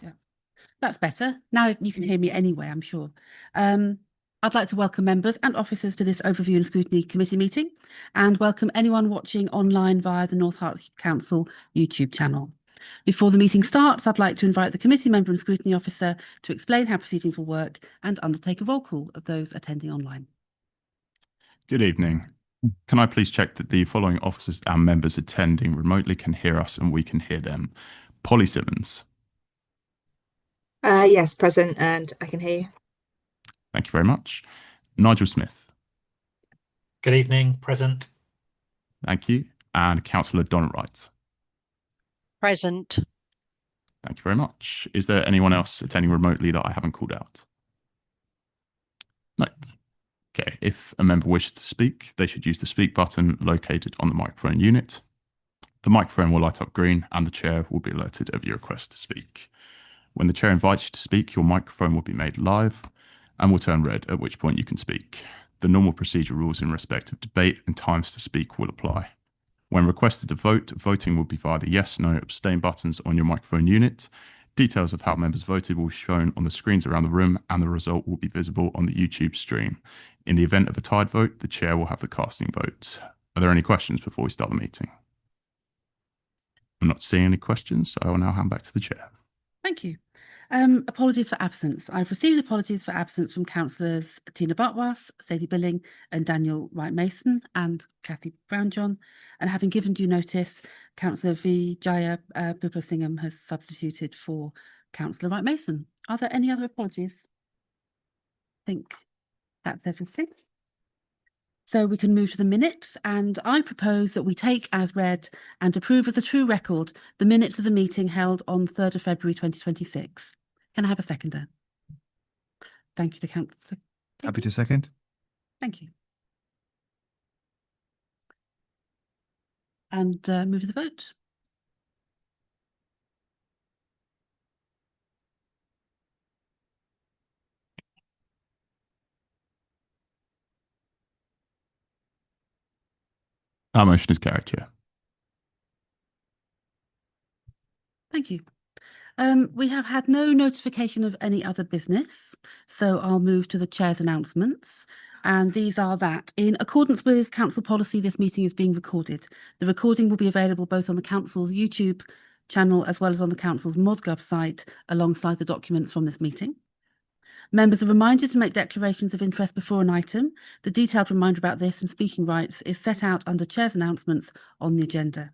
Yeah, that's better. Now you can hear me anyway, I'm sure. I'd like to welcome members and officers to this Overview and Scrutiny Committee meeting, and welcome anyone watching online via the North Herts Council YouTube channel. Before the meeting starts, I'd like to invite the committee member and scrutiny officer to explain how proceedings will work and undertake a roll call of those attending online. Good evening. Can I please check that the following officers and members attending remotely can hear us and we can hear them? Polly Simmons. Yes, present, and I can hear you. Thank you very much. Nigel Smith. Good evening, present. Thank you. And Councillor Donna Wright. Present. Thank you very much. Is there anyone else attending remotely that I haven't called out? No. Okay, if a member wishes to speak, they should use the speak button located on the microphone unit. The microphone will light up green and the chair will be alerted of your request to speak. When the chair invites you to speak, your microphone will be made live and will turn red, at which point you can speak. The normal procedure rules in respect of debate and times to speak will apply. When requested to vote, voting will be via the yes, no, abstain buttons on your microphone unit. Details of how members voted will be shown on the screens around the room and the result will be visible on the YouTube stream. In the event of a tied vote, the chair will have the casting vote. Are there any questions before we start the meeting? I'm not seeing any questions, so I will now hand back to the chair. Thank you. Apologies for absence. I've received apologies for absence from councillors Tina Bartwas, Sadie Billing and Daniel Wright-Mason and Kathy Brownjohn. And having given due notice, Councillor Vijaya Bupasingham has substituted for Councillor Wright-Mason. Are there any other apologies? I think that's everything. So we can move to the minutes, and I propose that we take as read and approve as a true record the minutes of the meeting held on 3rd of February 2026. Can I have a seconder? Thank you to Councillor. Happy to second. Thank you. And move to the vote. Our motion is carried, Chair. Thank you. We have had no notification of any other business, so I'll move to the Chair's announcements. And these are that, in accordance with Council policy, this meeting is being recorded. The recording will be available both on the Council's YouTube channel as well as on the Council's ModGov site, alongside the documents from this meeting. Members are reminded to make declarations of interest before an item. The detailed reminder about this and speaking rights is set out under Chair's announcements on the agenda.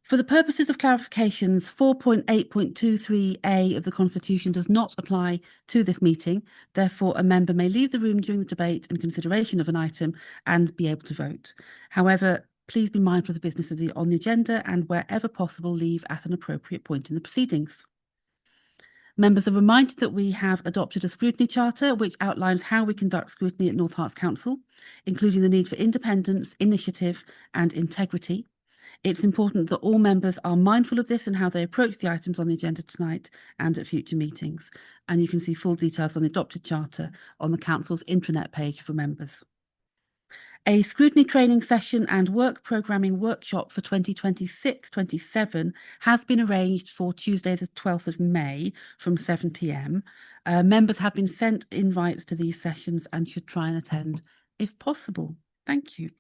For the purposes of clarifications, 4.8.23a of the Constitution does not apply to this meeting. Therefore, a member may leave the room during the debate and consideration of an item and be able to vote. However, please be mindful of the business on the agenda and, wherever possible, leave at an appropriate point in the proceedings. Members are reminded that we have adopted a scrutiny charter which outlines how we conduct scrutiny at North Herts Council, including the need for independence, initiative and integrity. It's important that all members are mindful of this and how they approach the items on the agenda tonight and at future meetings. And you can see full details on the adopted charter on the Council's intranet page for members. A scrutiny training session and work programming workshop for 2026-27 has been arranged for Tuesday the 12th of May from 7 p.m. Members have been sent invites to these sessions and should try and attend if possible. Thank you.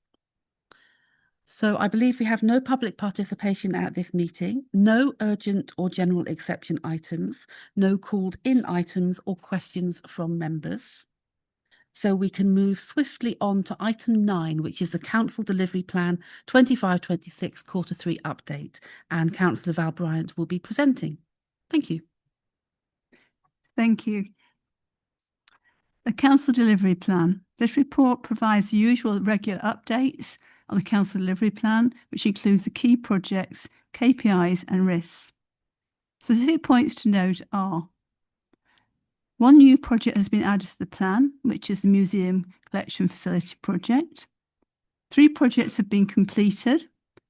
So I believe we have no public participation at this meeting, no urgent or general exception items, no called in items or questions from members. So we can move swiftly on to item 9, which is the Council Delivery Plan 25-26 Q3 update, and Councillor Val Bryant will be presenting. Thank you. Thank you. The Council Delivery Plan. This report provides the usual regular updates on the Council Delivery Plan, which includes the key projects, KPIs and risks. Specific points to note are: one new project has been added to the plan, which is the Museum Collection Facility project. 3 projects have been completed,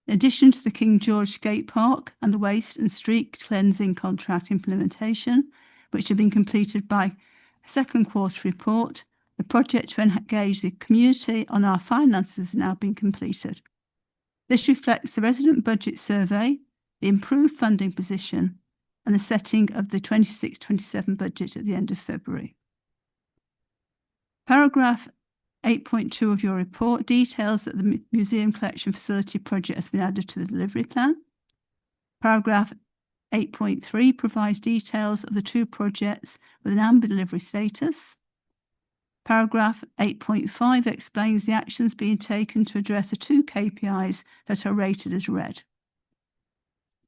in addition to the King George Skate Park and the Waste and Street Cleansing Contract implementation, which have been completed by a second quarter report. The project to engage the community on our finances has now been completed. This reflects the resident budget survey, the improved funding position, and the setting of the 26-27 budget at the end of February. Paragraph 8.2 of your report details that the museum collection facility project has been added to the delivery plan. Paragraph 8.3 provides details of the two projects with an amber delivery status. Paragraph 8.5 explains the actions being taken to address the two KPIs that are rated as red.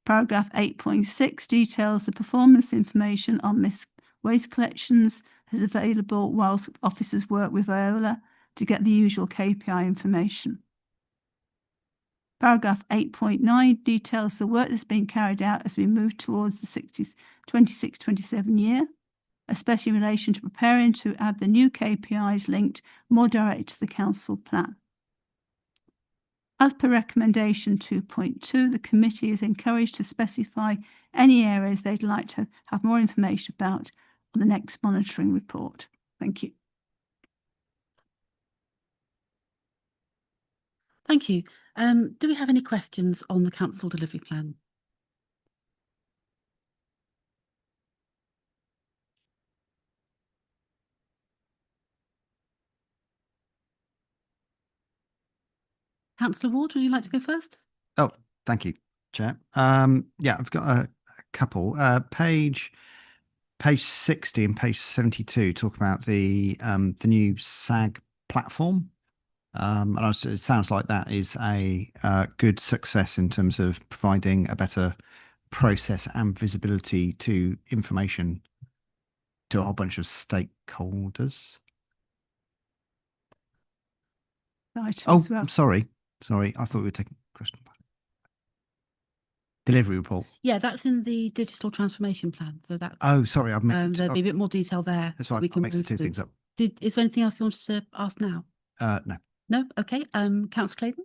Paragraph 8.6 details the performance information on missed waste collections is available whilst officers work with Viola to get the usual KPI information. Paragraph 8.9 details the work that's being carried out as we move towards the 26-27 year, especially in relation to preparing to add the new KPIs linked more directly to the council plan. As per recommendation 2.2, the committee is encouraged to specify any areas they'd like to have more information about on the next monitoring report. Thank you. Thank you. Do we have any questions on the council delivery plan? Councillor Ward, would you like to go first? Oh, thank you, Chair. Yeah, I've got a couple. Page 60 and page 72 talk about the new SAG platform. And it sounds like that is a good success in terms of providing a better process and visibility to information to a whole bunch of stakeholders. Right, Oh, as well. sorry. I thought we were taking a question. Delivery report. Yeah, that's in the digital transformation plan. So that's Oh, sorry. I've mixed. there'll be a bit more detail there. That's that right. we I can mixed the move two to. things up. Is there anything else you wanted to ask now? No. No? Okay. Councillor Clayton?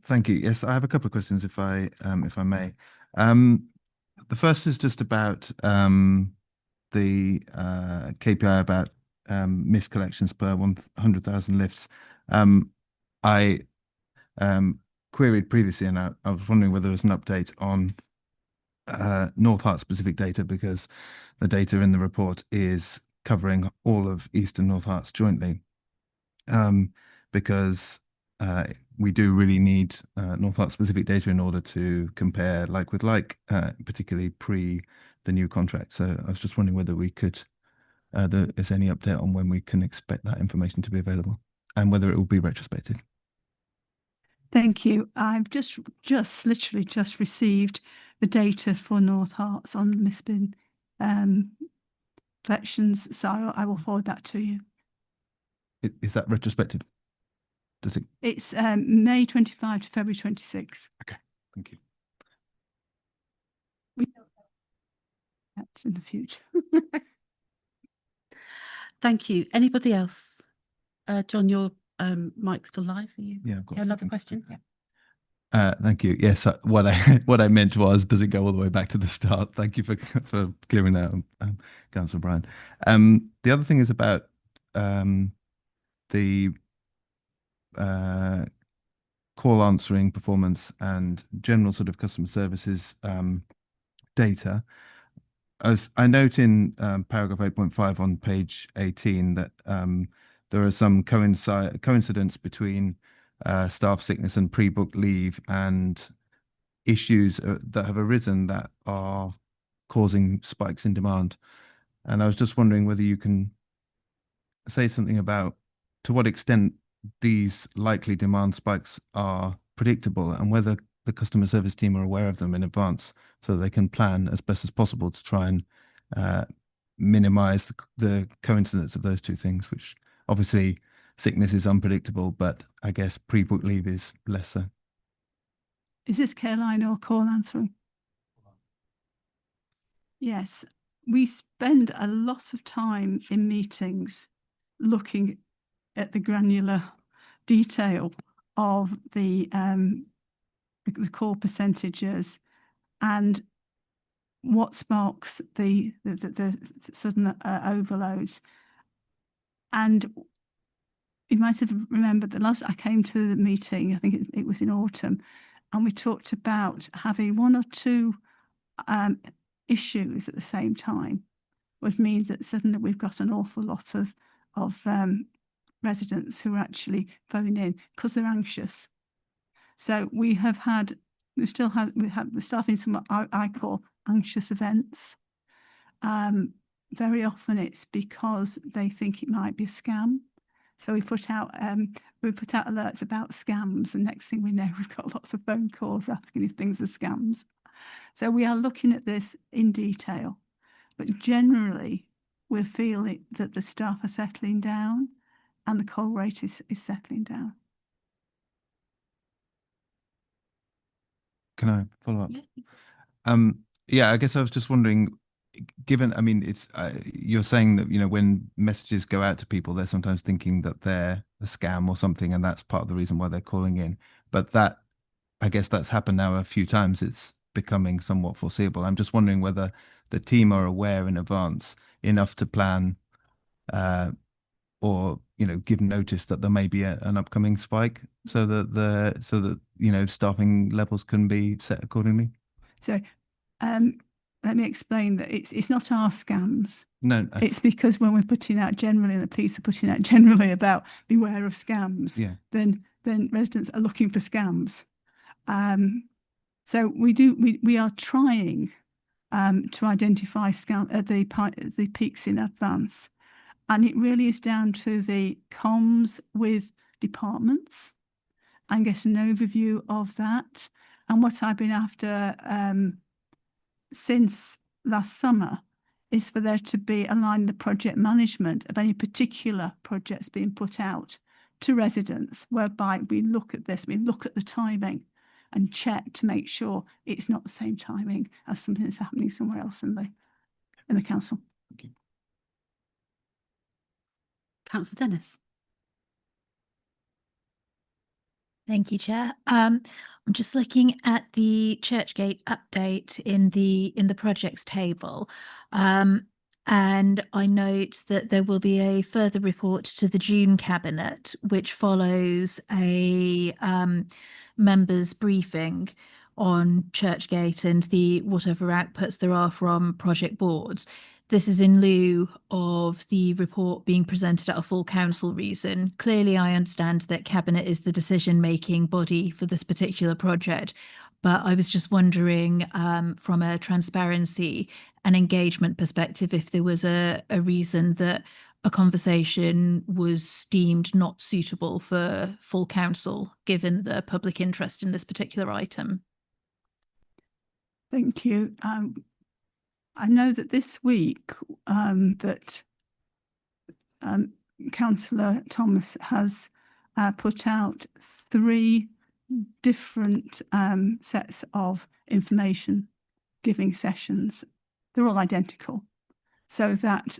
Thank you. Yes, I have a couple of questions, if I may. The first is just about the KPI about missed collections per 100,000 lifts. I queried previously, and I was wondering whether there was an update on North Hart specific data, because the data in the report is covering all of East and North Harts jointly. Because we do really need North Hart specific data in order to compare like with like, particularly pre the new contract. So I was just wondering whether we could, there's any update on when we can expect that information to be available and whether it will be retrospective. Thank you. I've just literally just received the data for North Harts on misbin collections, so I will forward that to you. Is that retrospective? Does it? It's May 25 to February 26. Okay, thank you. That's in the future. Thank you. Anybody else? John, your mic's still live. Are you? Yeah, I've got You have another question? Yeah. Thank you. Yes, what I meant was, does it go all the way back to the start? Thank you for clearing that, Councillor Bryan. The other thing is about the call answering performance and general sort of customer services data. As I note in paragraph 8.5 on page 18 that there are some coincidence between staff sickness and pre-booked leave and issues that have arisen that are causing spikes in demand. And I was just wondering whether you can say something about to what extent these likely demand spikes are predictable and whether the customer service team are aware of them in advance so that they can plan as best as possible to try and minimize the coincidence of those two things, which obviously sickness is unpredictable, but I guess pre-booked leave is less so. Is this care line or call answering? Yes, we spend a lot of time in meetings looking at the granular detail of the call percentages and what sparks the sudden overloads. And you might have remembered the last I came to the meeting, I think it was in autumn, and we talked about having one or two issues at the same time would mean that suddenly we've got an awful lot of residents who are actually phoning in because they're anxious. So we're starting some I call anxious events. Very often it's because they think it might be a scam. So we put out alerts about scams, and next thing we know, we've got lots of phone calls asking if things are scams. So we are looking at this in detail, but generally we're feeling that the staff are settling down and the call rate is settling down. Can I follow up? Yeah. Yeah, I guess I was just wondering, given, I mean, it's you're saying that, you know, when messages go out to people, they're sometimes thinking that they're a scam or something, and that's part of the reason why they're calling in. But that, I guess that's happened now a few times. It's becoming somewhat foreseeable. I'm just wondering whether the team are aware in advance enough to plan or, you know, give notice that there may be an upcoming spike, so that you know, staffing levels can be set accordingly. So let me explain that it's not our scams. No, It's because when we're putting out generally, and the police are putting out generally about beware of scams, yeah. then residents are looking for scams. So we are trying to identify the peaks in advance. And it really is down to the comms with departments and get an overview of that. And what I've been after since last summer is for there to be aligned the project management of any particular projects being put out to residents, whereby we look at this, we look at the timing and check to make sure it's not the same timing as something that's happening somewhere else in the council. Thank you. Councillor Dennis. Thank you, Chair. I'm just looking at the Churchgate update in the projects table. And I note that there will be a further report to the June Cabinet, which follows a members' briefing on Churchgate and the whatever outputs there are from project boards. This is in lieu of the report being presented at a full council reason. Clearly, I understand that Cabinet is the decision-making body for this particular project, but I was just wondering from a transparency and engagement perspective if there was a reason that a conversation was deemed not suitable for full council, given the public interest in this particular item. Thank you. I know that this week that Councillor Thomas has put out 3 different sets of information giving sessions. They're all identical, so that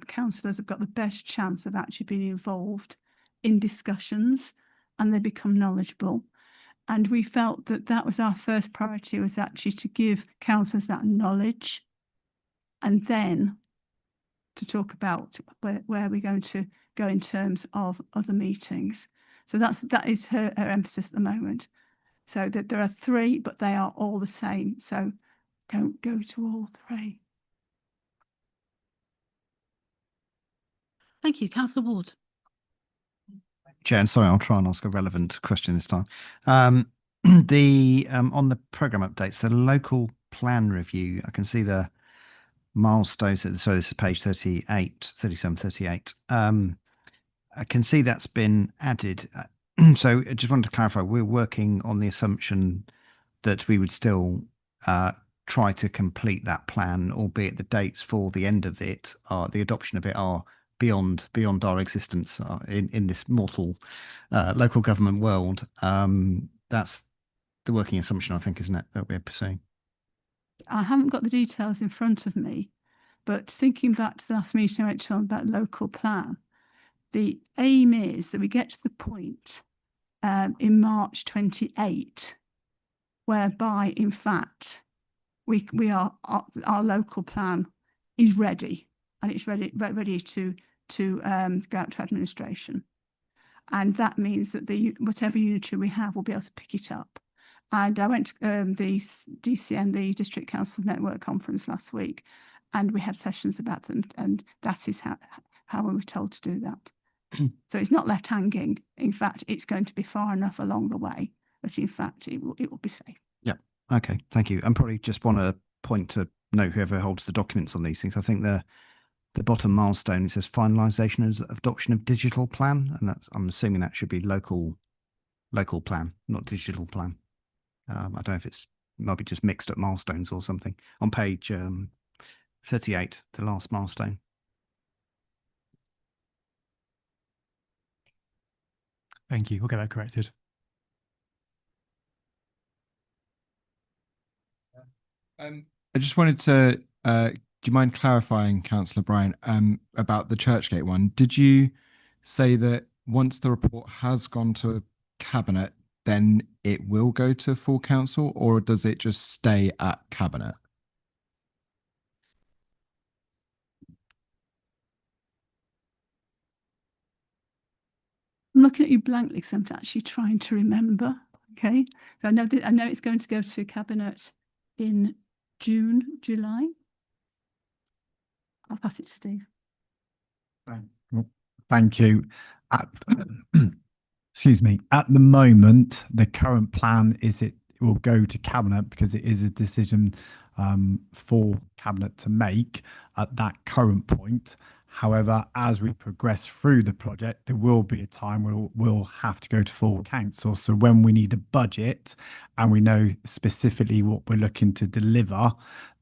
councillors have got the best chance of actually being involved in discussions and they become knowledgeable. And we felt that that was our first priority, was actually to give councillors that knowledge, and then to talk about where we're going to go in terms of other meetings. So that is her emphasis at the moment. So that there are 3, but they are all the same. So don't go to all 3. Thank you. Councillor Ward. Chair, and sorry, I'll try and ask a relevant question this time. On the programme updates, the local plan review, I can see the milestones. So this is page 37, 38. I can see that's been added. So I just wanted to clarify, we're working on the assumption that we would still try to complete that plan, albeit the dates for the end of it, the adoption of it, are beyond our existence in this mortal local government world. That's the working assumption, I think, isn't it, that we're pursuing? I haven't got the details in front of me, but thinking back to the last meeting I went to about local plan, the aim is that we get to the point in March 28, whereby, in fact, our local plan is ready, and it's ready to go out to administration. And that means that whatever unitary we have will be able to pick it up. And I went to the DCN, the District Council Network Conference last week, and we had sessions about them, and that is how we were told to do that. So it's not left hanging. In fact, it's going to be far enough along the way that in fact it will be safe. Yeah. Okay. Thank you. And probably just want to point to note whoever holds the documents on these things. I think the bottom milestone, it says finalisation of adoption of digital plan, and that's, I'm assuming that should be local plan, not digital plan. I don't know if it's might be just mixed up milestones or something. On page 38, the last milestone. Thank you. We'll get that corrected. I just wanted to, do you mind clarifying, Councillor Bryan, about the Churchgate one? Did you say that once the report has gone to Cabinet, then it will go to full council, or does it just stay at Cabinet? I'm looking at you blankly because I'm actually trying to remember. Okay, so I know it's going to go to Cabinet in June, July. I'll pass it to Steve. Thank you. Excuse me. At the moment, the current plan is it will go to Cabinet because it is a decision for Cabinet to make at that current point. However, as we progress through the project, there will be a time where we'll have to go to full council. So when we need a budget and we know specifically what we're looking to deliver,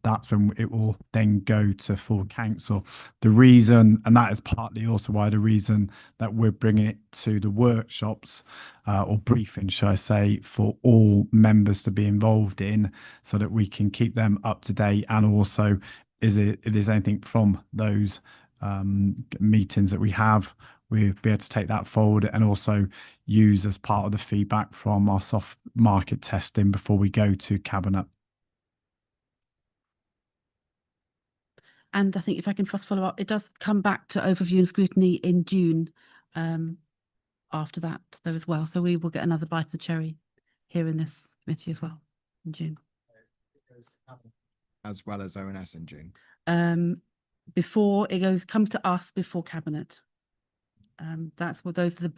that's when it will then go to full council. The reason, and that is partly also why the reason that we're bringing it to the workshops or briefing, shall I say, for all members to be involved in, so that we can keep them up to date. And also, if there's anything from those meetings that we have, we'll be able to take that forward and also use as part of the feedback from our soft market testing before we go to Cabinet. And I think if I can first follow up, it does come back to overview and scrutiny in June after that though as well. So we will get another bite of the cherry here in this committee as well in June. As well as ONS in June? Before it comes to us before Cabinet. That's what those are the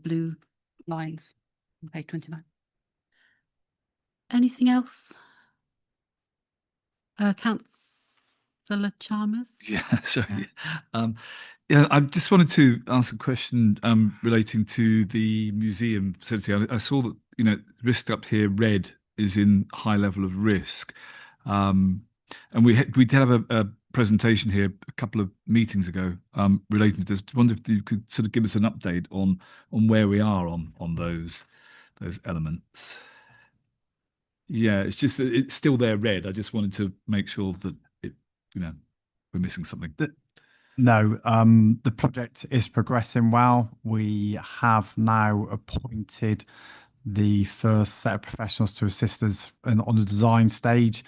blue lines on page 29. Anything else? Councillor Chalmers? Yeah, sorry. Yeah, I just wanted to ask a question relating to the museum facility. I saw that, you know, risk up here, red, is in high level of risk. And we did have a presentation here a couple of meetings ago relating to this. I wonder if you could sort of give us an update on where we are on those elements. Yeah, it's just that it's still there red. I just wanted to make sure that we're missing something. No, the project is progressing well. We have now appointed the first set of professionals to assist us on the design stage.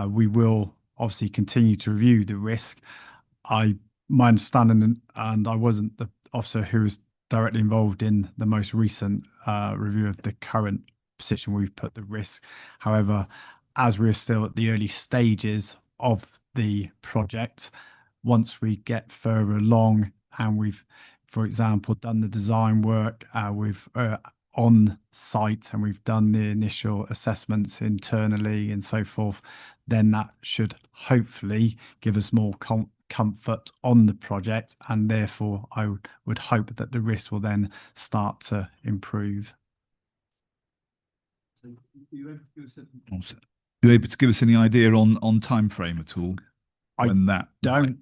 We will obviously continue to review the risk. My understanding, and I wasn't the officer who was directly involved in the most recent review of the current position we've put the risk. However, as we're still at the early stages of the project, once we get further along and we've, for example, done the design work, we've on site and we've done the initial assessments internally and so forth, then that should hopefully give us more comfort on the project, and therefore I would hope that the risk will then start to improve. So you're able to give us any idea on time frame at all? When that don't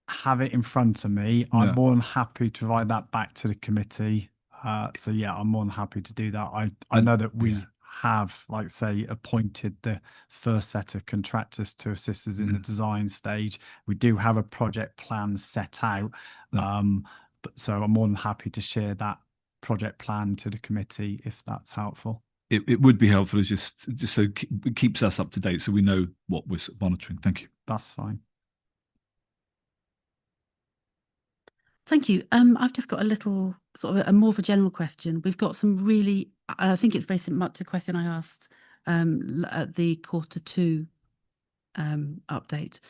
have it in front of me. I'm more than happy to provide that back to the committee. So yeah, I'm more than happy to do that. I know that we have, like say, appointed the first set of contractors to assist us in the design stage. We do have a project plan set out, but so I'm more than happy to share that project plan to the committee if that's helpful. It would be helpful, just so it keeps us up to date, so we know what we're monitoring. Thank you. That's fine. Thank you. I've just got a little sort of more of a general question. We've got some really I think it's very much a question I asked at the Q2 update.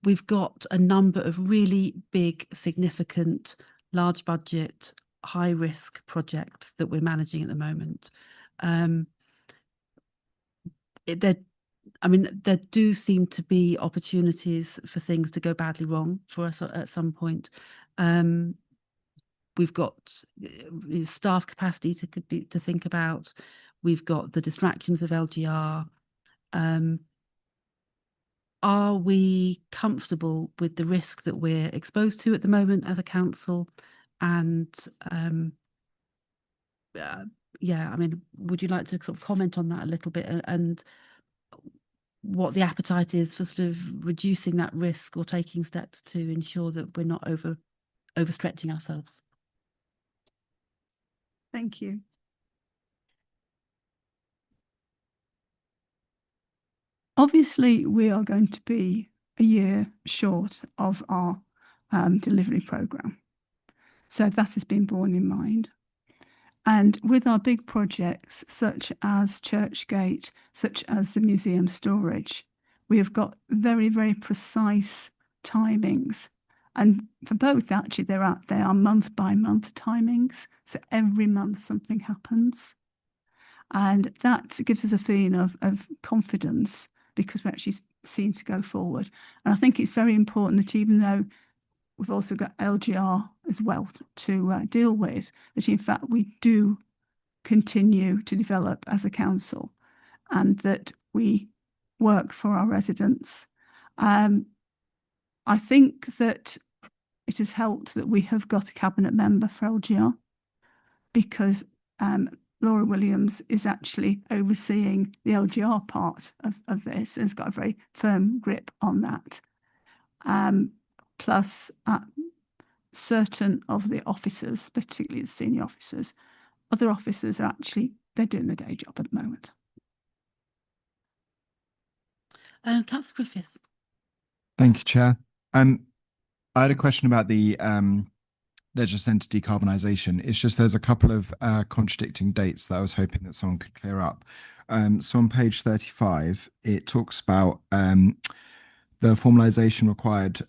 We've got a number of really big, significant, large budget, high risk projects that we're managing at the moment. There do seem to be opportunities for things to go badly wrong for us at some point. We've got staff capacity to think about. We've got the distractions of LGR. Are we comfortable with the risk that we're exposed to at the moment as a council? And would you like to sort of comment on that a little bit, and what the appetite is for sort of reducing that risk or taking steps to ensure that we're not overstretching ourselves? Thank you. Obviously, we are going to be a year short of our delivery programme. So that has been borne in mind. And with our big projects, such as Churchgate, such as the museum storage, we have got very, very precise timings. And for both, actually, they are month by month timings. So every month something happens. And that gives us a feeling of confidence, because we're actually seen to go forward. And I think it's very important that, even though we've also got LGR as well to deal with, that in fact we do continue to develop as a council, and that we work for our residents. I think that it has helped that we have got a cabinet member for LGR, because Laura Williams is actually overseeing the LGR part of this and has got a very firm grip on that. Plus, certain of the officers, particularly the senior officers, other officers are actually, they're doing their day job at the moment. Councillor Griffiths. Thank you, Chair. I had a question about the Leisure Centre decarbonisation. It's just there's a couple of contradicting dates that I was hoping that someone could clear up. So on page 35, it talks about the formalisation required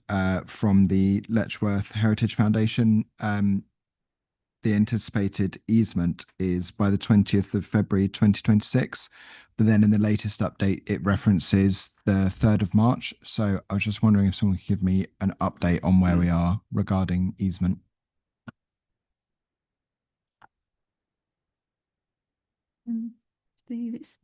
from the Letchworth Heritage Foundation. The anticipated easement is by the 20th of February 2026, but then in the latest update it references the 3rd of March. So I was just wondering if someone could give me an update on where we are regarding easement. Steve, it's...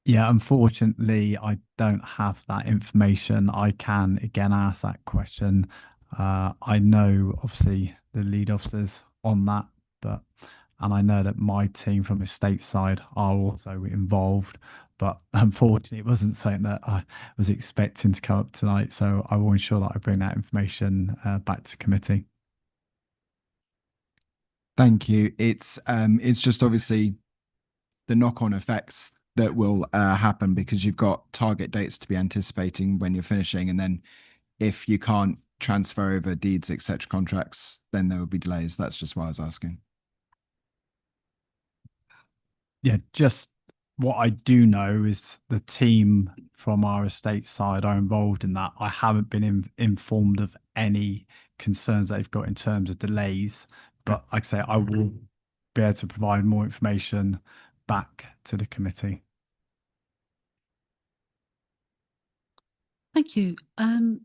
Yeah, unfortunately, I don't have that information. I can again ask that question. I know obviously the lead officers on that, and I know that my team from the state side are also involved, but unfortunately it wasn't something that I was expecting to come up tonight. So I will ensure that I bring that information back to committee. Thank you. It's just obviously the knock-on effects that will happen, because you've got target dates to be anticipating when you're finishing, and then if you can't transfer over deeds, etc., contracts, then there will be delays. That's just why I was asking. Yeah, just what I do know is the team from our estate side are involved in that. I haven't been informed of any concerns they've got in terms of delays, but like I say, I will be able to provide more information back to the committee. Thank you. I'd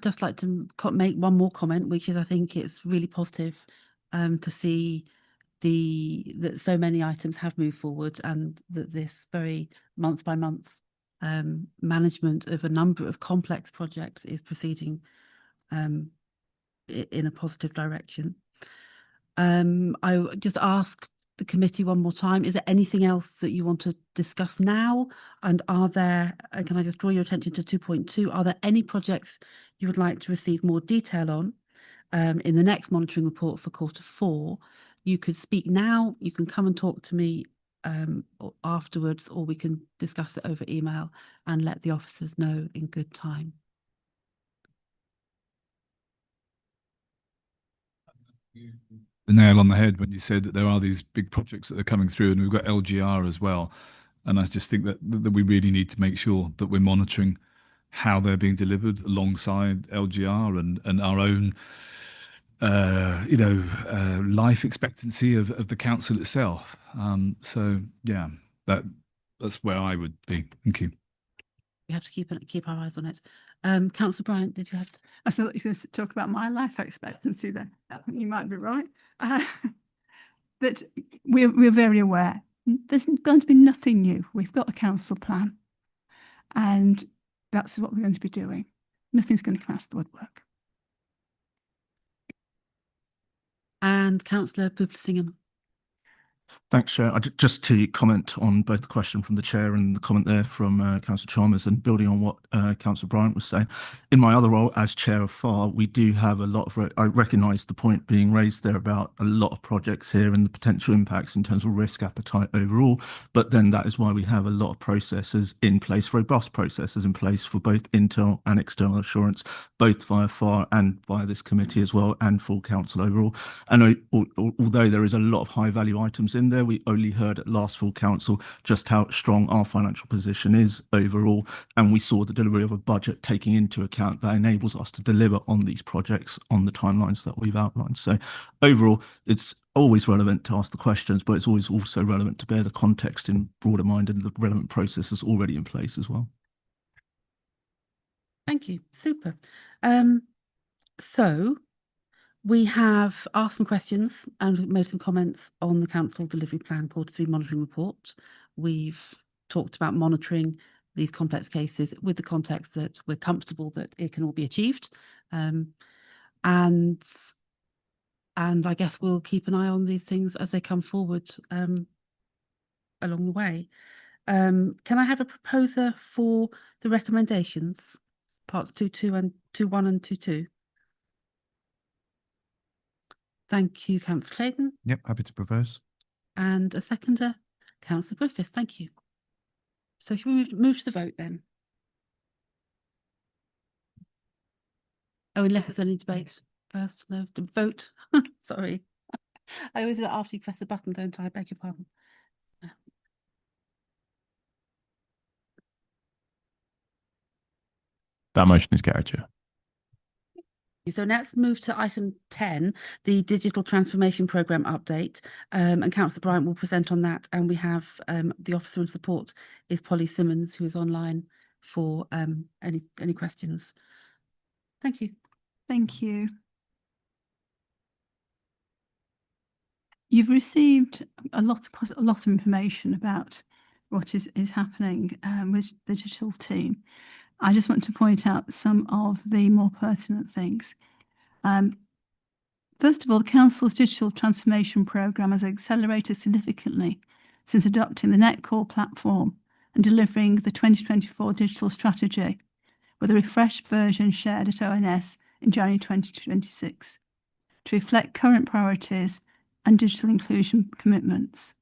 just like to make one more comment, which is I think it's really positive to see that so many items have moved forward, and that this very month by month management of a number of complex projects is proceeding in a positive direction. I just ask the committee one more time, is there anything else that you want to discuss now? And can I just draw your attention to 2.2? Are there any projects you would like to receive more detail on in the next monitoring report for Q4? You could speak now, you can come and talk to me afterwards, or we can discuss it over email and let the officers know in good time. the nail on the head when you said that there are these big projects that are coming through, and we've got LGR as well. And I just think that we really need to make sure that we're monitoring how they're being delivered alongside LGR and our own, life expectancy of the council itself. So yeah, that's where I would be. Thank you. We have to keep our eyes on it. Councillor Bryant, did you have? I thought you were going to talk about my life expectancy there. I think you might be right. But we're very aware. There's going to be nothing new. We've got a council plan, and that's what we're going to be doing. Nothing's going to come out of the woodwork. And Councillor Poopler-Singham. Thanks, Chair. Just to comment on both the question from the Chair and the comment there from Councillor Chalmers, and building on what Councillor Bryant was saying. In my other role as Chair of FAR, we do have a lot of, I recognise the point being raised there about a lot of projects here and the potential impacts in terms of risk appetite overall, but then that is why we have a lot of processes in place, robust processes in place for both internal and external assurance, both via FAR and via this committee as well, and full council overall. And although there is a lot of high value items in there, we only heard at last full council just how strong our financial position is overall, and we saw the delivery of a budget taking into account that enables us to deliver on these projects on the timelines that we've outlined. So overall, it's always relevant to ask the questions, but it's always also relevant to bear the context in broader mind and the relevant processes already in place as well. Thank you. Super. So we have asked some questions and made some comments on the Council Delivery Plan Q3 Monitoring Report. We've talked about monitoring these complex cases with the context that we're comfortable that it can all be achieved. And I guess we'll keep an eye on these things as they come forward along the way. Can I have a proposer for the recommendations, parts 2.2 and 2.1 and 2.2? Thank you, Councillor Clayton. Yep, happy to propose. And a seconder, Councillor Griffiths. Thank you. So should we move to the vote then? Oh, unless there's any debate first. No, the vote. Sorry. I always do that after you press the button, don't I? I beg your pardon. That motion is carried, Chair. So let's move to item 10, the Digital Transformation Programme update. And Councillor Bryant will present on that. And we have the officer in support is Polly Simmons, who is online for any questions. Thank you. Thank you. You've received a lot of information about what is happening with the digital team. I just want to point out some of the more pertinent things. First of all, the Council's digital transformation programme has accelerated significantly since adopting the NetCore platform and delivering the 2024 digital strategy, with a refreshed version shared at ONS in January 2026 to reflect current priorities and digital inclusion commitments.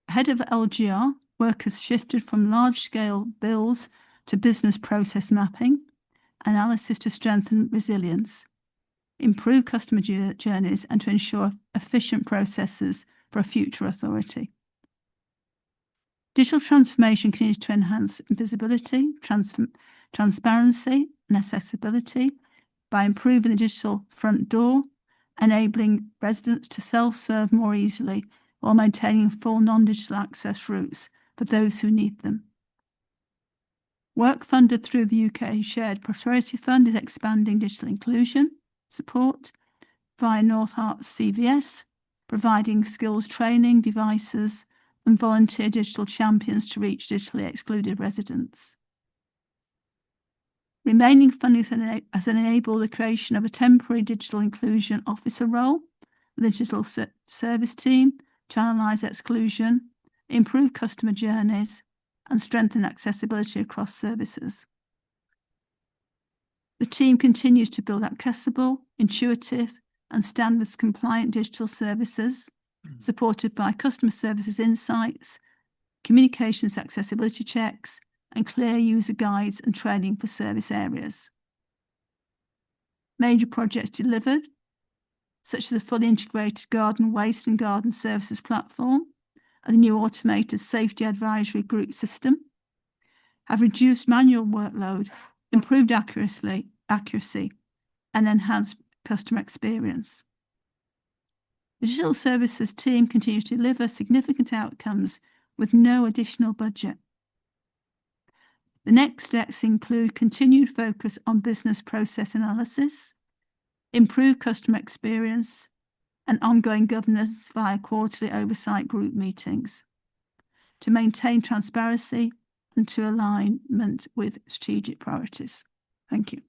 Ahead of LGR, work has shifted from large-scale builds to business process mapping, analysis to strengthen resilience, improve customer journeys, and to ensure efficient processes for a future authority. Digital transformation continues to enhance visibility, transparency, and accessibility by improving the digital front door, enabling residents to self-serve more easily while maintaining full non-digital access routes for those who need them. Work funded through the UK Shared Prosperity Fund is expanding digital inclusion support via North Herts CVS, providing skills training, devices, and volunteer digital champions to reach digitally excluded residents. Remaining funding has enabled the creation of a temporary digital inclusion officer role with a digital service team to analyse exclusion, improve customer journeys, and strengthen accessibility across services. The team continues to build accessible, intuitive, and standards-compliant digital services, supported by customer services insights, communications accessibility checks, and clear user guides and training for service areas. Major projects delivered: such as a fully integrated garden waste and garden services platform and the new automated safety advisory group system, have reduced manual workload, improved accuracy, and enhanced customer experience. The digital services team continues to deliver significant outcomes with no additional budget. The next steps include continued focus on business process analysis, improved customer experience, and ongoing governance via quarterly oversight group meetings to maintain transparency and to alignment with strategic priorities. Thank you.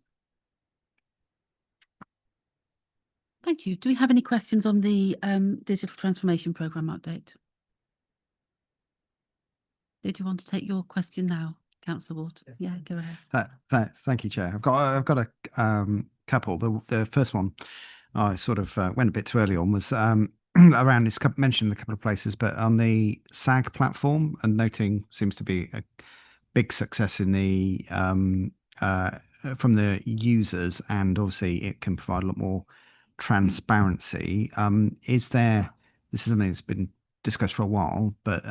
Thank you. Do we have any questions on the digital transformation programme update? Did you want to take your question now, Councillor Ward? Yeah, go ahead. Thank you, Chair. I've got a couple. The first one I sort of went a bit too early on was around this mentioned in a couple of places, but on the SAG platform, and noting seems to be a big success in the from the users, and obviously it can provide a lot more transparency. Is there, this is something that's been discussed for a while, but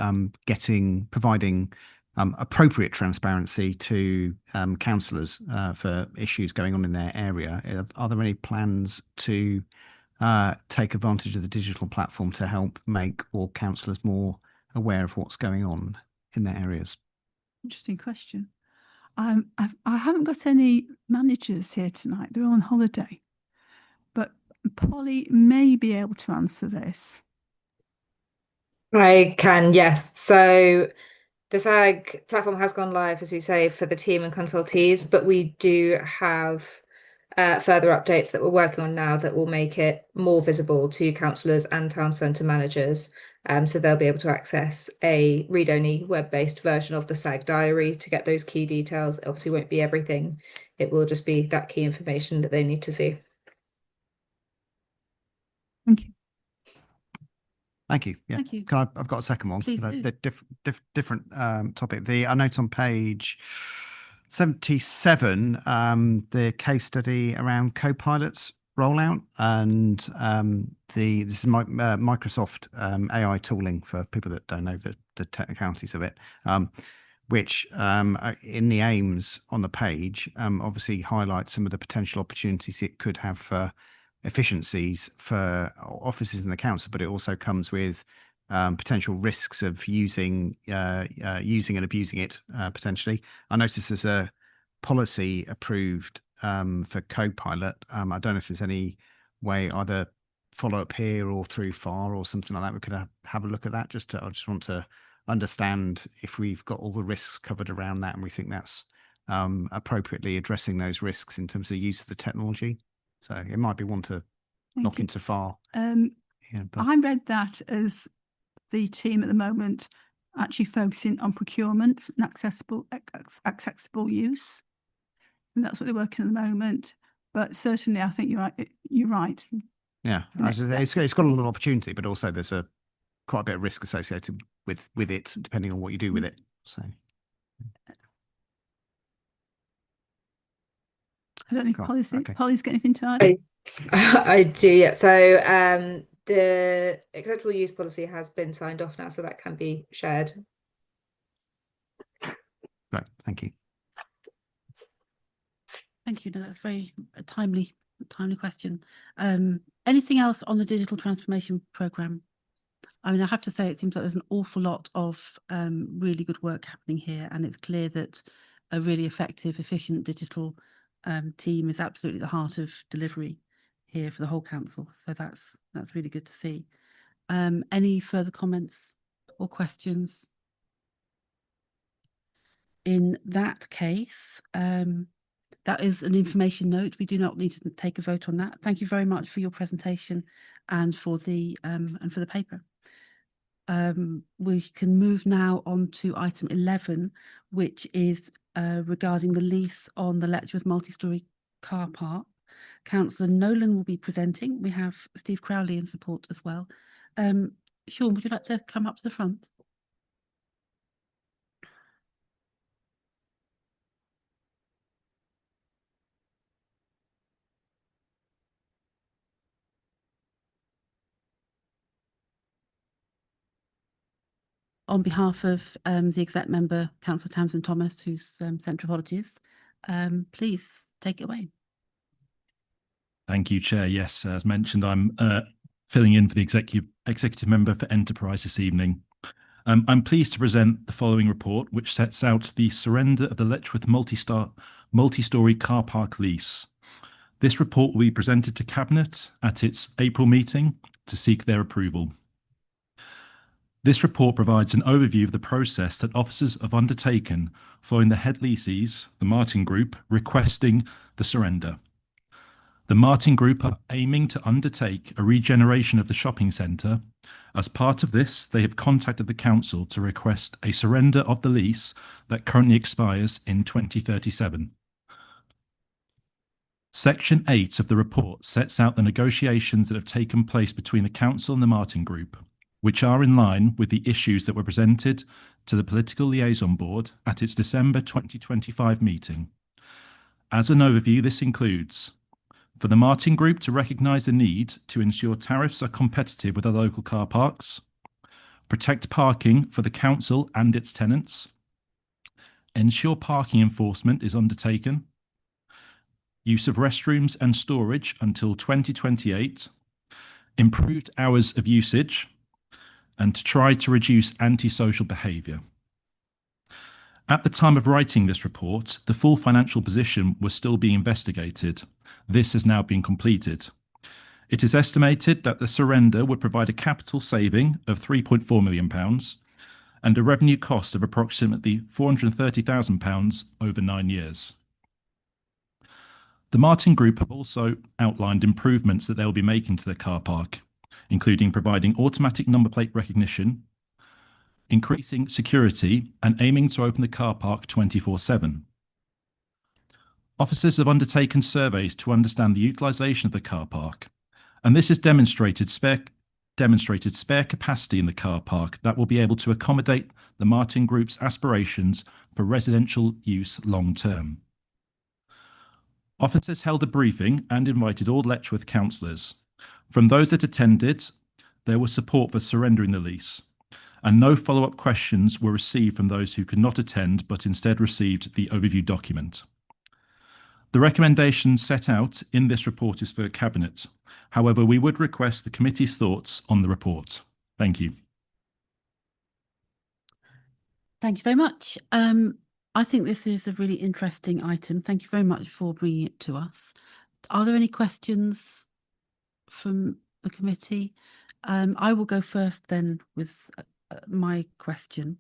providing appropriate transparency to councillors for issues going on in their area. Are there any plans to take advantage of the digital platform to help make all councillors more aware of what's going on in their areas? Interesting question. I haven't got any managers here tonight. They're on holiday. But Polly may be able to answer this. I can, yes. So the SAG platform has gone live, as you say, for the team and consultees, but we do have further updates that we're working on now that will make it more visible to councillors and town centre managers. So they'll be able to access a read-only web-based version of the SAG diary to get those key details. It obviously won't be everything. It will just be that key information that they need to see. Thank you. Thank you. Yeah. Thank you. I've got a second one. Please do. Different topic. I note on page 77 the case study around Copilot's rollout, and this is Microsoft AI tooling for people that don't know the technicalities of it, which in the aims on the page obviously highlights some of the potential opportunities it could have for efficiencies for offices in the council, but it also comes with potential risks of using and abusing it potentially. I noticed there's a policy approved for Copilot. I don't know if there's any way either follow up here or through FAR or something like that. We could have a look at that. I just want to understand if we've got all the risks covered around that, and we think that's appropriately addressing those risks in terms of use of the technology. So it might be one to knock into FAR. I read that as the team at the moment actually focusing on procurement and accessible use. And that's what they're working on at the moment. But certainly I think you're right. Yeah, it's got a lot of opportunity, but also there's quite a bit of risk associated with it, depending on what you do with it. So I don't know if Cool. Okay. Polly's got anything to add. I do, yeah. So the acceptable use policy has been signed off now, so that can be shared. Right, thank you. Thank you. No, that's very timely question. Anything else on the digital transformation programme? I mean, I have to say, it seems like there's an awful lot of really good work happening here, and it's clear that a really effective, efficient digital team is absolutely the heart of delivery here for the whole council. So that's really good to see. Any further comments or questions? In that case, that is an information note. We do not need to take a vote on that. Thank you very much for your presentation and for the paper. We can move now on to item 11, which is regarding the lease on the Letchworth multi-storey car park. Councillor Nolan will be presenting. We have Steve Crowley in support as well. Sean, would you like to come up to the front? on behalf of the exec member, Councillor Tamsin Thomas, who's sent apologies, please take it away. Thank you, Chair. Yes, as mentioned, I'm filling in for the executive member for Enterprise this evening. I'm pleased to present the following report, which sets out the surrender of the Letchworth multi-storey car park lease. This report will be presented to Cabinet at its April meeting to seek their approval. This report provides an overview of the process that officers have undertaken following the head leases, the Martin Group, requesting the surrender. The Martin Group are aiming to undertake a regeneration of the shopping centre. As part of this, they have contacted the council to request a surrender of the lease that currently expires in 2037. Section 8 of the report sets out the negotiations that have taken place between the council and the Martin Group, which are in line with the issues that were presented to the Political Liaison Board at its December 2025 meeting. As an overview, this includes for the Martin Group to recognise the need to ensure tariffs are competitive with other local car parks, protect parking for the council and its tenants, ensure parking enforcement is undertaken, use of restrooms and storage until 2028, improved hours of usage, and to try to reduce antisocial behaviour. At the time of writing this report, the full financial position was still being investigated. This has now been completed. It is estimated that the surrender would provide a capital saving of £3.4 million and a revenue cost of approximately £430,000 over 9 years. The Martin Group have also outlined improvements that they will be making to their car park, including providing automatic number plate recognition, increasing security, and aiming to open the car park 24/7. Officers have undertaken surveys to understand the utilisation of the car park, and this has demonstrated spare capacity in the car park that will be able to accommodate the Martin Group's aspirations for residential use long term. Officers held a briefing and invited all Letchworth councillors. From those that attended, there was support for surrendering the lease, and no follow-up questions were received from those who could not attend but instead received the overview document. The recommendation set out in this report is for Cabinet. However, we would request the committee's thoughts on the report. Thank you. Thank you very much. I think this is a really interesting item. Thank you very much for bringing it to us. Are there any questions from the committee? I will go first then with my question.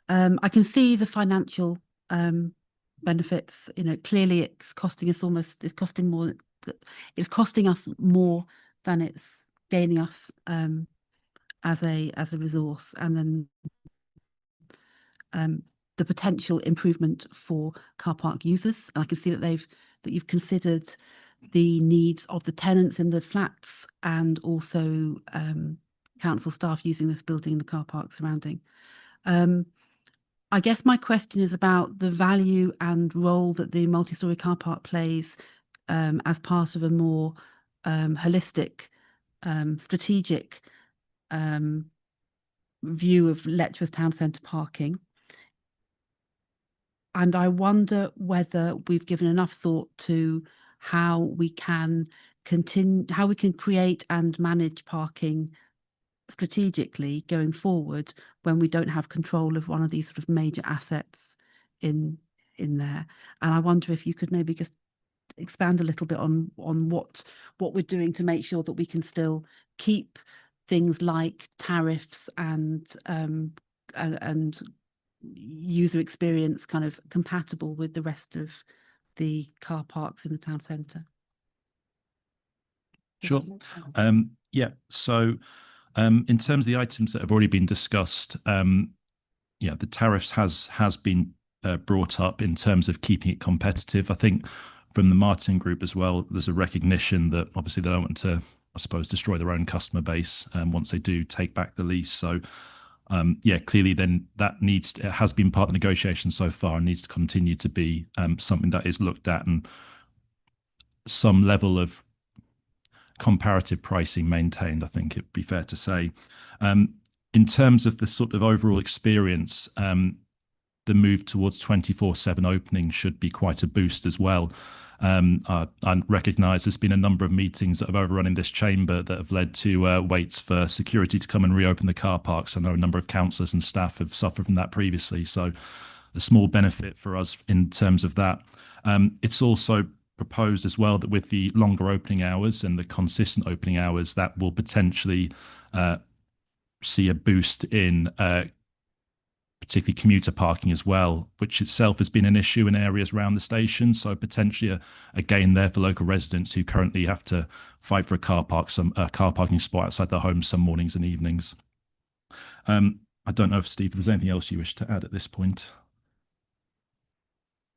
I can see the financial benefits. You know, clearly it's costing us it's costing us more than it's gaining us as a resource, and then the potential improvement for car park users. And I can see that you've considered the needs of the tenants in the flats and also council staff using this building and the car park surrounding. I guess my question is about the value and role that the multi-storey car park plays as part of a more holistic, strategic view of Letchworth Town Centre parking. And I wonder whether we've given enough thought to how we can create and manage parking strategically going forward when we don't have control of one of these sort of major assets in there. And I wonder if you could maybe just expand a little bit on what we're doing to make sure that we can still keep things like tariffs and user experience kind of compatible with the rest of the car parks in the town centre. Sure. Yeah. So in terms of the items that have already been discussed, the tariffs has been brought up in terms of keeping it competitive. I think from the Martin Group as well, there's a recognition that obviously they don't want to, I suppose, destroy their own customer base once they do take back the lease. So clearly then it has been part of the negotiation so far and needs to continue to be something that is looked at, and some level of comparative pricing maintained, I think it'd be fair to say. in terms of the sort of overall experience, the move towards 24/7 opening should be quite a boost as well. I recognise there's been a number of meetings that have overrun in this chamber that have led to waits for security to come and reopen the car parks. I know a number of councillors and staff have suffered from that previously, so a small benefit for us in terms of that. It's also proposed as well that with the longer opening hours and the consistent opening hours, that will potentially see a boost in particularly commuter parking as well, which itself has been an issue in areas around the station. So potentially a gain there for local residents who currently have to fight for a car parking spot outside their homes some mornings and evenings. I don't know if Steve, if there's anything else you wish to add at this point.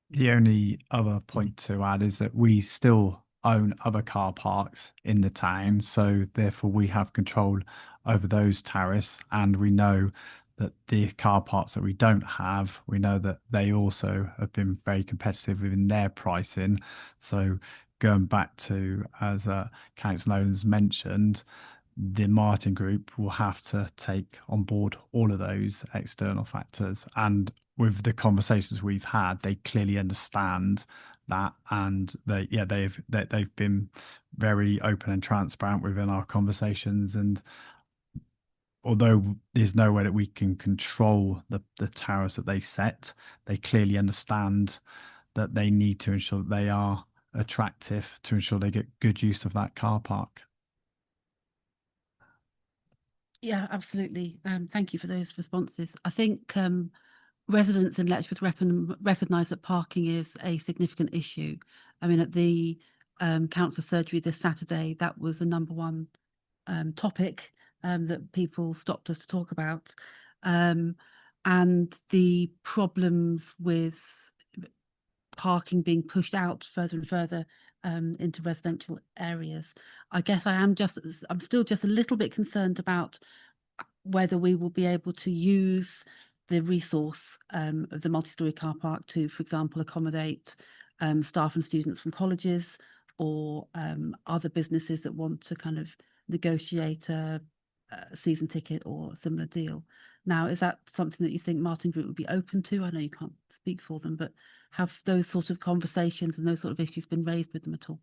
The only other point to add is that we still own other car parks in the town, so therefore we have control over those tariffs, and we know that the car parks that we don't have, we know that they also have been very competitive in their pricing. So going back to, as Councillor Nolan's mentioned, the Martin Group will have to take on board all of those external factors. And with the conversations we've had, they clearly understand that, and they've been very open and transparent within our conversations. And although there's no way that we can control the tariffs that they set, they clearly understand that they need to ensure that they are attractive to ensure they get good use of that car park. Yeah, absolutely. Thank you for those responses. I think residents in Letchworth recognise that parking is a significant issue. I mean, at the council surgery this Saturday, that was the number one topic that people stopped us to talk about. And the problems with parking being pushed out further and further into residential areas. I guess I'm still just a little bit concerned about whether we will be able to use the resource of the multi-storey car park to, for example, accommodate staff and students from colleges or other businesses that want to kind of negotiate a season ticket or a similar deal. Now, is that something that you think Martin Group would be open to? I know you can't speak for them, but have those sort of conversations and those sort of issues been raised with them at all?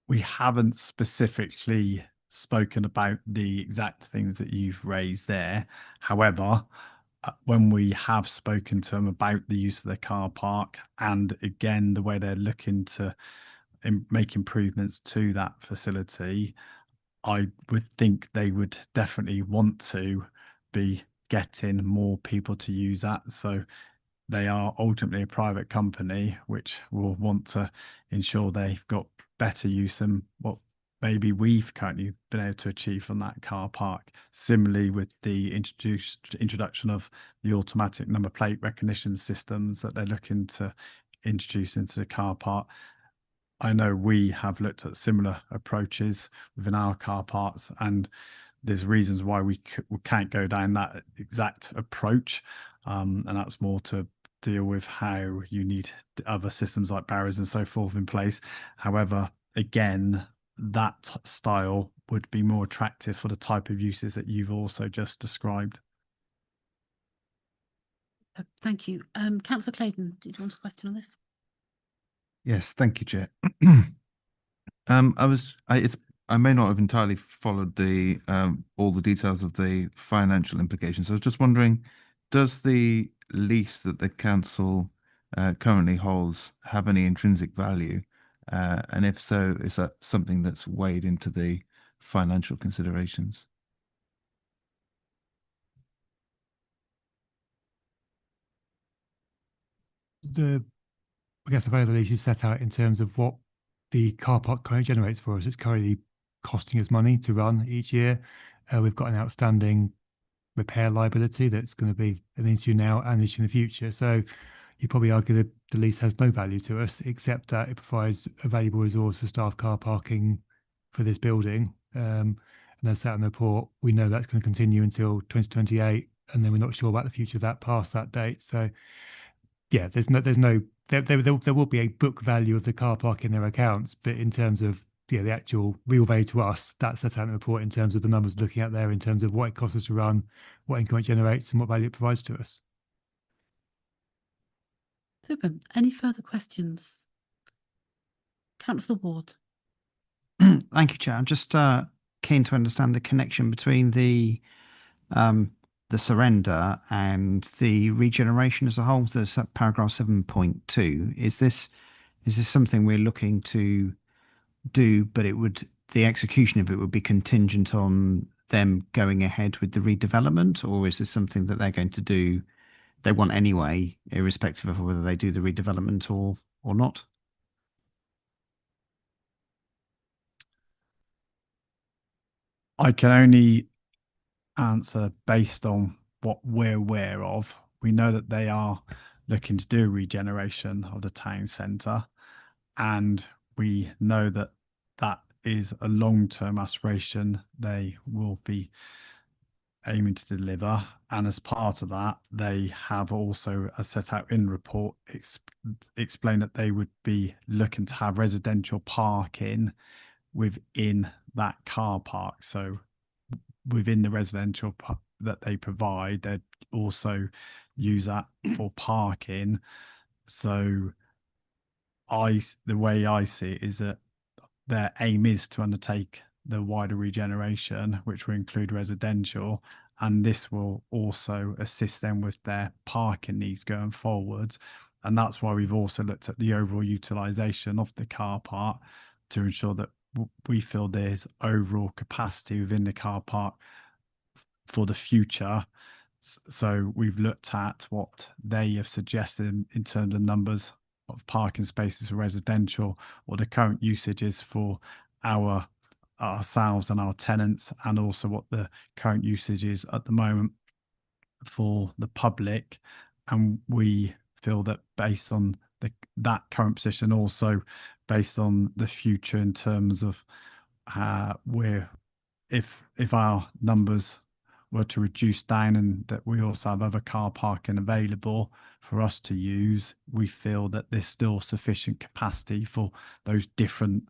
We haven't specifically spoken about the exact things that you've raised there. However, when we have spoken to them about the use of their car park, and again, the way they're looking to make improvements to that facility, I would think they would definitely want to be getting more people to use that. So they are ultimately a private company which will want to ensure they've got better use than what maybe we've currently been able to achieve from that car park. Similarly, with the introduction of the automatic number plate recognition systems that they're looking to introduce into the car park, I know we have looked at similar approaches within our car parks, and there's reasons why we can't go down that exact approach, and that's more to deal with how you need other systems like barriers and so forth in place. However, again, that style would be more attractive for the type of uses that you've also just described. Thank you. Councillor Clayton, did you want a question on this? Yes, thank you, Chair. I may not have entirely followed the all the details of the financial implications. I was just wondering, does the lease that the council currently holds have any intrinsic value? And if so, is that something that's weighed into the financial considerations? I guess the value of the lease is set out in terms of what the car park currently generates for us. It's currently costing us money to run each year. We've got an outstanding repair liability that's going to be an issue now and an issue in the future. So you probably argue that the lease has no value to us, except that it provides a valuable resource for staff car parking for this building. And as set in the report, we know that's going to continue until 2028, and then we're not sure about the future of that past that date. So yeah, there will be a book value of the car park in their accounts, but in terms of the actual real value to us, that's set out in the report in terms of the numbers looking at there in terms of what it costs us to run, what income it generates, and what value it provides to us. Super. Any further questions? Councillor Ward. Thank you, Chair. I'm just keen to understand the connection between the surrender and the regeneration as a whole. So paragraph 7.2. Is this something we're looking to do, but the execution of it would be contingent on them going ahead with the redevelopment, or is this something that they're going to do, they want anyway, irrespective of whether they do the redevelopment or not? I can only answer based on what we're aware of. We know that they are looking to do regeneration of the town centre, and we know that that is a long-term aspiration they will be aiming to deliver. And as part of that, they have also, as set out in the report, explained that they would be looking to have residential parking within that car park. So within the residential that they provide, they also use that for parking. So the way I see it is that their aim is to undertake the wider regeneration, which will include residential, and this will also assist them with their parking needs going forward. And that's why we've also looked at the overall utilisation of the car park to ensure that we feel there's overall capacity within the car park for the future. So we've looked at what they have suggested in terms of numbers of parking spaces for residential, or the current usages for ourselves and our tenants, and also what the current usage is at the moment for the public. And we feel that based on that current position, also based on the future in terms of if our numbers were to reduce down and that we also have other car parking available for us to use, we feel that there's still sufficient capacity for those different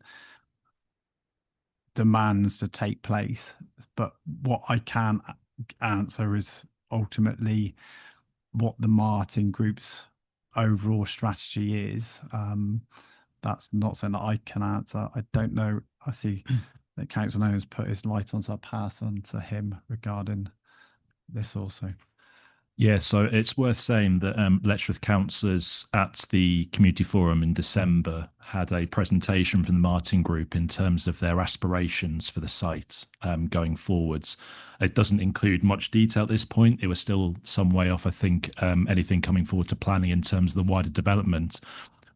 demands to take place. But what I can answer is ultimately what the Martin Group's overall strategy is. That's not something that I can answer. I don't know. I see that Councillor Nolan has put his light on, so I'll pass on to him regarding this also. Yeah, so it's worth saying that Letchworth councillors at the community forum in December had a presentation from the Martin Group in terms of their aspirations for the site going forwards. It doesn't include much detail at this point. It was still some way off, I think, anything coming forward to planning in terms of the wider development.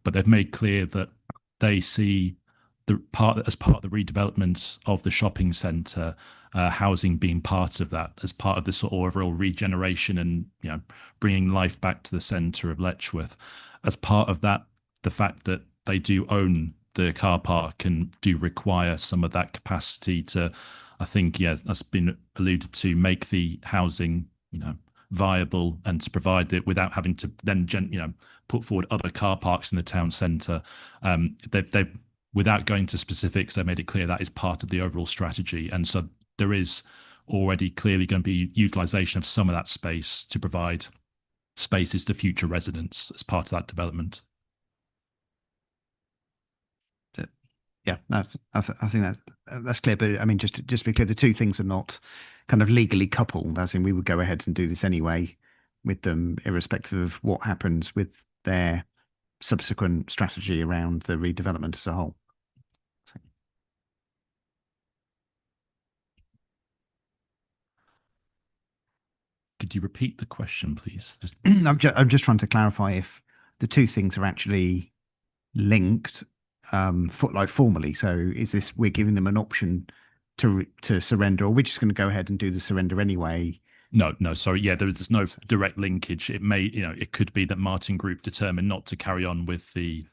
But they've made clear that they see as part of the redevelopment of the shopping centre, housing being part of that, as part of the sort of overall regeneration and bringing life back to the centre of Letchworth. As part of that, the fact that they do own the car park and do require some of that capacity to, I think, that's been alluded to, make the housing viable and to provide it without having to then put forward other car parks in the town centre. They've without going to specifics, they made it clear that is part of the overall strategy. And so there is already clearly going to be utilisation of some of that space to provide spaces to future residents as part of that development. Yeah, no, I think that's clear. But I mean, just to be clear, the two things are not kind of legally coupled, as in we would go ahead and do this anyway with them, irrespective of what happens with their subsequent strategy around the redevelopment as a whole. Could you repeat the question, please? I'm just trying to clarify if the two things are actually linked, formally. So is this, we're giving them an option to surrender, or we're just going to go ahead and do the surrender anyway? No, sorry. Yeah, there's no direct linkage. It may, it could be that Martin Group determined not to carry on with the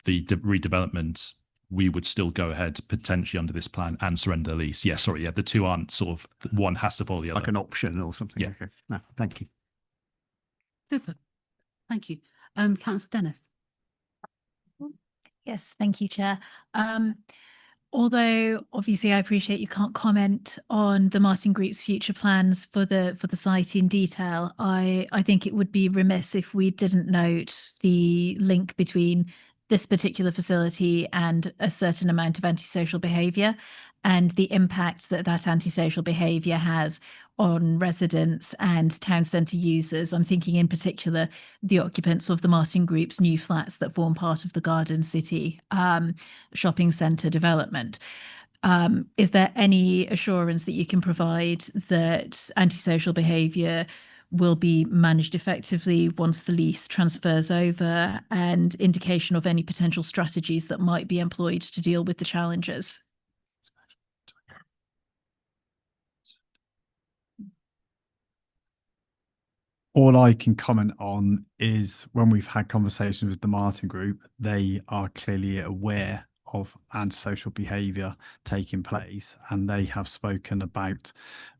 redevelopment. We would still go ahead potentially under this plan and surrender the lease. Yeah, sorry. Yeah, the two aren't sort of, one has to follow the other. Like an option or something. Yeah. Okay. No, thank you. Super. Thank you. Councillor Dennis. Yes, thank you, Chair. Although obviously I appreciate you can't comment on the Martin Group's future plans for the site in detail, I think it would be remiss if we didn't note the link between this particular facility and a certain amount of antisocial behaviour and the impact that that antisocial behaviour has on residents and town centre users. I'm thinking in particular the occupants of the Martin Group's new flats that form part of the Garden City shopping centre development. Is there any assurance that you can provide that antisocial behaviour will be managed effectively once the lease transfers over, and indication of any potential strategies that might be employed to deal with the challenges? All I can comment on is when we've had conversations with the Martin Group, they are clearly aware of antisocial behaviour taking place, and they have spoken about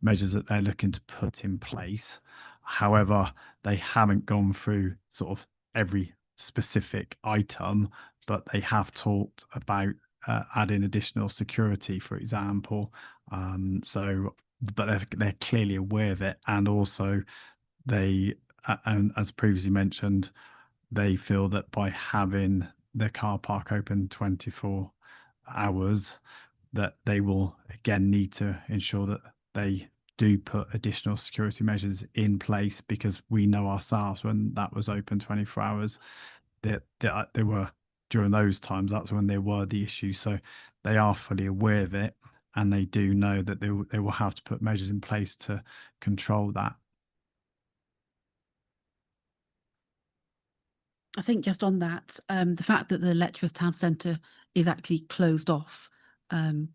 measures that they're looking to put in place. However, they haven't gone through sort of every specific item, but they have talked about adding additional security, for example. But they're clearly aware of it, and also they, and as previously mentioned, they feel that by having the car park open 24 hours, that they will again need to ensure that they do put additional security measures in place, because we know ourselves when that was open 24 hours, that they were, during those times, that's when there were the issues. So they are fully aware of it, and they do know that they will have to put measures in place to control that. I think just on that, the fact that the Letchworth Town Centre is actually closed off, and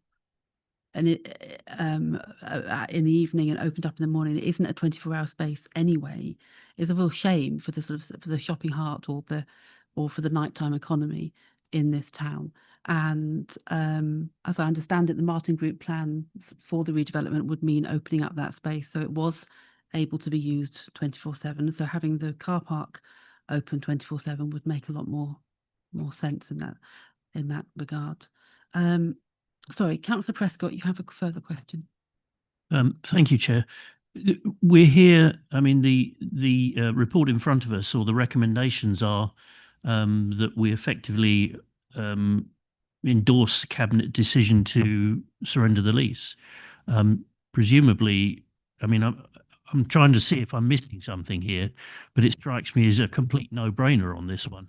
it in the evening and opened up in the morning, it isn't a 24-hour space anyway, is a real shame for the sort of for the shopping heart or for the nighttime economy in this town. And as I understand it, the Martin Group plan for the redevelopment would mean opening up that space so it was able to be used 24/7. So having the car park open 24/7 would make a lot more sense in that regard. Sorry, Councillor Prescott, you have a further question. Thank you, Chair. We're here. I mean, the report in front of us, or the recommendations, are that we effectively endorse the cabinet decision to surrender the lease. Presumably, I mean, I'm trying to see if I'm missing something here, but it strikes me as a complete no-brainer on this one.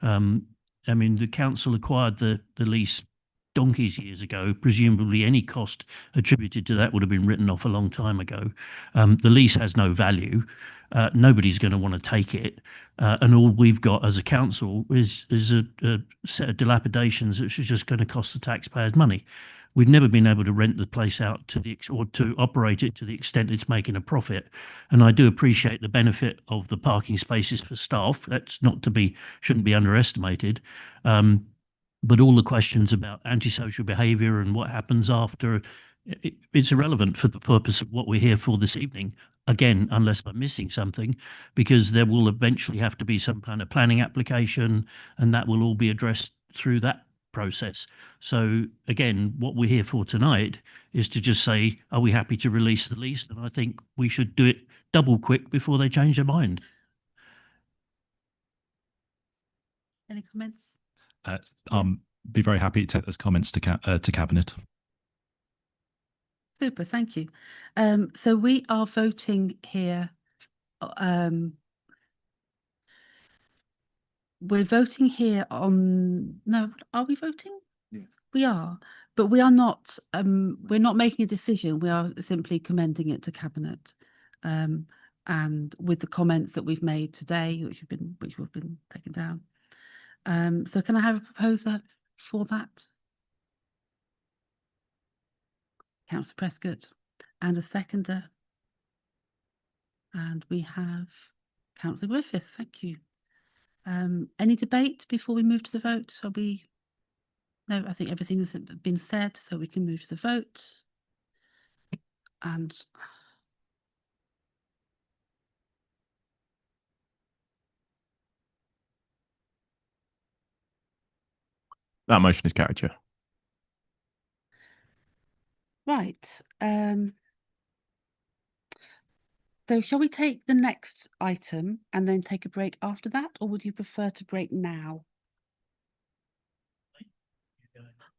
I mean, the council acquired the lease donkeys years ago. Presumably any cost attributed to that would have been written off a long time ago. The lease has no value. Nobody's going to want to take it. And all we've got as a council is a set of dilapidations which is just going to cost the taxpayers money. We've never been able to rent the place out or to operate it to the extent it's making a profit. And I do appreciate the benefit of the parking spaces for staff. That's shouldn't be underestimated. But all the questions about antisocial behaviour and what happens after, it's irrelevant for the purpose of what we're here for this evening. Again, unless I'm missing something, because there will eventually have to be some kind of planning application, and that will all be addressed through that process. So again, what we're here for tonight is to just say, are we happy to release the lease? And I think we should do it double quick before they change their mind. Any comments? Be very happy to take those comments to cabinet. Super, thank you. So we are voting here. We're voting here on. No, are we voting? Yes. We are, but we are not. We're not making a decision. We are simply commending it to cabinet, and with the comments that we've made today, which have been taken down. So can I have a proposer for that? Councillor Prescott, and a seconder. And we have Councillor Griffiths. Thank you. Any debate before we move to the vote? No, I think everything has been said, so we can move to the vote. And that motion is carried, Chair. Right. So shall we take the next item and then take a break after that, or would you prefer to break now?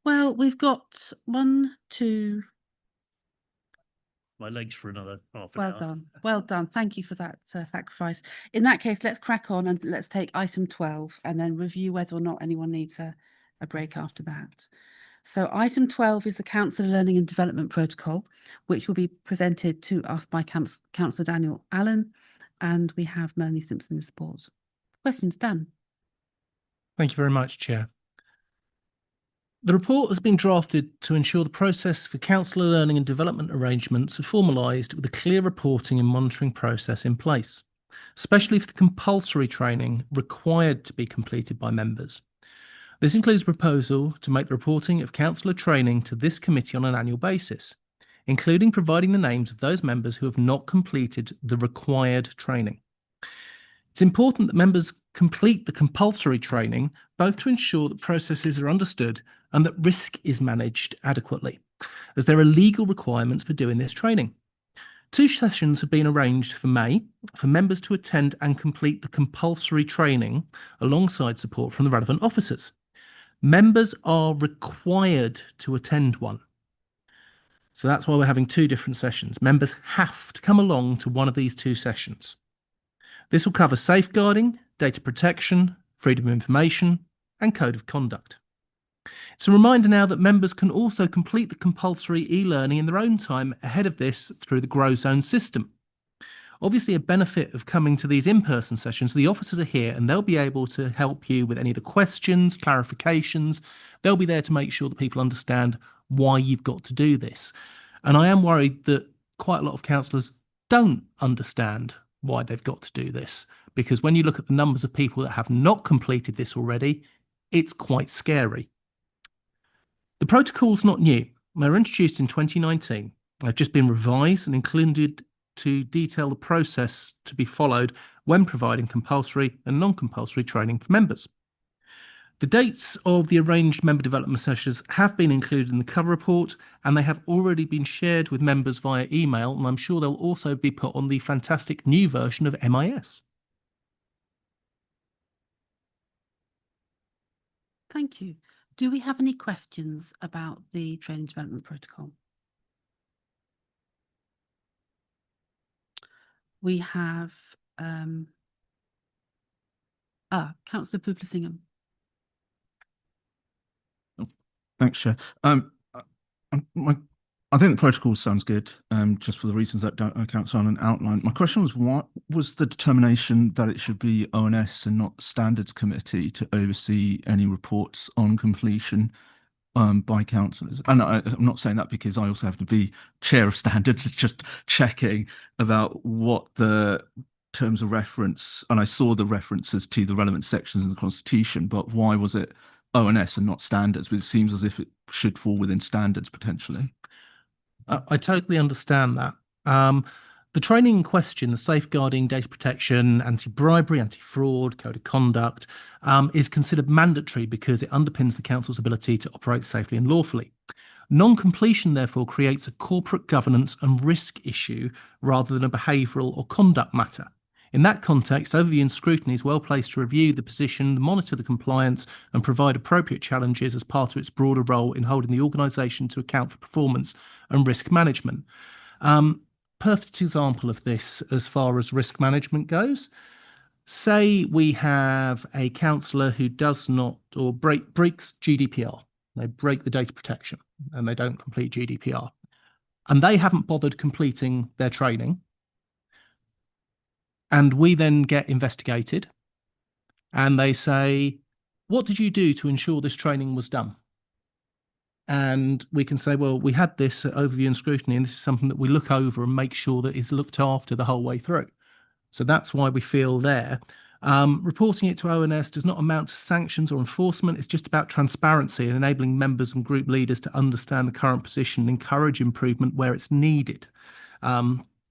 Well, we've got 1, 2. My legs for another half an Well hour. done. Well done. Thank you for that sacrifice. In that case, let's crack on and let's take item 12 and then review whether or not anyone needs a break after that. So item 12 is the Council Learning and Development Protocol, which will be presented to us by Councillor Daniel Allen, and we have Melanie Simpson in support. Questions, Dan? Thank you very much, Chair. The report has been drafted to ensure the process for councillor learning and development arrangements are formalised with a clear reporting and monitoring process in place, especially for the compulsory training required to be completed by members. This includes a proposal to make the reporting of councillor training to this committee on an annual basis, including providing the names of those members who have not completed the required training. It's important that members complete the compulsory training, both to ensure that processes are understood and that risk is managed adequately, as there are legal requirements for doing this training. 2 sessions have been arranged for May for members to attend and complete the compulsory training alongside support from the relevant officers. Members are required to attend one. So that's why we're having 2 different sessions. Members have to come along to one of these 2 sessions. This will cover safeguarding, data protection, freedom of information, and code of conduct. It's a reminder now that members can also complete the compulsory e-learning in their own time ahead of this through the Grow Zone system. Obviously, a benefit of coming to these in-person sessions, the officers are here and they'll be able to help you with any of the questions, clarifications. They'll be there to make sure that people understand why you've got to do this. And I am worried that quite a lot of councillors don't understand why they've got to do this, because when you look at the numbers of people that have not completed this already, it's quite scary. The protocol's not new. They were introduced in 2019. They've just been revised and included to detail the process to be followed when providing compulsory and non-compulsory training for members. The dates of the arranged member development sessions have been included in the cover report, and they have already been shared with members via email, and I'm sure they'll also be put on the fantastic new version of MIS. Thank you. Do we have any questions about the training development protocol? We have Councillor Poopler-Singham. Thanks, Chair. I think the protocol sounds good, just for the reasons that Councillor Allen outlined. My question was, what was the determination that it should be ONS and not Standards Committee to oversee any reports on completion by councillors? And I'm not saying that because I also have to be chair of standards, just checking about what the terms of reference, and I saw the references to the relevant sections in the Constitution, but why was it ONS and not standards? But it seems as if it should fall within standards potentially. I totally understand that. The training in question, the safeguarding, data protection, anti-bribery, anti-fraud, code of conduct, is considered mandatory because it underpins the council's ability to operate safely and lawfully. Non-completion, therefore, creates a corporate governance and risk issue rather than a behavioural or conduct matter. In that context, Overview and Scrutiny is well placed to review the position, monitor the compliance, and provide appropriate challenges as part of its broader role in holding the organisation to account for performance and risk management. Perfect example of this as far as risk management goes. Say we have a councillor who does not or breaks GDPR. They break the data protection and they don't complete GDPR. And they haven't bothered completing their training. And we then get investigated and they say, what did you do to ensure this training was done? And we can say, well, we had this overview and scrutiny, and this is something that we look over and make sure that is looked after the whole way through. So that's why we feel there. Reporting it to ONS does not amount to sanctions or enforcement. It's just about transparency and enabling members and group leaders to understand the current position and encourage improvement where it's needed.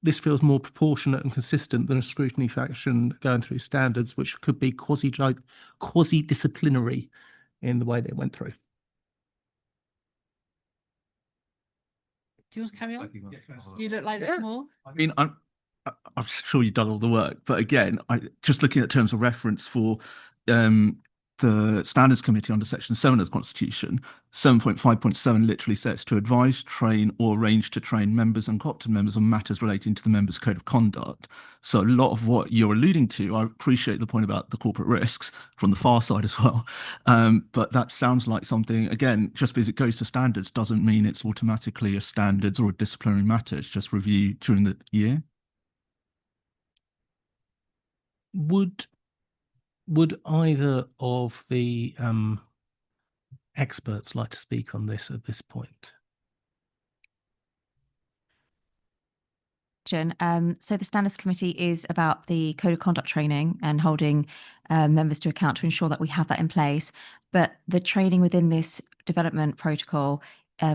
This feels more proportionate and consistent than a scrutiny faction going through standards, which could be quasi-disciplinary in the way they went through. Do you want to carry on? You look like there's more. I mean, I'm sure you've done all the work, but again, just looking at terms of reference for the Standards Committee under Section 7 of the Constitution, 7.5.7 literally says to advise, train, or arrange to train members and co-opted members on matters relating to the members' code of conduct. So a lot of what you're alluding to, I appreciate the point about the corporate risks from the far side as well, but that sounds like something, again, just because it goes to standards doesn't mean it's automatically a standards or a disciplinary matter. It's just review during the year. Would either of the experts like to speak on this at this point? So the Standards Committee is about the code of conduct training and holding members to account to ensure that we have that in place. But the training within this development protocol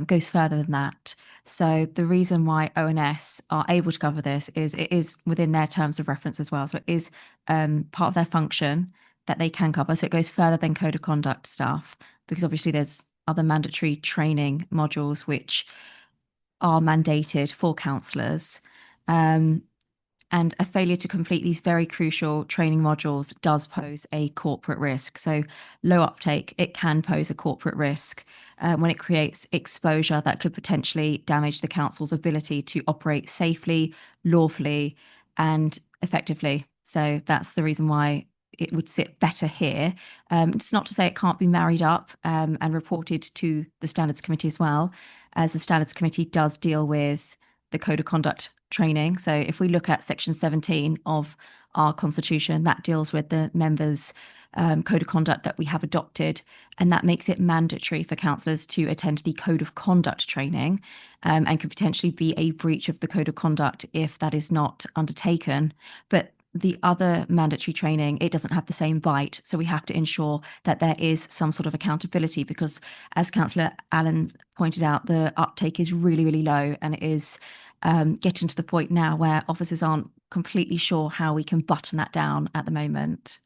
goes further than that. So the reason why ONS are able to cover this is it is within their terms of reference as well. So it is part of their function that they can cover. So it goes further than code of conduct stuff, because obviously there's other mandatory training modules which are mandated for councillors. And a failure to complete these very crucial training modules does pose a corporate risk. So low uptake, it can pose a corporate risk when it creates exposure that could potentially damage the council's ability to operate safely, lawfully, and effectively. So that's the reason why it would sit better here. It's not to say it can't be married up and reported to the Standards Committee as well, as the Standards Committee does deal with the code of conduct training. So if we look at section 17 of our constitution, that deals with the members' code of conduct that we have adopted, and that makes it mandatory for councillors to attend the code of conduct training, and could potentially be a breach of the code of conduct if that is not undertaken. But the other mandatory training, it doesn't have the same bite. So we have to ensure that there is some sort of accountability, because as Councillor Allen pointed out, the uptake is really, really low, and it is getting to the point now where officers aren't completely sure how we can button that down at the moment.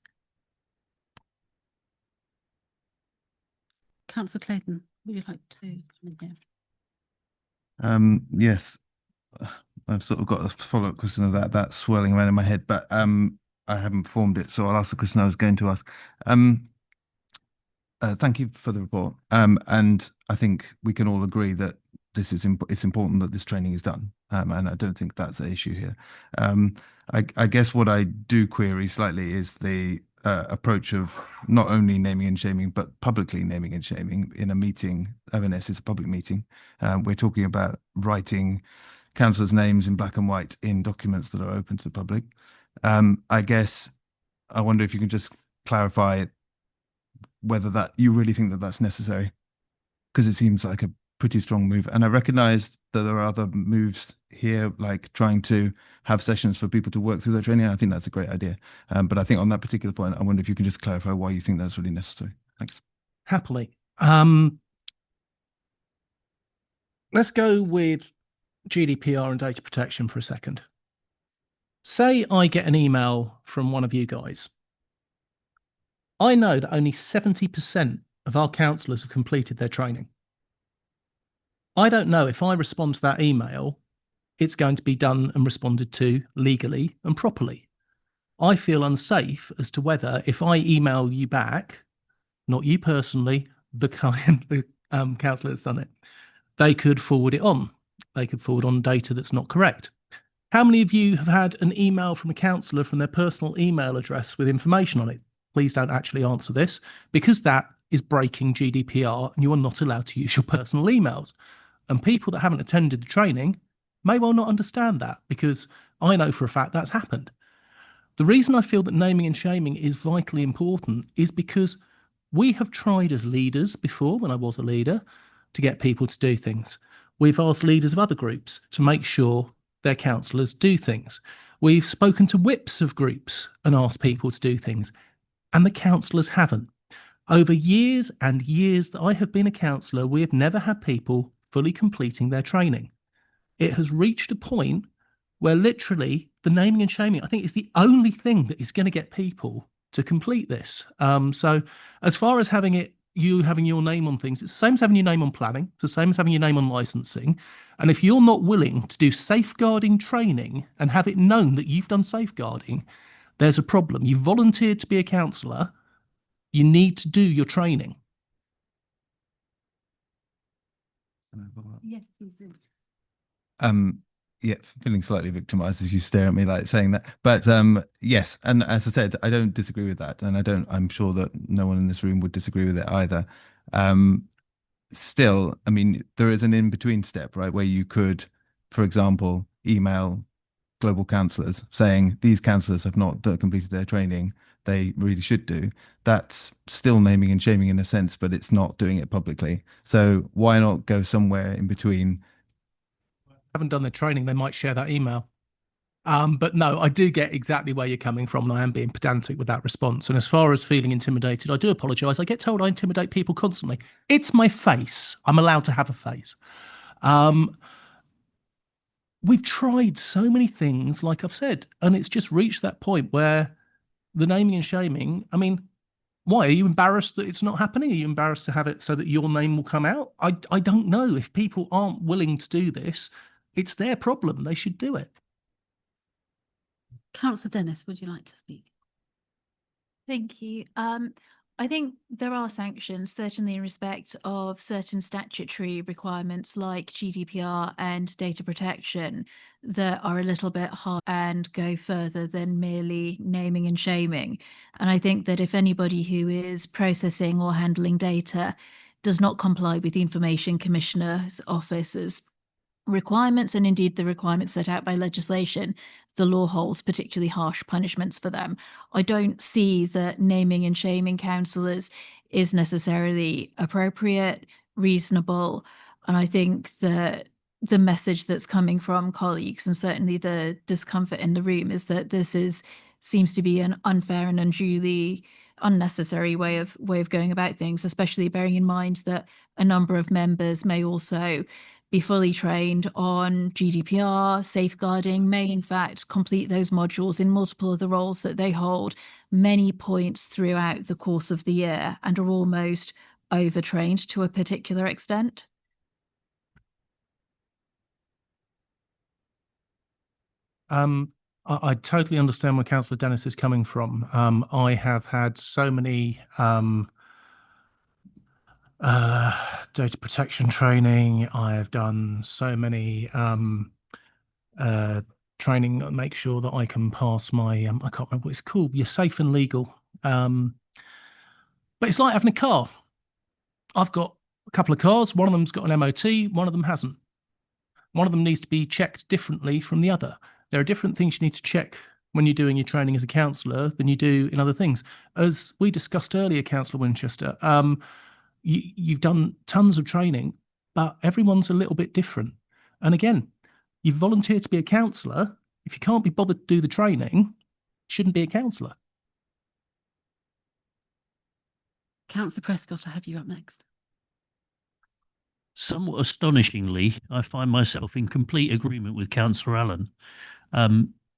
Councillor Clayton, would you like to come in here? Yes, I've sort of got a follow-up question of that swirling around in my head, but I haven't formed it, so I'll ask the question I was going to ask. Thank you for the report, and I think we can all agree that this is it's important that this training is done, and I don't think that's an issue here. I guess what I do query slightly is the approach of not only naming and shaming, but publicly naming and shaming in a meeting. ONS is a public meeting. We're talking about writing councillors' names in black and white in documents that are open to the public. I guess I wonder if you can just clarify whether that you really think that that's necessary, because it seems like a pretty strong move. And I recognize that there are other moves here, like trying to have sessions for people to work through their training. I think that's a great idea. But I think on that particular point, I wonder if you can just clarify why you think that's really necessary. Thanks. Happily. Let's go with GDPR and data protection for a second. Say I get an email from one of you guys. I know that only 70% of our councillors have completed their training. I don't know if I respond to that email, it's going to be done and responded to legally and properly. I feel unsafe as to whether, if I email you back, not you personally, the councillor that's done it, they could forward it on. They could forward on data that's not correct. How many of you have had an email from a councillor from their personal email address with information on it? Please don't actually answer this, because that is breaking GDPR and you are not allowed to use your personal emails. And people that haven't attended the training may well not understand that, because I know for a fact that's happened. The reason I feel that naming and shaming is vitally important is because we have tried as leaders before, when I was a leader, to get people to do things. We've asked leaders of other groups to make sure their councillors do things. We've spoken to whips of groups and asked people to do things, and the councillors haven't. Over years and years that I have been a councillor, we have never had people fully completing their training. It has reached a point where literally the naming and shaming, I think, is the only thing that is going to get people to complete this. So as far as having it, you having your name on things. It's the same as having your name on planning. It's the same as having your name on licensing. And if you're not willing to do safeguarding training and have it known that you've done safeguarding, there's a problem. You've volunteered to be a counsellor. You need to do your training. Yes, please do. Yeah, feeling slightly victimized as you stare at me like saying that. But yes, and as I said, I don't disagree with that. And I'm sure that no one in this room would disagree with it either. Still, I mean, there is an in-between step, right? Where you could, for example, email global counsellors saying these counsellors have not completed their training. They really should do. That's still naming and shaming in a sense, but it's not doing it publicly. So why not go somewhere in between? Haven't done their training, they might share that email. But no, I do get exactly where you're coming from, and I am being pedantic with that response. And as far as feeling intimidated, I do apologise. I get told I intimidate people constantly. It's my face. I'm allowed to have a face. We've tried so many things, like I've said, and it's just reached that point where the naming and shaming, I mean, why? Are you embarrassed that it's not happening? Are you embarrassed to have it so that your name will come out? I don't know. If people aren't willing to do this, it's their problem. They should do it. Councillor Dennis, would you like to speak? Thank you. I think there are sanctions, certainly in respect of certain statutory requirements like GDPR and data protection, that are a little bit hard and go further than merely naming and shaming. And I think that if anybody who is processing or handling data does not comply with the Information Commissioner's Office's requirements, and indeed the requirements set out by legislation, the law holds particularly harsh punishments for them. I don't see that naming and shaming counsellors is necessarily appropriate, reasonable, and I think that the message that's coming from colleagues, and certainly the discomfort in the room, is that this seems to be an unfair and unduly unnecessary way of going about things, especially bearing in mind that a number of members may also be fully trained on GDPR, safeguarding, may in fact complete those modules in multiple of the roles that they hold many points throughout the course of the year, and are almost overtrained to a particular extent. I totally understand where Councillor Dennis is coming from. I have had so many data protection training. I have done so many training that make sure that I can pass my I can't remember what it's called. You're safe and legal. But it's like having a car. I've got a couple of cars. One of them's got an MOT. One of them hasn't. One of them needs to be checked differently from the other. There are different things you need to check when you're doing your training as a counsellor than you do in other things. As we discussed earlier, Councillor Winchester, you've done tons of training, but everyone's a little bit different. And again, you've volunteered to be a counsellor. If you can't be bothered to do the training, you shouldn't be a counsellor. Councillor Prescott, I have you up next. Somewhat astonishingly, I find myself in complete agreement with Councillor Allen.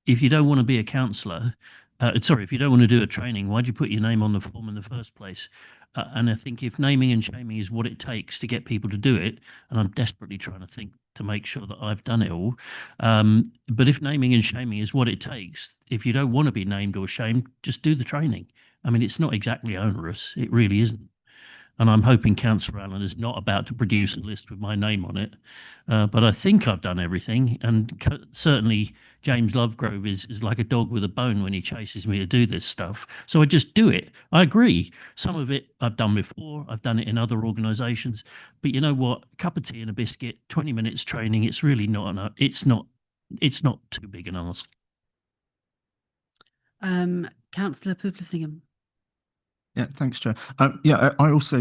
If you don't want to be a counsellor, if you don't want to do a training, why'd you put your name on the form in the first place? And I think if naming and shaming is what it takes to get people to do it, and I'm desperately trying to think to make sure that I've done it all, but if naming and shaming is what it takes, if you don't want to be named or shamed, just do the training. I mean, it's not exactly onerous. It really isn't. And I'm hoping Councillor Allen is not about to produce a list with my name on it. But I think I've done everything. And certainly James Lovegrove is like a dog with a bone when he chases me to do this stuff. So I just do it. I agree. Some of it I've done before. I've done it in other organisations. But you know what? A cup of tea and a biscuit, 20 minutes training. It's really not. It's not too big an ask. Councillor Poopler-Singham. Yeah, thanks, Chair. I also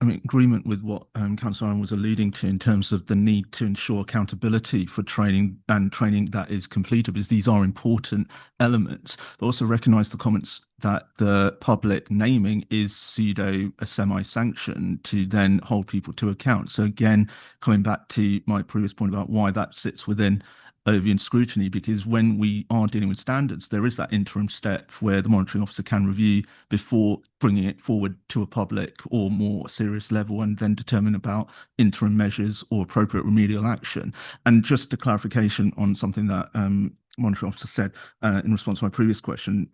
am in agreement with what Councillor Allen was alluding to in terms of the need to ensure accountability for training and training that is completed, because these are important elements. But also recognise the comments that the public naming is a semi-sanction to then hold people to account. So again, coming back to my previous point about why that sits within overview scrutiny, because when we are dealing with standards, there is that interim step where the monitoring officer can review before bringing it forward to a public or more serious level, and then determine about interim measures or appropriate remedial action. And just a clarification on something that monitoring officer said in response to my previous question,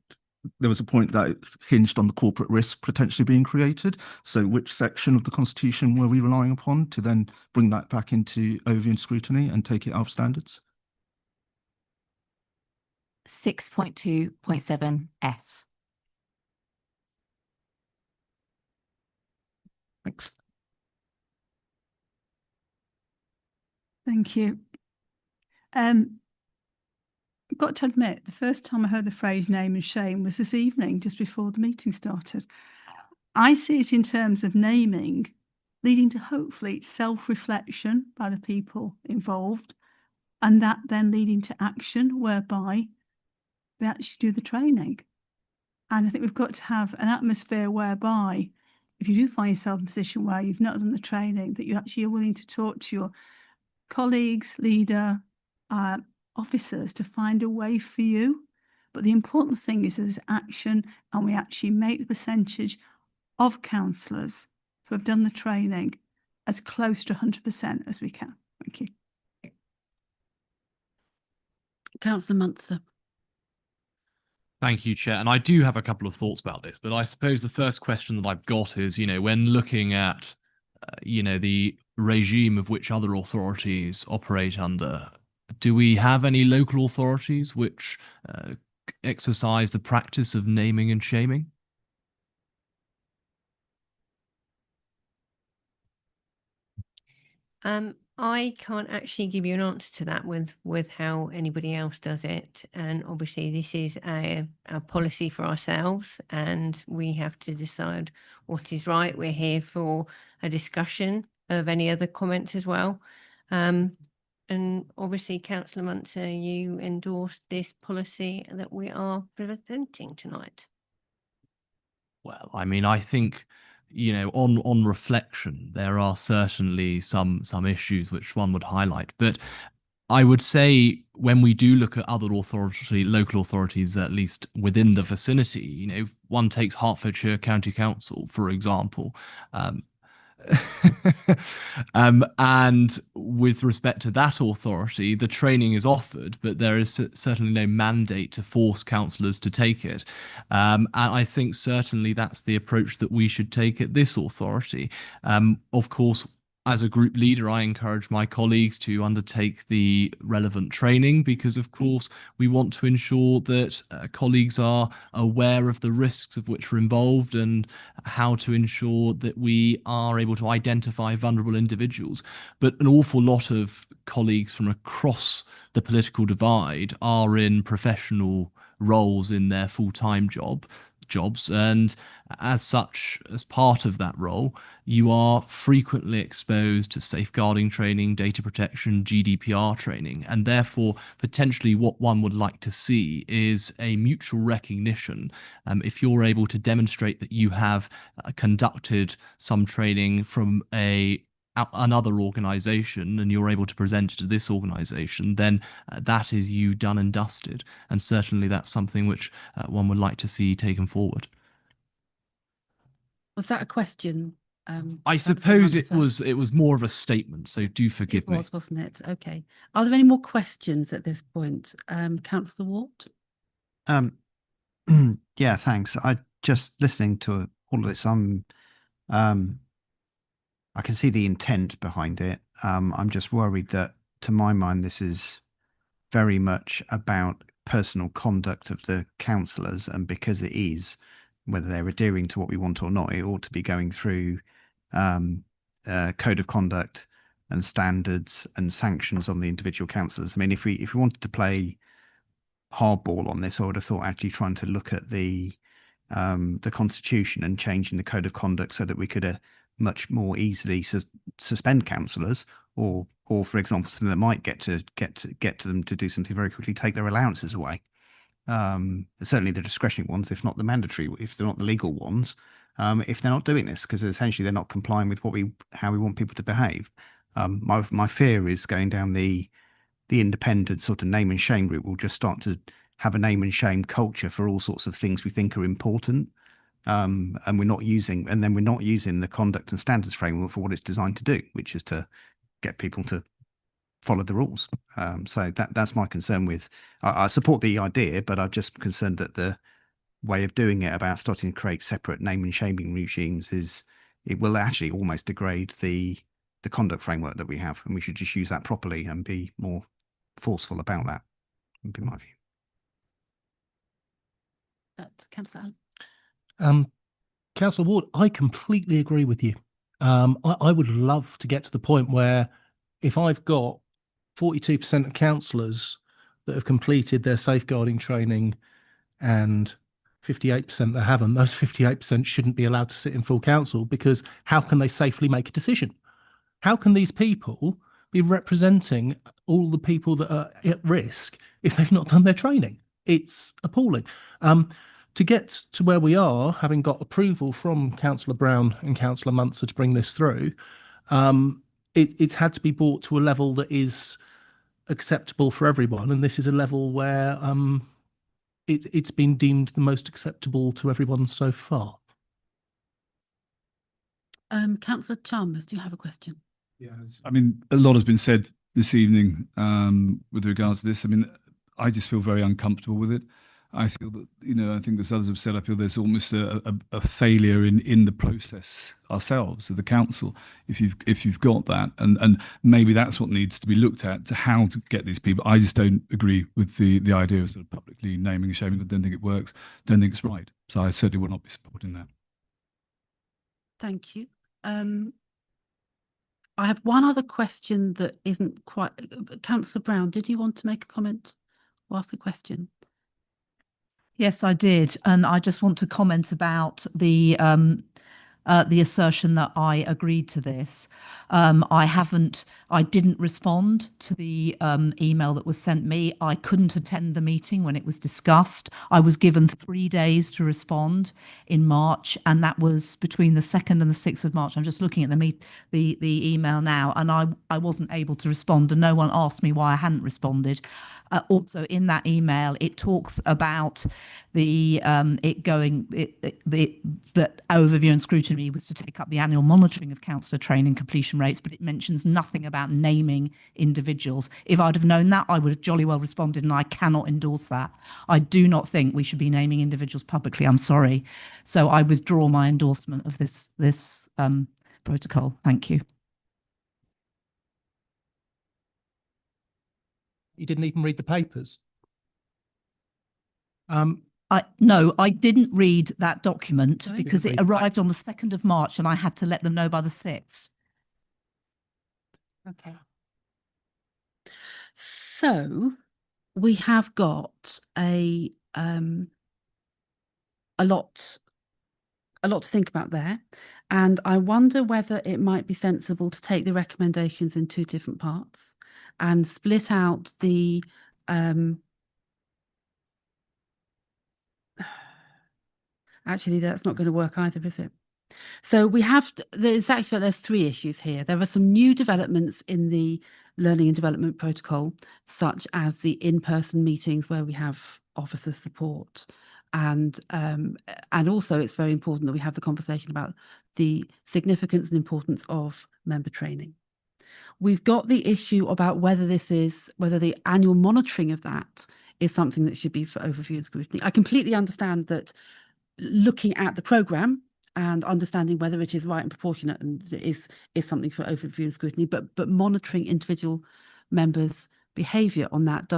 there was a point that hinged on the corporate risk potentially being created. So which section of the Constitution were we relying upon to then bring that back into overview and scrutiny and take it out of standards? 6.2.7S. Thanks. Thank you. I've got to admit, the first time I heard the phrase name and shame was this evening, just before the meeting started. I see it in terms of naming, leading to hopefully self-reflection by the people involved, and that then leading to action whereby they actually do the training. And I think we've got to have an atmosphere whereby if you do find yourself in a position where you've not done the training, that you actually are willing to talk to your colleagues, leader, officers to find a way for you. But the important thing is there's action, and we actually make the percentage of councillors who have done the training as close to 100% as we can. Thank you. Councillor Munster. Thank you, Chair. And I do have a couple of thoughts about this, but I suppose the first question that I've got is, when looking at, the regime of which other authorities operate under, do we have any local authorities which exercise the practice of naming and shaming? I can't actually give you an answer to that with how anybody else does it. And obviously this is a policy for ourselves, and we have to decide what is right. We're here for a discussion of any other comments as well. And obviously, Councillor Munster, you endorsed this policy that we are presenting tonight. Well, I mean, I think, on reflection, there are certainly some issues which one would highlight. But I would say when we do look at other local authorities, at least within the vicinity, one takes Hertfordshire County Council, for example. And with respect to that authority, the training is offered, but there is certainly no mandate to force councillors to take it. And I think certainly that's the approach that we should take at this authority. Of course, as a group leader, I encourage my colleagues to undertake the relevant training because, of course, we want to ensure that colleagues are aware of the risks of which are involved and how to ensure that we are able to identify vulnerable individuals. But an awful lot of colleagues from across the political divide are in professional roles in their full-time jobs, and as such, as part of that role, you are frequently exposed to safeguarding training, data protection, GDPR training, and therefore potentially what one would like to see is a mutual recognition. If you're able to demonstrate that you have conducted some training from another organization and you're able to present it to this organization, then that is you done and dusted. And certainly that's something which one would like to see taken forward. Was that a question? I suppose it was more of a statement, so do forgive me. It was, wasn't it? Okay. Are there any more questions at this point? Councillor Ward? Yeah, thanks. I just listening to all of this, I can see the intent behind it. I'm just worried that, to my mind, this is very much about personal conduct of the councillors, and because it is, whether they're adhering to what we want or not, it ought to be going through code of conduct and standards and sanctions on the individual councillors. I mean, if we wanted to play hardball on this, I would have thought actually trying to look at the constitution and changing the code of conduct so that we could much more easily suspend councillors, or for example, something that might get to them to do something very quickly, take their allowances away. Certainly the discretionary ones, if not the mandatory, if they're not the legal ones, if they're not doing this, because essentially they're not complying with how we want people to behave. My fear is going down the the independent sort of name and shame group will just start to have a name and shame culture for all sorts of things we think are important. And we're not using the conduct and standards framework for what it's designed to do, which is to get people to follow the rules. So that's my concern with. I support the idea, but I'm just concerned that the way of doing it about starting to create separate name and shaming regimes it will actually almost degrade the conduct framework that we have, and we should just use that properly and be more forceful about that. Would be my view. Councillor Allen. Councillor Ward, I completely agree with you. I would love to get to the point where if I've got 42% of councillors that have completed their safeguarding training and 58% that haven't, those 58% shouldn't be allowed to sit in full council, because how can they safely make a decision? How can these people be representing all the people that are at risk if they've not done their training? It's appalling. To get to where we are, having got approval from Councillor Brown and Councillor Munster to bring this through, it's had to be brought to a level that is acceptable for everyone, and this is a level where it's been deemed the most acceptable to everyone so far. Councillor Chalmers, do you have a question? Yeah, I mean, a lot has been said this evening with regards to this. I mean, I just feel very uncomfortable with it. I feel that, I think as others have said, I feel there's almost a failure in the process ourselves, of the council, if you've got that, and maybe that's what needs to be looked at, to how to get these people. I just don't agree with the idea of sort of publicly naming and shaming. I don't think it works. Don't think it's right. So I certainly will not be supporting that. Thank you. I have one other question that isn't quite. Councillor Brown, did you want to make a comment or ask a question? Yes, I did. And I just want to comment about the assertion that I agreed to this. I didn't respond to the email that was sent me. I couldn't attend the meeting when it was discussed. I was given 3 days to respond in March, and that was between the 2nd and the 6th of March. I'm just looking at the email now, and I wasn't able to respond, and no one asked me why I hadn't responded. Also, in that email, it talks about that overview and scrutiny was to take up the annual monitoring of councillor training completion rates, but it mentions nothing about naming individuals. If I'd have known that, I would have jolly well responded, and I cannot endorse that. I do not think we should be naming individuals publicly. I'm sorry. So I withdraw my endorsement of this protocol. Thank you. You didn't even read the papers. No, I didn't read that document because it read arrived on the 2nd of March and I had to let them know by the 6th. Okay. So we have got a lot to think about there, and I wonder whether it might be sensible to take the recommendations in 2 different parts and split out the actually that's not going to work either, is it? So we have, there's 3 issues here. There are some new developments in the learning and development protocol, such as the in-person meetings where we have officer support. And also it's very important that we have the conversation about the significance and importance of member training. We've got the issue about whether the annual monitoring of that is something that should be for overview and scrutiny. I completely understand that looking at the programme and understanding whether it is right and proportionate and is something for overview and scrutiny, but monitoring individual members' behaviour on that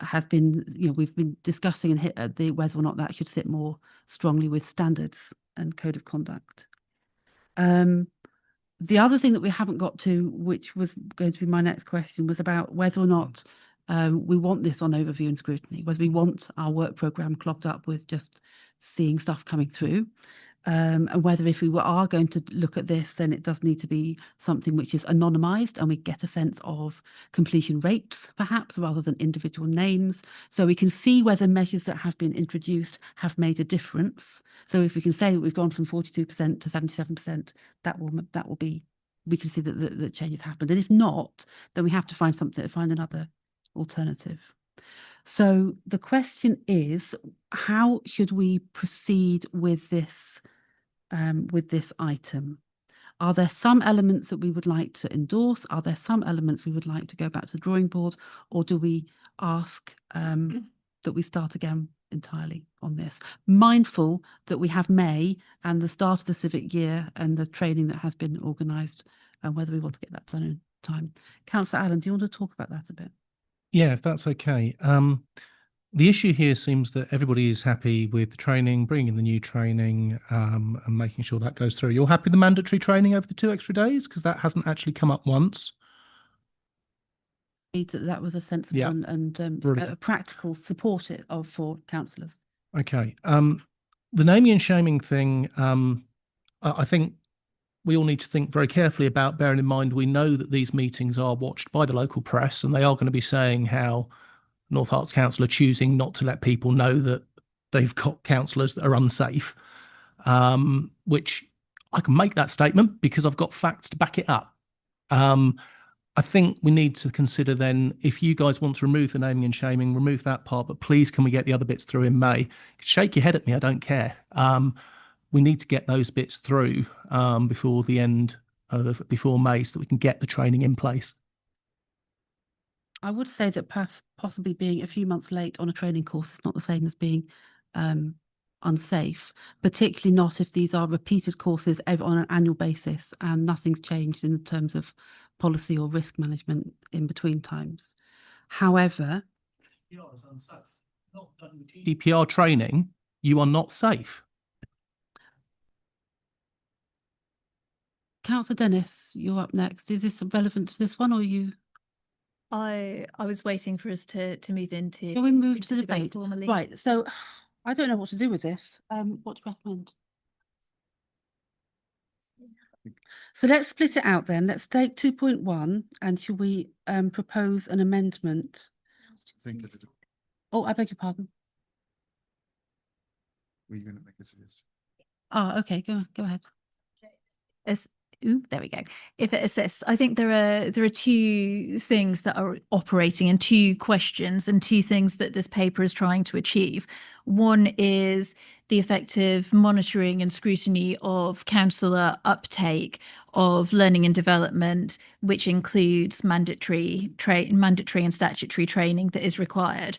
has been, we've been discussing and hit the whether or not that should sit more strongly with standards and code of conduct. The other thing that we haven't got to, which was going to be my next question, was about whether or not we want this on overview and scrutiny, whether we want our work programme clogged up with just seeing stuff coming through, and whether if we are going to look at this, then it does need to be something which is anonymised and we get a sense of completion rates, perhaps, rather than individual names, so we can see whether measures that have been introduced have made a difference. So if we can say that we've gone from 42% to 77%, that will be we can see that the changes happened. And if not, then we have to find another alternative. So the question is, how should we proceed with this item? Are there some elements that we would like to endorse? Are there some elements we would like to go back to the drawing board? Or do we ask that we start again entirely on this? Mindful that we have May and the start of the civic year and the training that has been organised, and whether we want to get that done in time. Councillor Allen, do you want to talk about that a bit? Yeah, if that's okay. The issue here seems that everybody is happy with the training, bringing in the new training, and making sure that goes through. You're happy with the mandatory training over the 2 extra days? Because that hasn't actually come up once. That was a sensible and a practical support for councillors. Okay. The naming and shaming thing, I think we all need to think very carefully about, bearing in mind we know that these meetings are watched by the local press, and they are going to be saying how North Herts Council are choosing not to let people know that they've got councillors that are unsafe, which I can make that statement because I've got facts to back it up. I think we need to consider then, if you guys want to remove the naming and shaming, remove that part, but please can we get the other bits through in May? Shake your head at me, I don't care. We need to get those bits through before the end of, before May, so that we can get the training in place. I would say that possibly being a few months late on a training course is not the same as being unsafe, particularly not if these are repeated courses on an annual basis and nothing's changed in terms of policy or risk management in between times. However, GDPR training, you are not safe. Councillor Dennis, you're up next. Is this relevant to this one, or you? I was waiting for us to move into. Shall we move to the debate? Formally? Right. So I don't know what to do with this. What to recommend? So let's split it out then. Let's take 2.1 and shall we propose an amendment? Oh, I beg your pardon. Were you going to make a suggestion? Oh, okay. Go ahead. There we go. If it assists, I think there are two things that are operating, and two questions and two things that this paper is trying to achieve. One is the effective monitoring and scrutiny of councillor uptake of learning and development, which includes mandatory and statutory training that is required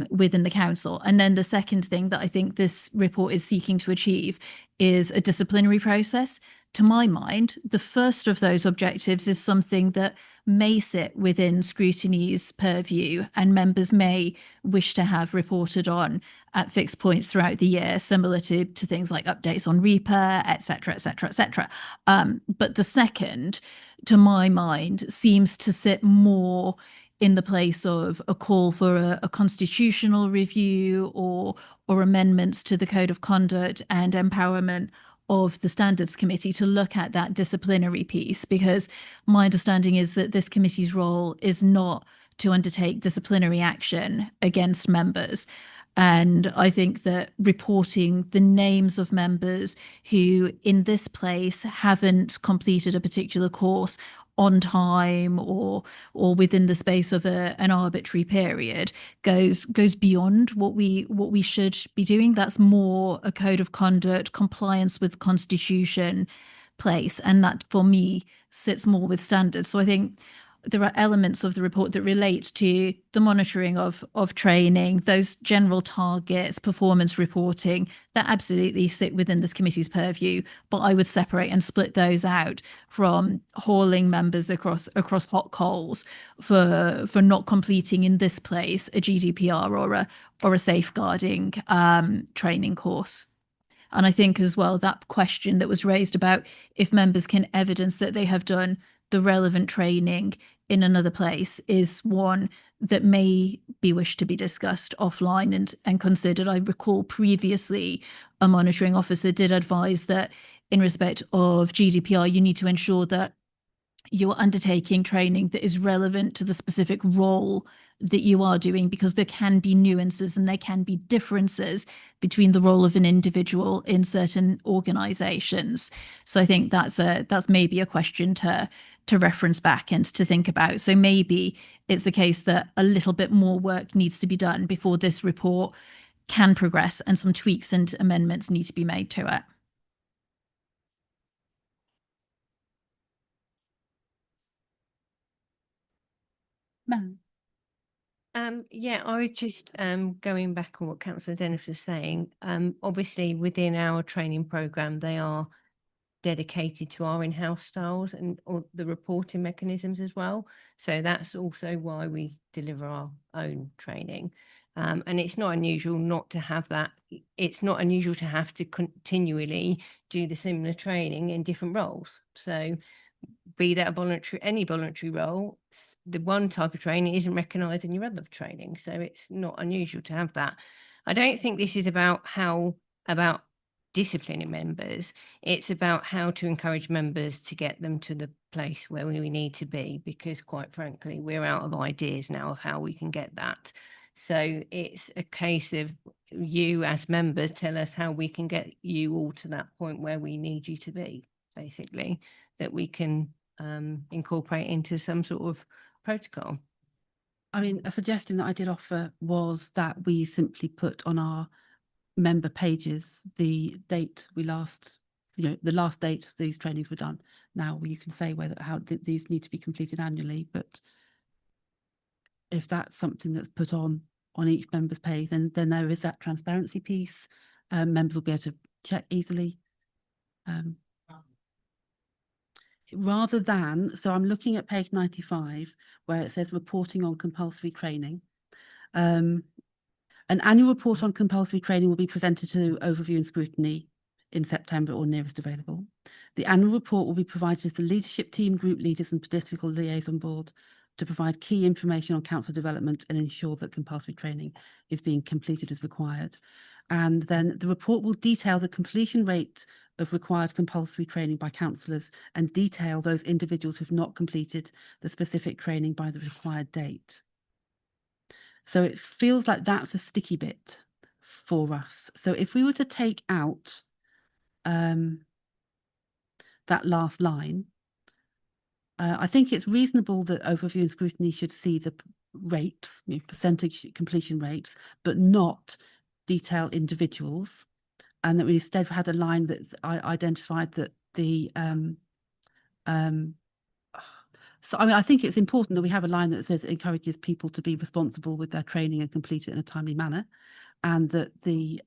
within the council. And then the second thing that I think this report is seeking to achieve is a disciplinary process. To my mind, the first of those objectives is something that may sit within scrutiny's purview, and members may wish to have reported on at fixed points throughout the year, similar to things like updates on REPA, etc., etc., etc. But the second, to my mind, seems to sit more in the place of a call for a constitutional review or amendments to the Code of Conduct and empowerment of the Standards Committee to look at that disciplinary piece, because my understanding is that this committee's role is not to undertake disciplinary action against members. And I think that reporting the names of members who in this place haven't completed a particular course on time or within the space of an arbitrary period goes beyond what we should be doing. That's more a code of conduct, compliance with the Constitution place, and that for me sits more with standards. So I think there are elements of the report that relate to the monitoring of training, those general targets, performance reporting, that absolutely sit within this committee's purview. But I would separate and split those out from hauling members across hot coals for not completing in this place a GDPR or a safeguarding training course. And I think as well that question that was raised about if members can evidence that they have done the relevant training in another place is one that may be wished to be discussed offline and considered. I recall previously a monitoring officer did advise that in respect of GDPR, you need to ensure that you're undertaking training that is relevant to the specific role you are doing, because there can be nuances and there can be differences between the role of an individual in certain organizations. So I think that's maybe a question to reference back and to think about. So maybe it's the case that a little bit more work needs to be done before this report can progress, and some tweaks and amendments need to be made to it. Yeah, I was just going back on what Councillor Dennis was saying. Obviously, within our training programme, they are dedicated to our in-house styles and or the reporting mechanisms as well. So that's also why we deliver our own training. And it's not unusual not to have that. It's not unusual to have to continually do the similar training in different roles. So be that any voluntary role, the one type of training isn't recognised in your other training. So it's not unusual to have that. I don't think this is about disciplining members. It's about how to encourage members to get them to the place where we need to be, because quite frankly, we're out of ideas now of how we can get that. So it's a case of you as members tell us how we can get you all to that point where we need you to be, basically, that we can incorporate into some sort of protocol. I mean, a suggestion that I did offer was that we simply put on our member pages the date we last, the last date these trainings were done. Now you can say how these need to be completed annually, but if that's something that's put on each member's page, then there is that transparency piece. Members will be able to check easily. Rather than, so I'm looking at page 95 where it says reporting on compulsory training. An annual report on compulsory training will be presented to Overview and Scrutiny in September or nearest available. The annual report will be provided to the leadership team, group leaders and political liaison board to provide key information on council development and ensure that compulsory training is being completed as required. And then the report will detail the completion rate of required compulsory training by councillors and detail those individuals who have not completed the specific training by the required date. So it feels like that's a sticky bit for us. So if we were to take out that last line, I think it's reasonable that Overview and Scrutiny should see the rates, percentage completion rates, but not detail individuals, and that we instead had a line that's identified that the so I mean, I think it's important that we have a line that says it encourages people to be responsible with their training and complete it in a timely manner, and that the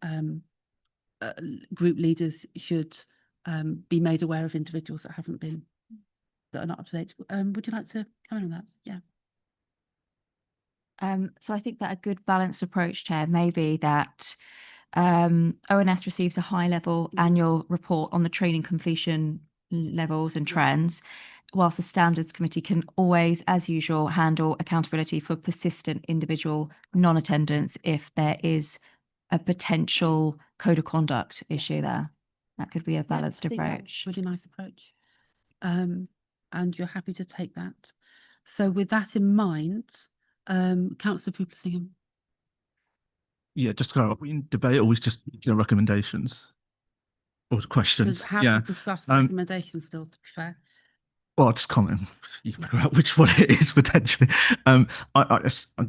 group leaders should be made aware of individuals that are not up to date. Would you like to comment on that? Yeah. So I think that a good balanced approach, Chair, may be that ONS receives a high-level annual report on the training completion levels and trends, whilst the Standards Committee can always, as usual, handle accountability for persistent individual non-attendance if there is a potential code of conduct issue there. That could be a balanced approach. Really nice approach. And you're happy to take that. So with that in mind, Councillor Poopler-Singham. Yeah, just to go in debate, always just recommendations or questions. Have Yeah. to discuss the recommendations still, to be fair. Well, I'll just comment. You can figure out which one it is potentially. I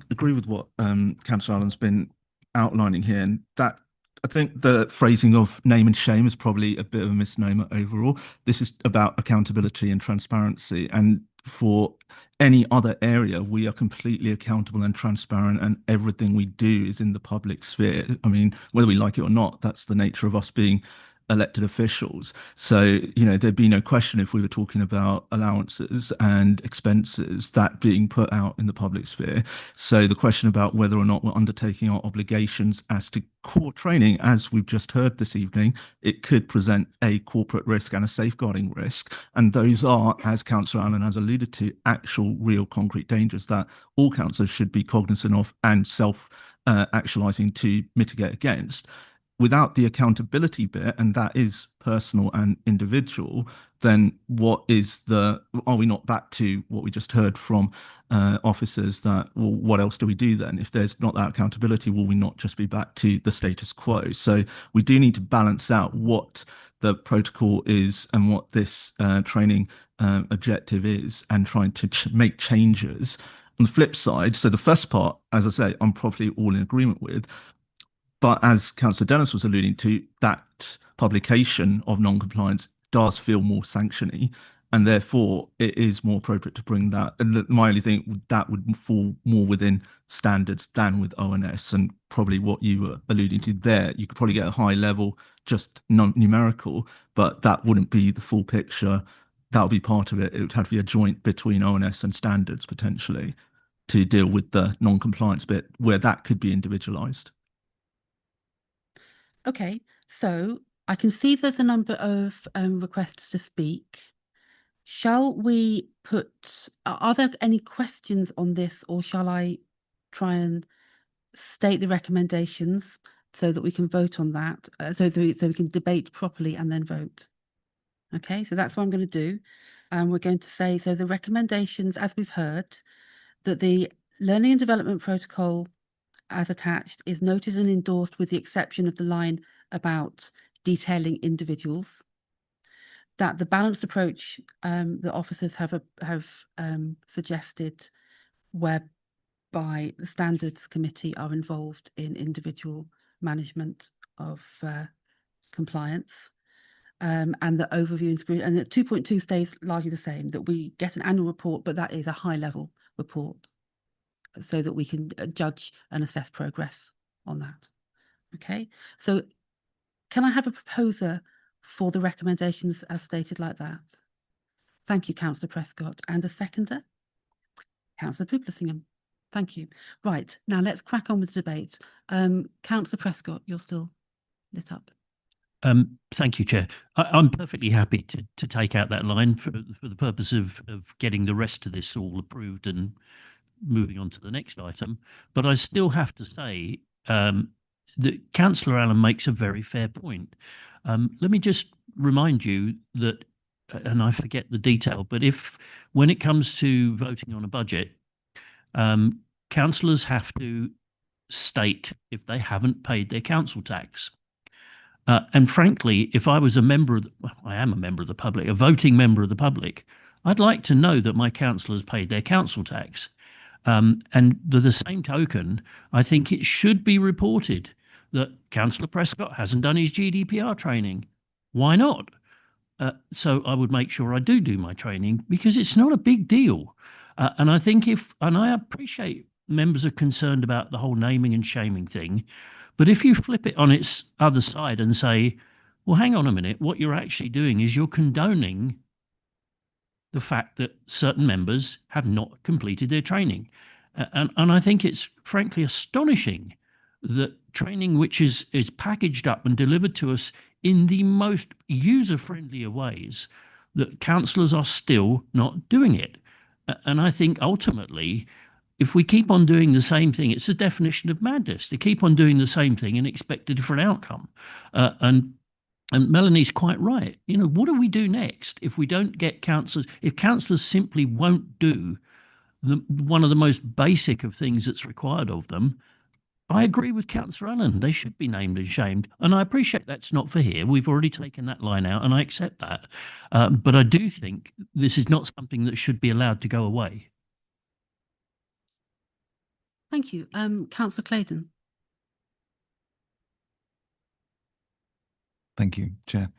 agree with what Councillor Allen's been outlining here, and that I think the phrasing of name and shame is probably a bit of a misnomer overall. This is about accountability and transparency, and for any other area, we are completely accountable and transparent, and everything we do is in the public sphere. I mean, whether we like it or not, that's the nature of us being elected officials. So, there'd be no question if we were talking about allowances and expenses that being put out in the public sphere. So the question about whether or not we're undertaking our obligations as to core training, as we've just heard this evening, it could present a corporate risk and a safeguarding risk. And those are, as Councillor Allen has alluded to, actual real concrete dangers that all councillors should be cognizant of and self-actualising to mitigate against. without the accountability bit, and that is personal and individual, then are we not back to what we just heard from officers that, well, what else do we do then? If there's not that accountability, will we not just be back to the status quo? So we do need to balance out what the protocol is and what this training objective is, and trying to make changes. On the flip side, so the first part, as I say, I'm probably all in agreement with. But as Councillor Dennis was alluding to, that publication of non-compliance does feel more sanctiony, and therefore it is more appropriate to bring that. And my only thing, that would fall more within standards than with ONS, and probably what you were alluding to there. You could probably get a high level, just numerical, but that wouldn't be the full picture. That would be part of it. It would have to be a joint between ONS and standards potentially to deal with the non-compliance bit, where that could be individualized. Okay, so I can see there's a number of requests to speak. Shall we are there any questions on this, or shall I try and state the recommendations so that we can vote on that, so we can debate properly and then vote? Okay, so that's what I'm going to do. And we're going to say, so the recommendations, as we've heard, that the Learning and Development Protocol as attached is noted and endorsed with the exception of the line about detailing individuals. That the balanced approach that officers have suggested, whereby the Standards Committee are involved in individual management of compliance, and the overview and scrutiny, and the 2.2 stays largely the same, that we get an annual report, but that is a high level report, so that we can judge and assess progress on that. Okay, so can I have a proposer for the recommendations as stated like that? Thank you, Councillor Prescott. And a seconder? Councillor Pooplesingham. Thank you. Right, now let's crack on with the debate. Councillor Prescott, you're still lit up. Thank you, Chair. I'm perfectly happy to take out that line for the purpose of getting the rest of this all approved and moving on to the next item. But I still have to say that Councillor Allen makes a very fair point. Let me just remind you that, and I forget the detail, but when it comes to voting on a budget, councillors have to state if they haven't paid their council tax. And frankly, if I was I am a member of the public, a voting member of the public, I'd like to know that my councillors paid their council tax. And the same token, I think it should be reported that Councillor Prescott hasn't done his GDPR training. Why not? So I would make sure I do my training, because it's not a big deal. And I think and I appreciate members are concerned about the whole naming and shaming thing, but if you flip it on its other side and say, well, hang on a minute, what you're actually doing is you're condoning the fact that certain members have not completed their training. And I think it's frankly astonishing that training which is packaged up and delivered to us in the most user-friendly ways, that councillors are still not doing it. And I think ultimately, if we keep on doing the same thing, it's the definition of madness to keep on doing the same thing and expect a different outcome. And Melanie's quite right. You know, what do we do next if we don't get councillors? If councillors simply won't do one of the most basic of things that's required of them, I agree with Councillor Allen. They should be named and shamed. And I appreciate that's not for here. We've already taken that line out, and I accept that. But I do think this is not something that should be allowed to go away. Thank you. Councillor Clayton. Thank you, Chair.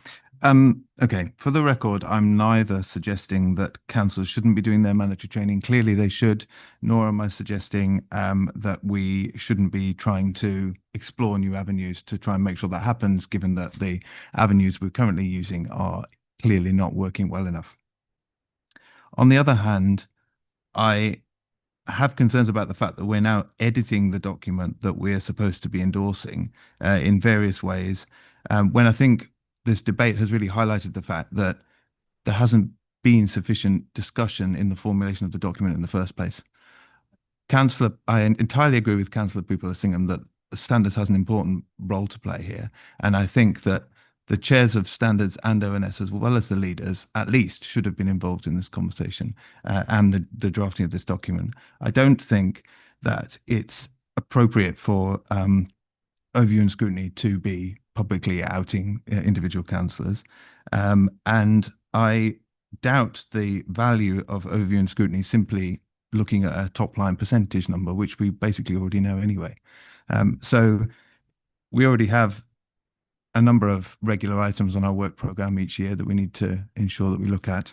Okay, for the record, I'm neither suggesting that councils shouldn't be doing their mandatory training. Clearly they should, nor am I suggesting that we shouldn't be trying to explore new avenues to try and make sure that happens, given that the avenues we're currently using are clearly not working well enough. On the other hand, I have concerns about the fact that we're now editing the document that we're supposed to be endorsing in various ways, when I think this debate has really highlighted the fact that there hasn't been sufficient discussion in the formulation of the document in the first place. I entirely agree with Councillor Pooplesingham that standards has an important role to play here. And I think that the chairs of standards and ONS, as well as the leaders, at least should have been involved in this conversation and the drafting of this document. I don't think that it's appropriate for overview and scrutiny to be publicly outing individual councillors. And I doubt the value of overview and scrutiny simply looking at a top line percentage number, which we basically already know anyway. So we already have a number of regular items on our work program each year that we need to ensure that we look at.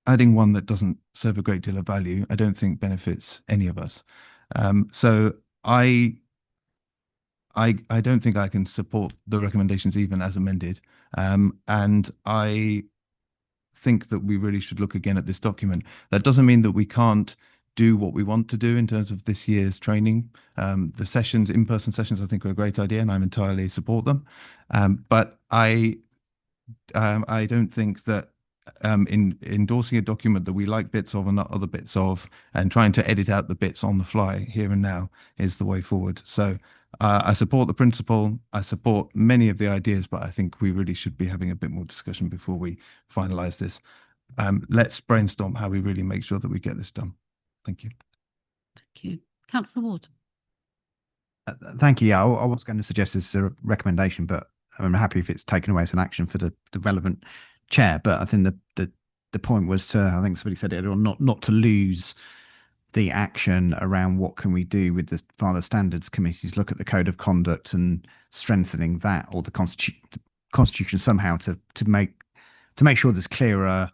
Adding one that doesn't serve a great deal of value, I don't think benefits any of us. So I don't think I can support the recommendations even as amended. And I think that we really should look again at this document. That doesn't mean that we can't do what we want to do in terms of this year's training. The sessions, in-person sessions, I think are a great idea, and I entirely support them. But I don't think that in endorsing a document that we like bits of and not other bits of, and trying to edit out the bits on the fly here and now is the way forward. So I support the principle. I support many of the ideas, but I think we really should be having a bit more discussion before we finalise this. Let's brainstorm how we really make sure that we get this done. Thank you. Thank you. Councillor Ward. Thank you. Yeah, I was going to suggest this is a recommendation, but I'm happy if it's taken away as an action for the relevant chair. But I think the point was to, I think somebody said it earlier on, not to lose the action around what can we do with the Father Standards Committees, look at the code of conduct and strengthening that, or the constitution somehow to make sure there's clearer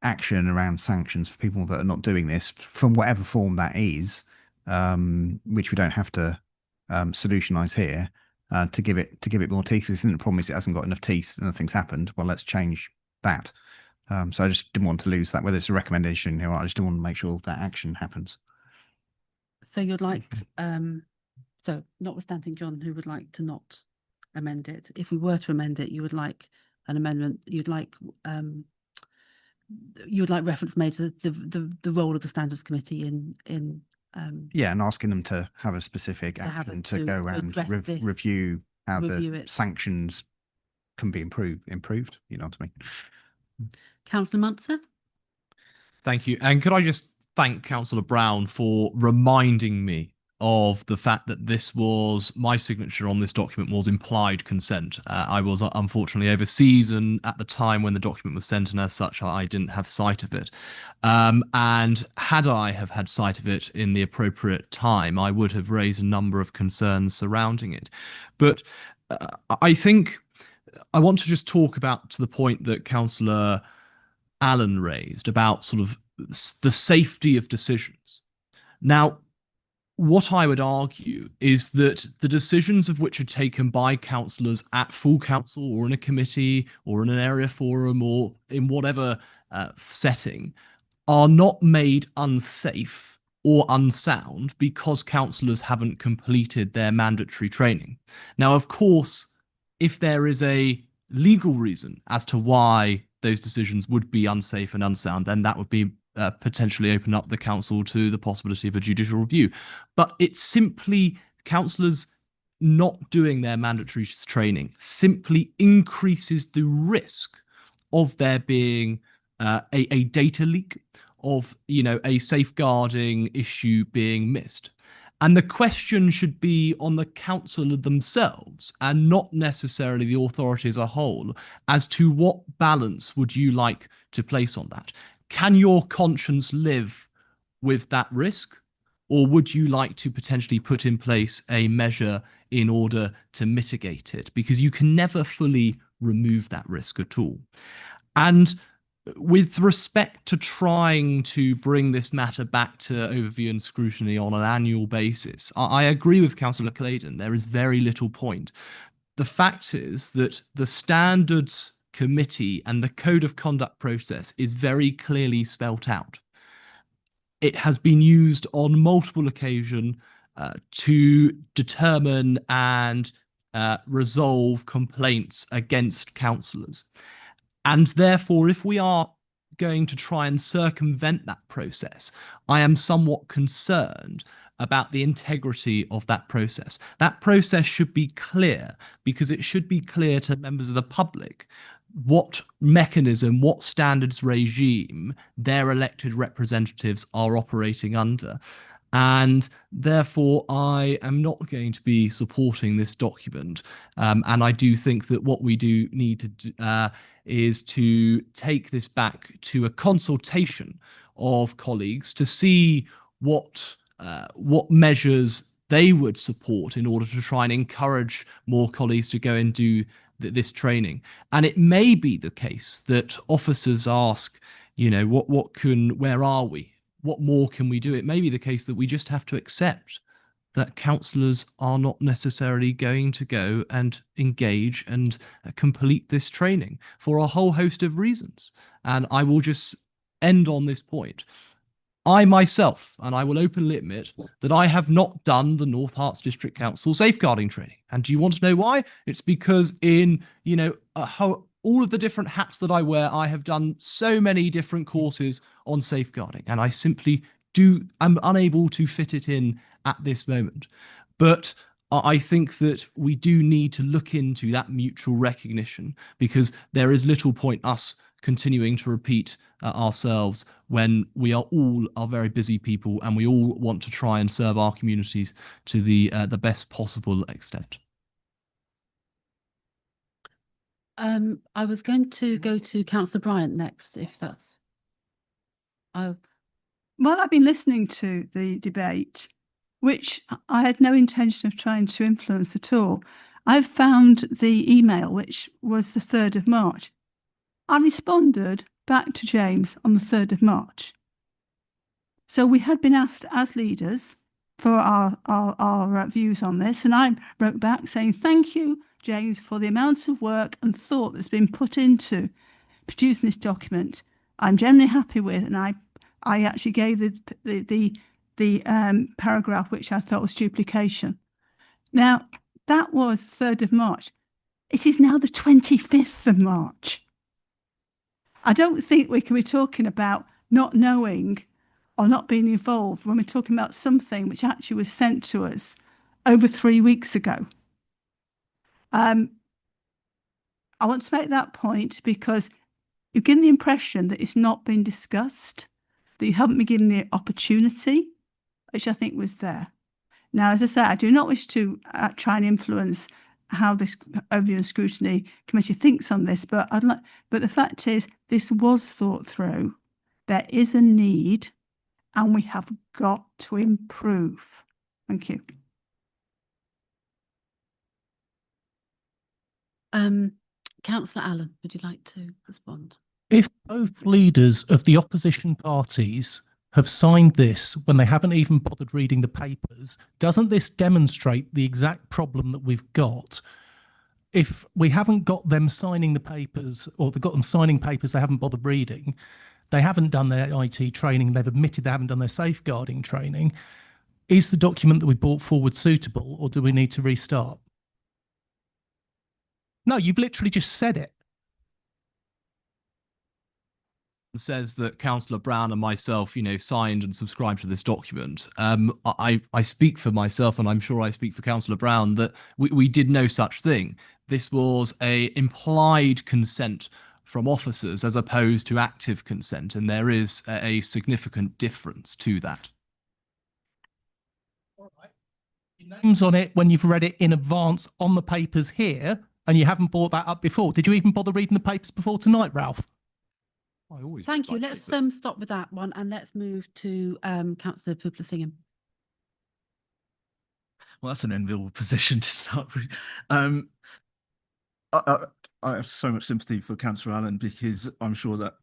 action around sanctions for people that are not doing this from whatever form that is, which we don't have to solutionize here, to give it more teeth. I think the problem is it hasn't got enough teeth and nothing's happened. Well, let's change that. So I just didn't want to lose that, whether it's a recommendation here. I just didn't want to make sure that action happens. So you'd like, so notwithstanding John, who would like to not amend it, if we were to amend it, you would like an amendment. You'd like reference made to the role of the Standards Committee in yeah, and asking them to have a specific action to go around review how the sanctions can be improved. You know what I mean? Councillor Munster. Thank you. And could I just thank Councillor Brown for reminding me of the fact that my signature on this document was implied consent. I was unfortunately overseas, and at the time when the document was sent, and as such, I didn't have sight of it. And had I have had sight of it in the appropriate time, I would have raised a number of concerns surrounding it. But I think I want to just talk about to the point that Councillor Allen raised about sort of the safety of decisions. Now, what I would argue is that the decisions of which are taken by councillors at full council or in a committee or in an area forum or in whatever setting are not made unsafe or unsound because councillors haven't completed their mandatory training. Now, of course, if there is a legal reason as to why those decisions would be unsafe and unsound, then that would be potentially open up the council to the possibility of a judicial review. But it's simply councillors not doing their mandatory training simply increases the risk of there being a data leak, of a safeguarding issue being missed. And the question should be on the council themselves and not necessarily the authority as a whole as to what balance would you like to place on that. Can your conscience live with that risk? Or would you like to potentially put in place a measure in order to mitigate it? Because you can never fully remove that risk at all. And with respect to trying to bring this matter back to overview and scrutiny on an annual basis, I agree with Councillor Claydon. There is very little point. The fact is that the Standards Committee and the Code of Conduct process is very clearly spelt out. It has been used on multiple occasions to determine and resolve complaints against councillors. And therefore, if we are going to try and circumvent that process, I am somewhat concerned about the integrity of that process. That process should be clear, because it should be clear to members of the public what mechanism, what standards regime their elected representatives are operating under. And therefore, I am not going to be supporting this document. And I do think that what we do need to do, is to take this back to a consultation of colleagues to see what measures they would support in order to try and encourage more colleagues to go and do this training. And it may be the case that officers ask, where are we? What more can we do? It may be the case that we just have to accept that councillors are not necessarily going to go and engage and complete this training for a whole host of reasons. And I will just end on this point. I myself, and I will openly admit that I have not done the North Herts District Council safeguarding training. And do you want to know why? It's because in, all of the different hats that I wear, I have done so many different courses on safeguarding, and I simply I'm unable to fit it in at this moment. But I think that we do need to look into that mutual recognition, because there is little point us continuing to repeat ourselves when we are very busy people and we all want to try and serve our communities to the best possible extent. I was going to go to Councillor Bryant next, if that's. Well, I've been listening to the debate, which I had no intention of trying to influence at all. I've found the email, which was the 3rd of March. I responded back to James on the 3rd of March. So we had been asked as leaders for our views on this, and I wrote back saying, thank you, James, for the amount of work and thought that's been put into producing this document. I'm generally happy with, and I actually gave the paragraph which I felt was duplication. Now, that was 3rd of March. It is now the 25th of March. I don't think we can be talking about not knowing or not being involved when we're talking about something which actually was sent to us over 3 weeks ago. I want to make that point because you've given the impression that it's not been discussed, that you haven't been given the opportunity, which I think was there. Now, as I say, I do not wish to try and influence how this Overview and Scrutiny Committee thinks on this, but the fact is, this was thought through. There is a need, and we have got to improve. Thank you. Councillor Allen, would you like to respond? If both leaders of the opposition parties have signed this when they haven't even bothered reading the papers, doesn't this demonstrate the exact problem that we've got? If we haven't got them signing the papers, or they've got them signing papers they haven't bothered reading, they haven't done their IT training, they've admitted they haven't done their safeguarding training, is the document that we brought forward suitable, or do we need to restart? No, you've literally just said it. Says that Councillor Brown and myself, signed and subscribed to this document. I speak for myself, and I'm sure I speak for Councillor Brown, that we did no such thing. This was a implied consent from officers as opposed to active consent, and there is a significant difference to that. All right. Your name's on it when you've read it in advance on the papers here, and you haven't brought that up before. Did you even bother reading the papers before tonight, Ralph? Thank you. Let's stop with that one, and let's move to Councillor Pupler-Singham. Well, that's an enviable position to start with. I have so much sympathy for Councillor Allen, because I'm sure that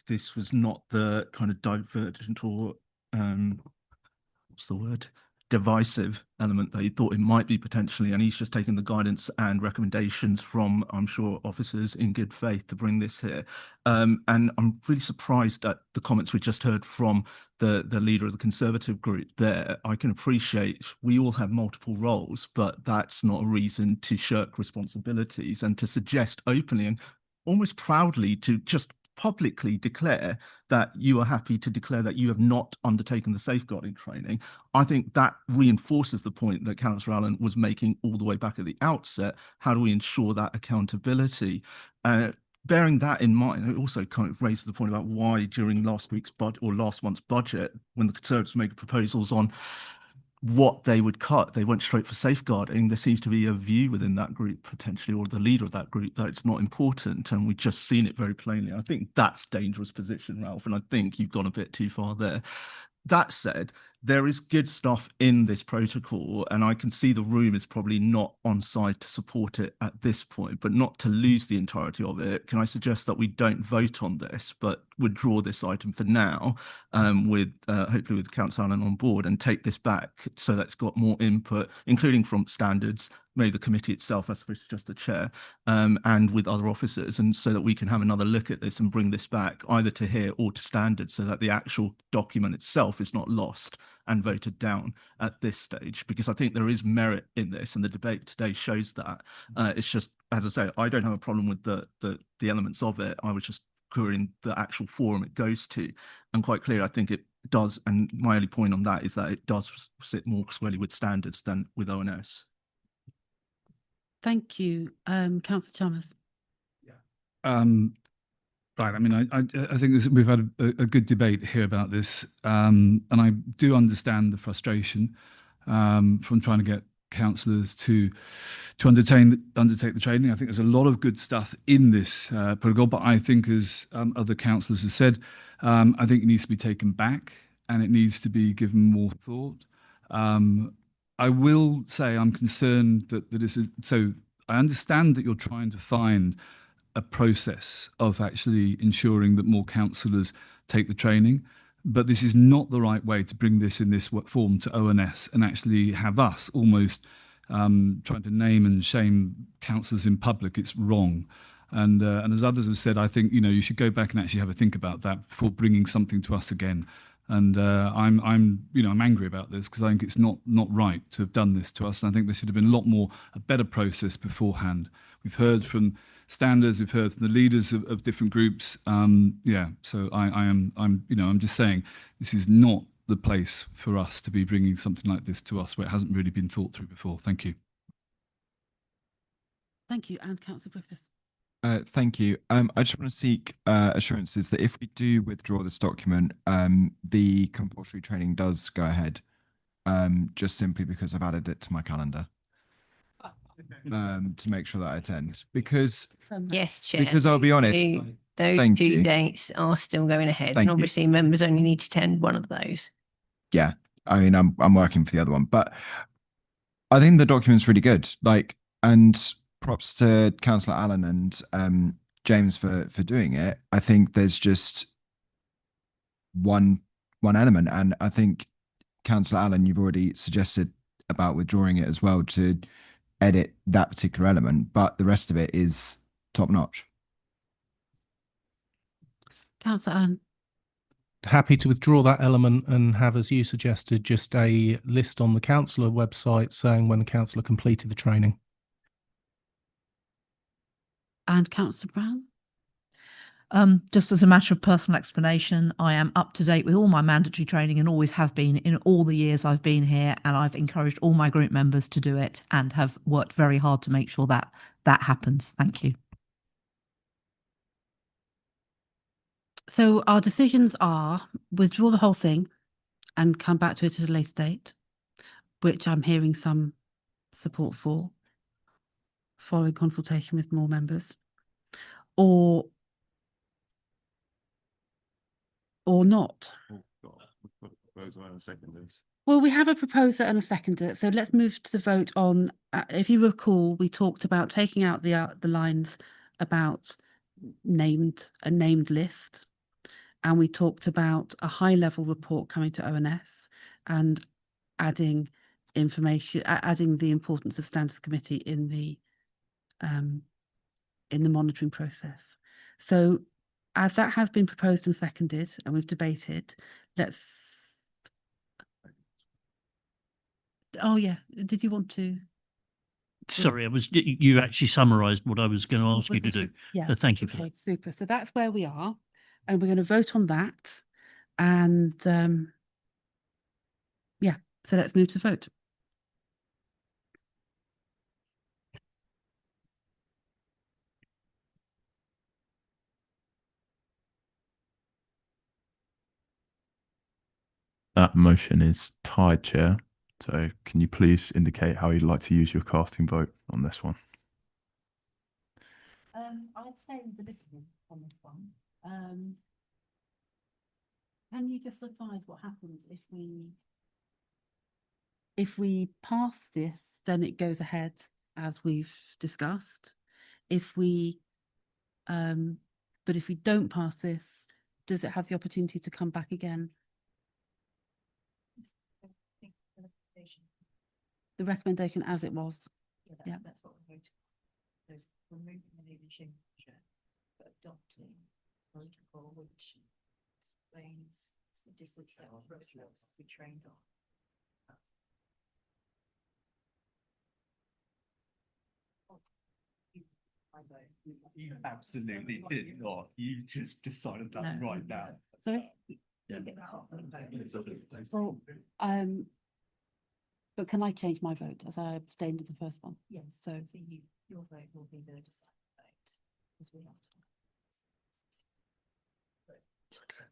this was not the kind of divergent or what's the word? Divisive element that he thought it might be potentially, and he's just taken the guidance and recommendations from, I'm sure, officers in good faith to bring this here. And I'm really surprised at the comments we just heard from the leader of the Conservative group there. I can appreciate we all have multiple roles, but that's not a reason to shirk responsibilities and to suggest openly and almost proudly to just publicly declare that you are happy to declare that you have not undertaken the safeguarding training, I think that reinforces the point that Councillor Allen was making all the way back at the outset. How do we ensure that accountability? Bearing that in mind, it also kind of raises the point about why during last week's budget or last month's budget, when the Conservatives made proposals on what they would cut, they went straight for safeguarding. There seems to be a view within that group potentially, or the leader of that group, that it's not important, and we've just seen it very plainly. I think that's a dangerous position, Ralph, and I think you've gone a bit too far there. That said, there is good stuff in this protocol, and I can see the room is probably not on side to support it at this point, but not to lose the entirety of it. Can I suggest that we don't vote on this, but withdraw this item for now, with hopefully with Councillor Allen on board, and take this back so that it's got more input, including from standards, maybe the committee itself, as opposed to just the chair, and with other officers, and so that we can have another look at this and bring this back either to here or to standards, so that the actual document itself is not lost and voted down at this stage, because I think there is merit in this, and the debate today shows that. It's just, as I say, I don't have a problem with the elements of it. I was just querying the actual forum it goes to, and quite clear, I think it does. And my only point on that is that it does sit more squarely with standards than with ONS. Thank you, Councillor Chalmers. Right. I mean, I think we've had a good debate here about this, and I do understand the frustration from trying to get councillors to undertake the training. I think there's a lot of good stuff in this protocol, but I think, as other councillors have said, I think it needs to be taken back and it needs to be given more thought. I will say I'm concerned that this is so. I understand that you're trying to find a process of actually ensuring that more councillors take the training, but this is not the right way to bring this in this form to ONS and actually have us almost trying to name and shame councillors in public. It's wrong. And as others have said, I think, you know, you should go back and actually have a think about that before bringing something to us again. And I'm angry about this, because I think it's not right to have done this to us. And I think there should have been a better process beforehand. We've heard from standards, we've heard from the leaders of different groups. So I'm just saying, this is not the place for us to be bringing something like this to us where it hasn't really been thought through before. Thank you. Thank you, and Councillor Griffiths. Thank you. I just want to seek assurances that if we do withdraw this document, the compulsory training does go ahead, just simply because I've added it to my calendar. To make sure that I attend, because yes, Chair, because I'll be honest, those two dates are still going ahead, and obviously members only need to attend one of those. Yeah, I mean, I'm working for the other one, but I think the document's really good. Like, and props to Councillor Allen and James for doing it. I think there's just one element, and I think Councillor Allen, you've already suggested about withdrawing it as well to edit that particular element, but the rest of it is top notch. Councillor Allen. Happy to withdraw that element and have, as you suggested, just a list on the councillor website saying when the councillor completed the training. And Councillor Brown. Just as a matter of personal explanation, I am up to date with all my mandatory training and always have been in all the years I've been here, and I've encouraged all my group members to do it and have worked very hard to make sure that that happens. Thank you. So our decisions are withdraw the whole thing and come back to it at a later date, which I'm hearing some support for, following consultation with more members, or not. Well, we have a proposer and a seconder, so let's move to the vote on. If you recall, we talked about taking out the lines about a named list, and we talked about a high-level report coming to ONS and adding information, adding the importance of standards committee in the monitoring process. So, as that has been proposed and seconded, and we've debated, let's. Oh yeah, did you want to? Sorry, you actually summarised what I was going to ask you to do. Yeah. Thank you for that. Super. So that's where we are. and we're going to vote on that. And yeah, so let's move to vote. That motion is tied, Chair. So can you please indicate how you'd like to use your casting vote on this one? I'd say the little on this one. Can you just advise what happens if we pass this, then it goes ahead as we've discussed. If we but if we don't pass this, does it have the opportunity to come back again? The recommendation as it was. Yeah, that's what we're voting on. There's removing the leadership measure, but adopting protocol which explains the different set of protocols we trained on. You absolutely did not. You just decided that No. right now. Sorry? Yeah. Well, but can I change my vote as I abstained in the first one? Yes, So your vote will be the deciding vote, as we have to. It's okay.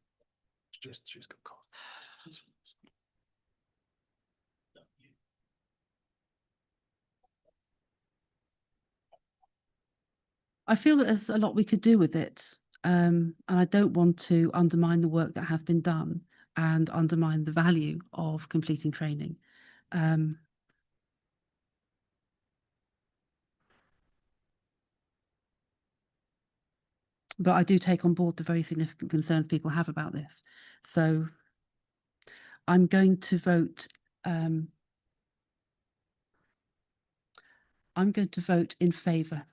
She's got cause. I feel that there's a lot we could do with it. And I don't want to undermine the work that has been done and undermine the value of completing training. But I do take on board the very significant concerns people have about this. So I'm going to vote. I'm going to vote in favour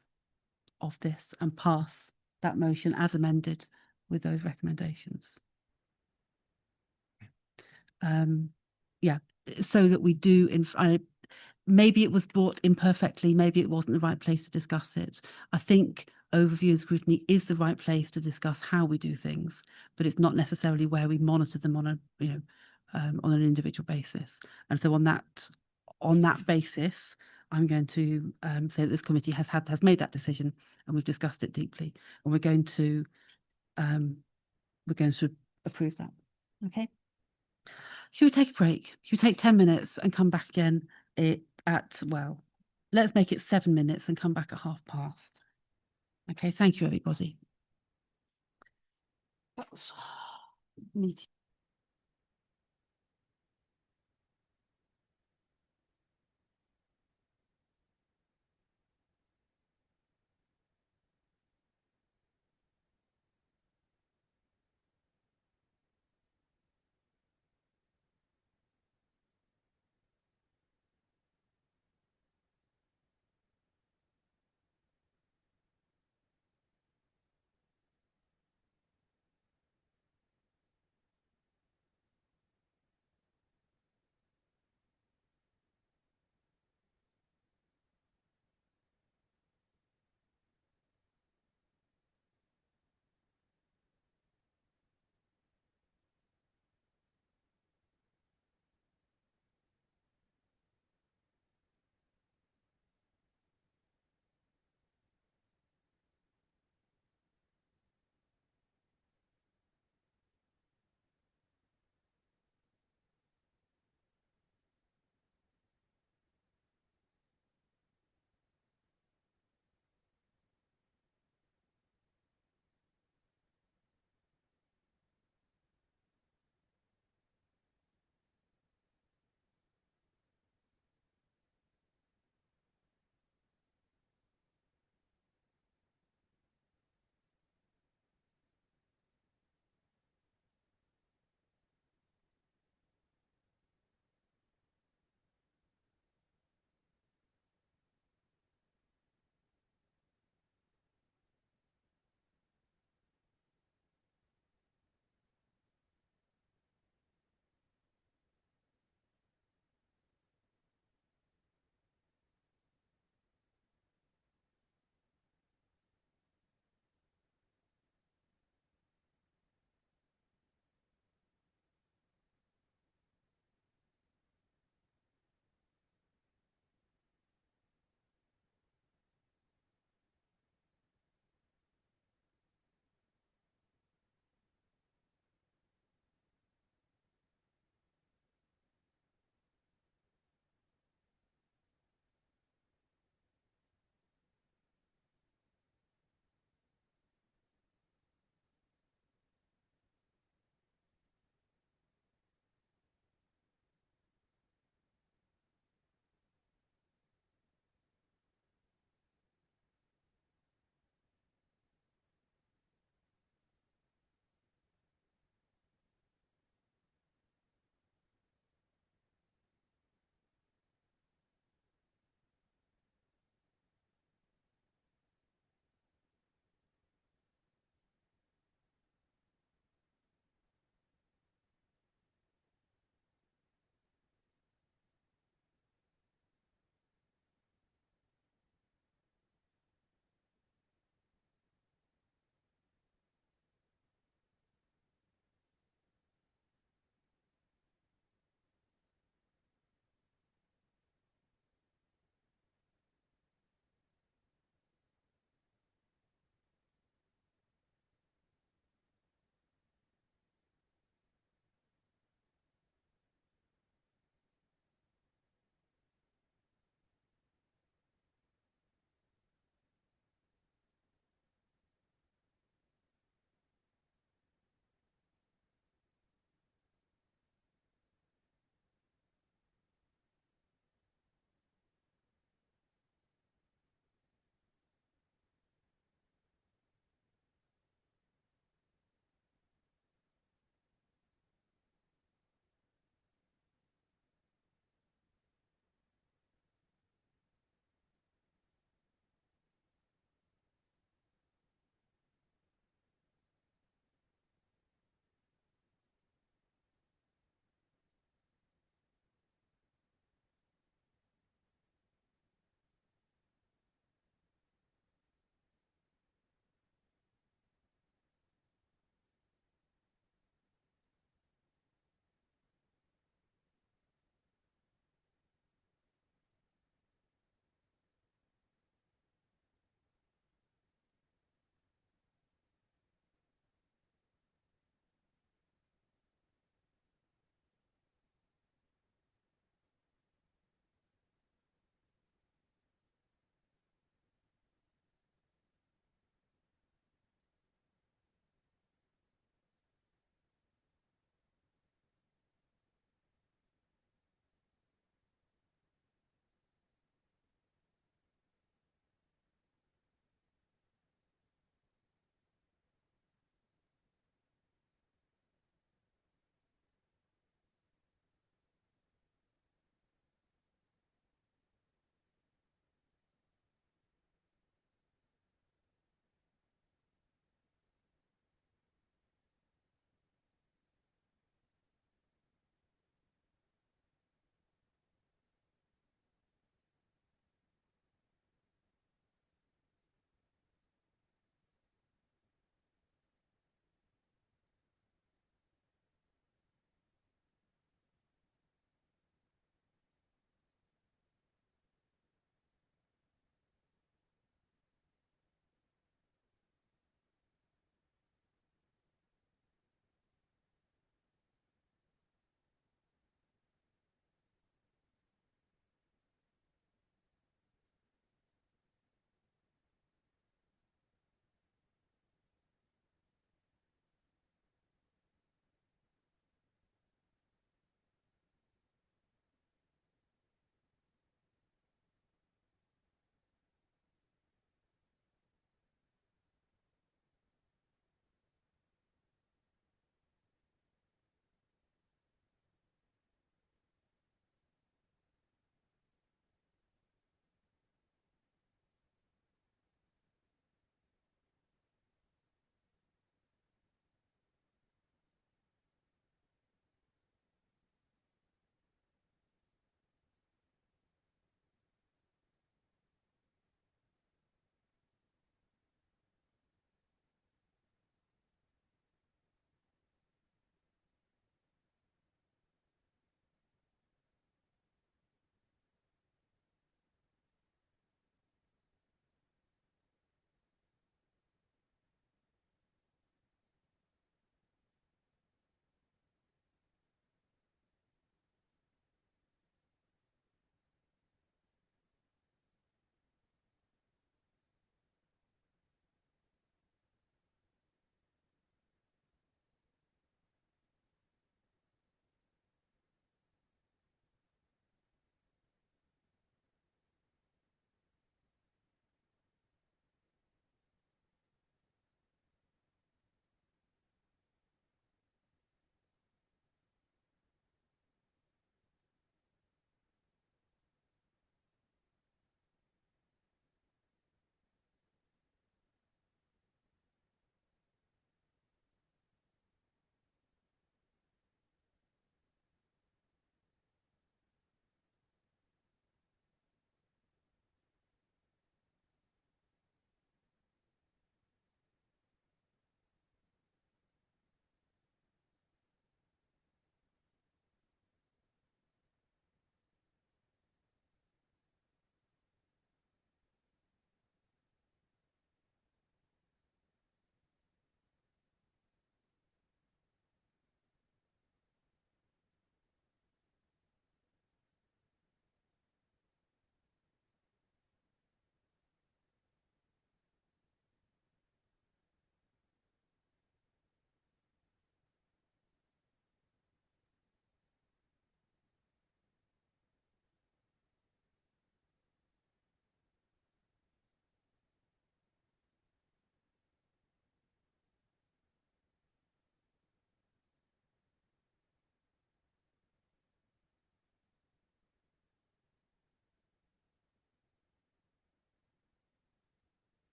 of this and pass that motion as amended with those recommendations. Yeah, so that we do. Maybe it was brought imperfectly. Maybe it wasn't the right place to discuss it. I think overview and scrutiny is the right place to discuss how we do things, but it's not necessarily where we monitor them on a on an individual basis. And so on that basis, I'm going to say that this committee has made that decision, and we've discussed it deeply, and we're going to approve that. Okay. Should we take a break? Should we take 10 minutes and come back again well, let's make it 7 minutes and come back at past. Okay, thank you, everybody. That's meeting.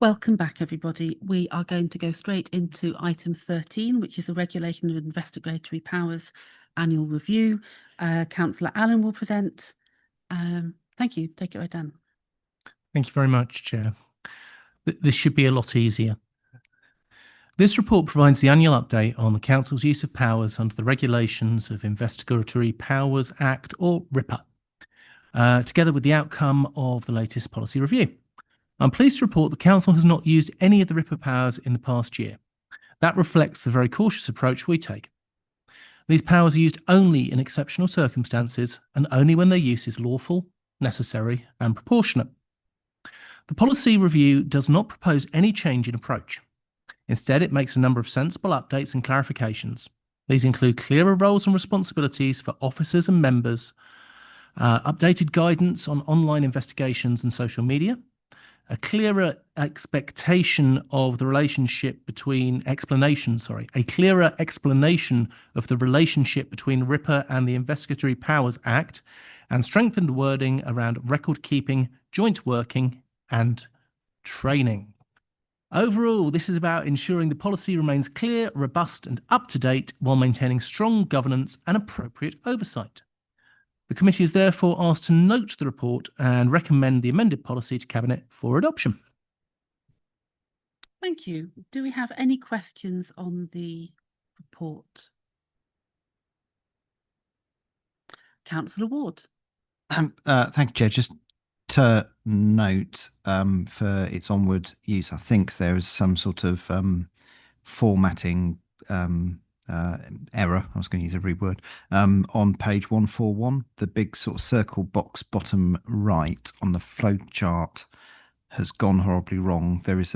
Welcome back, everybody. We are going to go straight into item 13, which is the Regulation of Investigatory Powers Annual Review. Councillor Allen will present. Thank you. Take it away, Dan. Thank you very much, Chair. This should be a lot easier. This report provides the annual update on the Council's use of powers under the Regulations of Investigatory Powers Act, or RIPA, together with the outcome of the latest policy review. I'm pleased to report the Council has not used any of the RIPA powers in the past year. That reflects the very cautious approach we take. These powers are used only in exceptional circumstances and only when their use is lawful, necessary and proportionate. The policy review does not propose any change in approach. Instead, it makes a number of sensible updates and clarifications. These include clearer roles and responsibilities for officers and members, updated guidance on online investigations and social media, a clearer explanation of the relationship between RIPA and the Investigatory Powers Act, and strengthened wording around record keeping, joint working, and training. Overall, this is about ensuring the policy remains clear, robust, and up to date while maintaining strong governance and appropriate oversight. The committee is therefore asked to note the report and recommend the amended policy to Cabinet for adoption. Thank you. Do we have any questions on the report? Councillor Ward. Thank you, Chair. Just to note, for its onward use, I think there is some sort of formatting error. I was going to use every word. On page 141, the big sort of circle box bottom right on the flow chart has gone horribly wrong. There is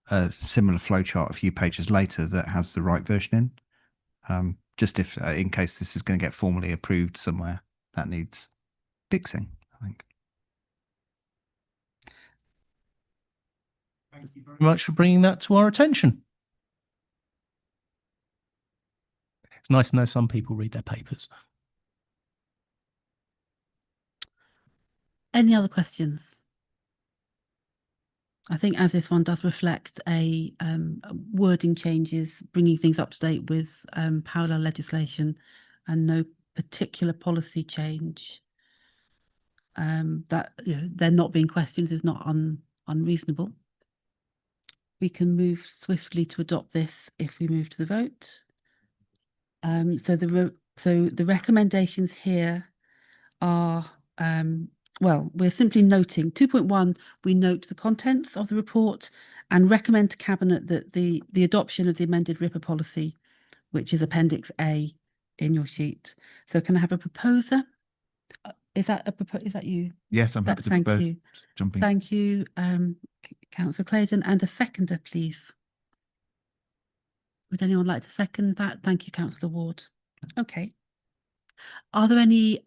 a similar flow chart a few pages later that has the right version in. Just if, in case this is going to get formally approved somewhere, that needs fixing, I think. Thank you very much for bringing that to our attention. It's nice to know some people read their papers. Any other questions? I think as this one does reflect a wording changes, bringing things up to date with parallel legislation and no particular policy change, that there not being questions is not unreasonable. We can move swiftly to adopt this if we move to the vote. So the recommendations here are, well, we're simply noting 2.1, we note the contents of the report and recommend to Cabinet that the adoption of the amended RIPA policy, which is Appendix A in your sheet. So can I have a proposer? Is that you? Yes, I'm happy to Thank propose. you. Jumping. Thank you, Councillor Claydon, and a seconder, please. Would anyone like to second that? Thank you, Councillor Ward. Okay. Are there any,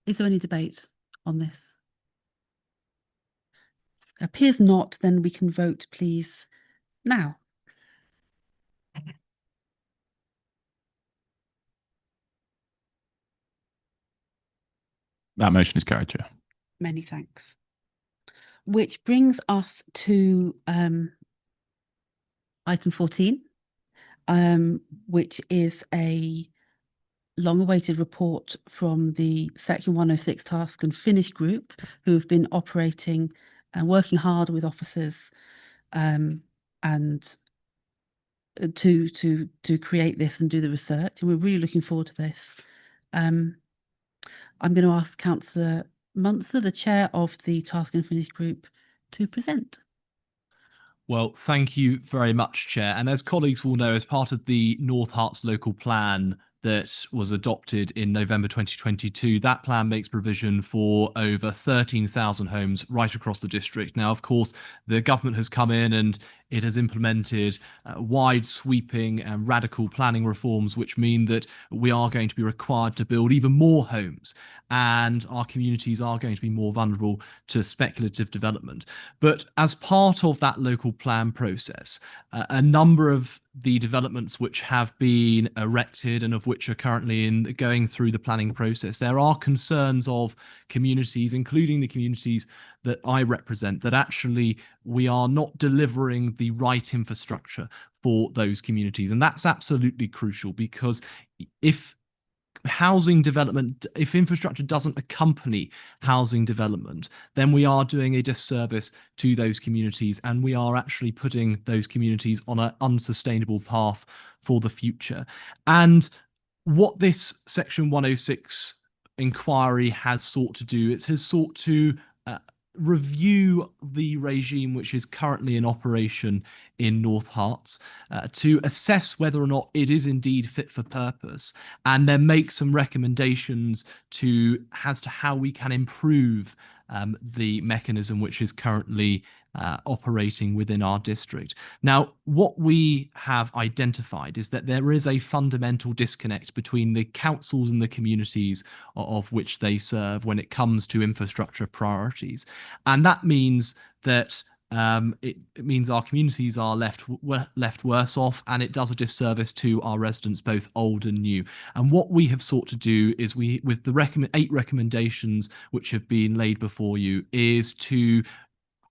is there any debate on this? Appears not, then we can vote, please, now. That motion is carried, Chair. Many thanks. Which brings us to item 14, which is a long-awaited report from the Section 106 Task and Finish Group, who have been operating and working hard with officers and to create this and do the research. And we're really looking forward to this. I'm going to ask Councillor Munster, the chair of the Task and Finish Group, to present. Well, thank you very much, Chair. And as colleagues will know, as part of the North Herts local plan that was adopted in November 2022, that plan makes provision for over 13,000 homes right across the district. Now, of course, the government has come in and it has implemented wide sweeping and radical planning reforms, which mean that we are going to be required to build even more homes, and our communities are going to be more vulnerable to speculative development. But as part of that local plan process, a number of the developments which have been erected and of which are currently going through the planning process, there are concerns of communities, including the communities that I represent, that actually we are not delivering the right infrastructure for those communities. And that's absolutely crucial, because if housing development, if infrastructure doesn't accompany housing development, then we are doing a disservice to those communities, and we are actually putting those communities on an unsustainable path for the future. And what this Section 106 inquiry has sought to do, it has sought to review the regime which is currently in operation in North Herts, to assess whether or not it is indeed fit for purpose, and then make some recommendations as to how we can improve the mechanism which is currently operating within our district. Now, what we have identified is that there is a fundamental disconnect between the councils and the communities of which they serve when it comes to infrastructure priorities. And that means that it means our communities are left worse off, and it does a disservice to our residents, both old and new. And what we have sought to do is, with the 8 recommendations which have been laid before you, is to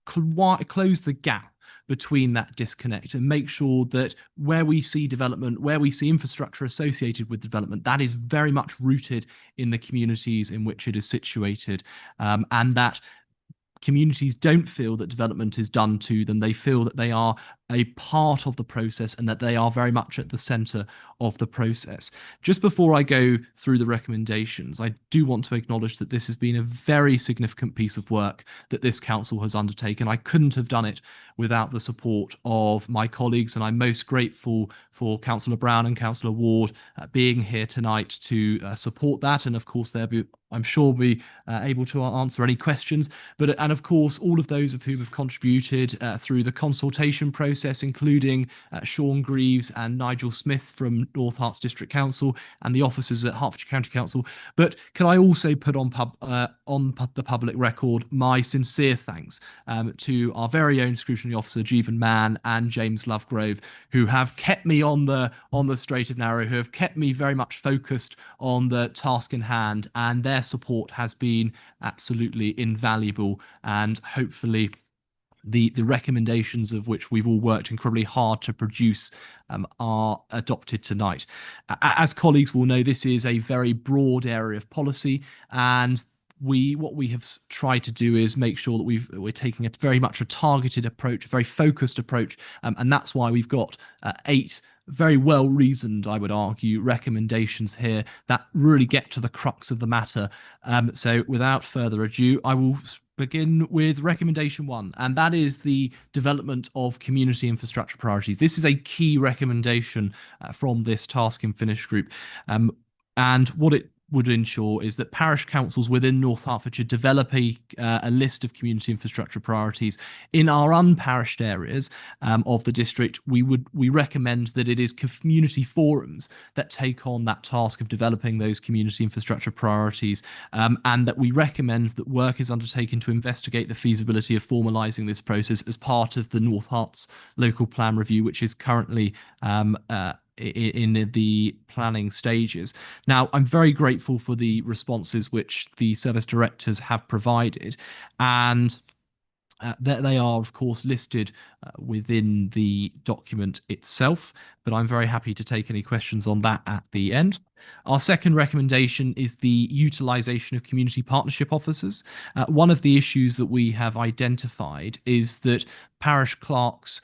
close the gap between that disconnect and make sure that where we see development, where we see infrastructure associated with development, that is very much rooted in the communities in which it is situated, and that communities don't feel that development is done to them. They feel that they are a part of the process and that they are very much at the centre of the process. Just before I go through the recommendations, I do want to acknowledge that this has been a very significant piece of work that this council has undertaken. I couldn't have done it without the support of my colleagues, and I'm most grateful for Councillor Brown and Councillor Ward being here tonight to support that. And of course, I'm sure be able to answer any questions. And of course, all of those of whom have contributed through the consultation process, including Sean Greaves and Nigel Smith from North Herts District Council and the officers at Hertfordshire County Council. But can I also put on the public record my sincere thanks to our very own scrutiny officer, Jeevan Mann, and James Lovegrove, who have kept me on the straight and narrow, who have kept me very much focused on the task in hand, and their support has been absolutely invaluable. And hopefully the recommendations of which we've all worked incredibly hard to produce are adopted tonight. As colleagues will know, this is a very broad area of policy, and what we have tried to do is make sure that we're taking very much a targeted approach, a very focused approach, and that's why we've got 8 very well reasoned, I would argue, recommendations here that really get to the crux of the matter. So without further ado, I will begin with recommendation 1, and that is the development of community infrastructure priorities. This is a key recommendation from this task and finish group, and what it would ensure is that parish councils within North Hertfordshire develop a list of community infrastructure priorities. In our unparished areas of the district, we recommend that it is community forums that take on that task of developing those community infrastructure priorities, and that we recommend that work is undertaken to investigate the feasibility of formalising this process as part of the North Herts local plan review, which is currently in the planning stages. Now, I'm very grateful for the responses which the service directors have provided, and they are, of course, listed within the document itself, but I'm very happy to take any questions on that at the end. Our second recommendation is the utilisation of community partnership officers. One of the issues that we have identified is that parish clerks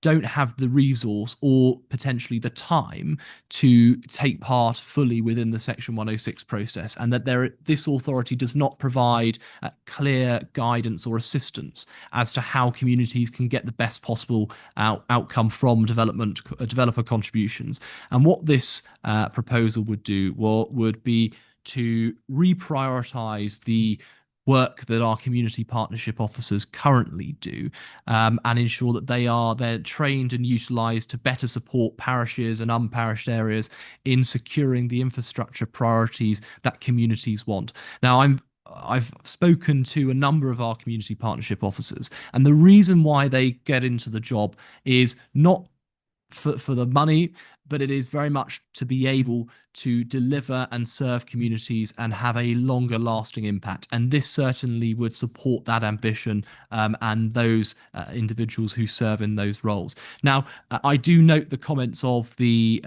don't have the resource or potentially the time to take part fully within the Section 106 process, and that this authority does not provide clear guidance or assistance as to how communities can get the best possible outcome from developer contributions. And what this proposal would do would be to reprioritise the work that our community partnership officers currently do, and ensure that they're trained and utilised to better support parishes and unparished areas in securing the infrastructure priorities that communities want. Now, I've spoken to a number of our community partnership officers, and the reason why they get into the job is not for the money, but it is very much to be able to deliver and serve communities and have a longer lasting impact. And this certainly would support that ambition and those individuals who serve in those roles. Now, I do note the comments of the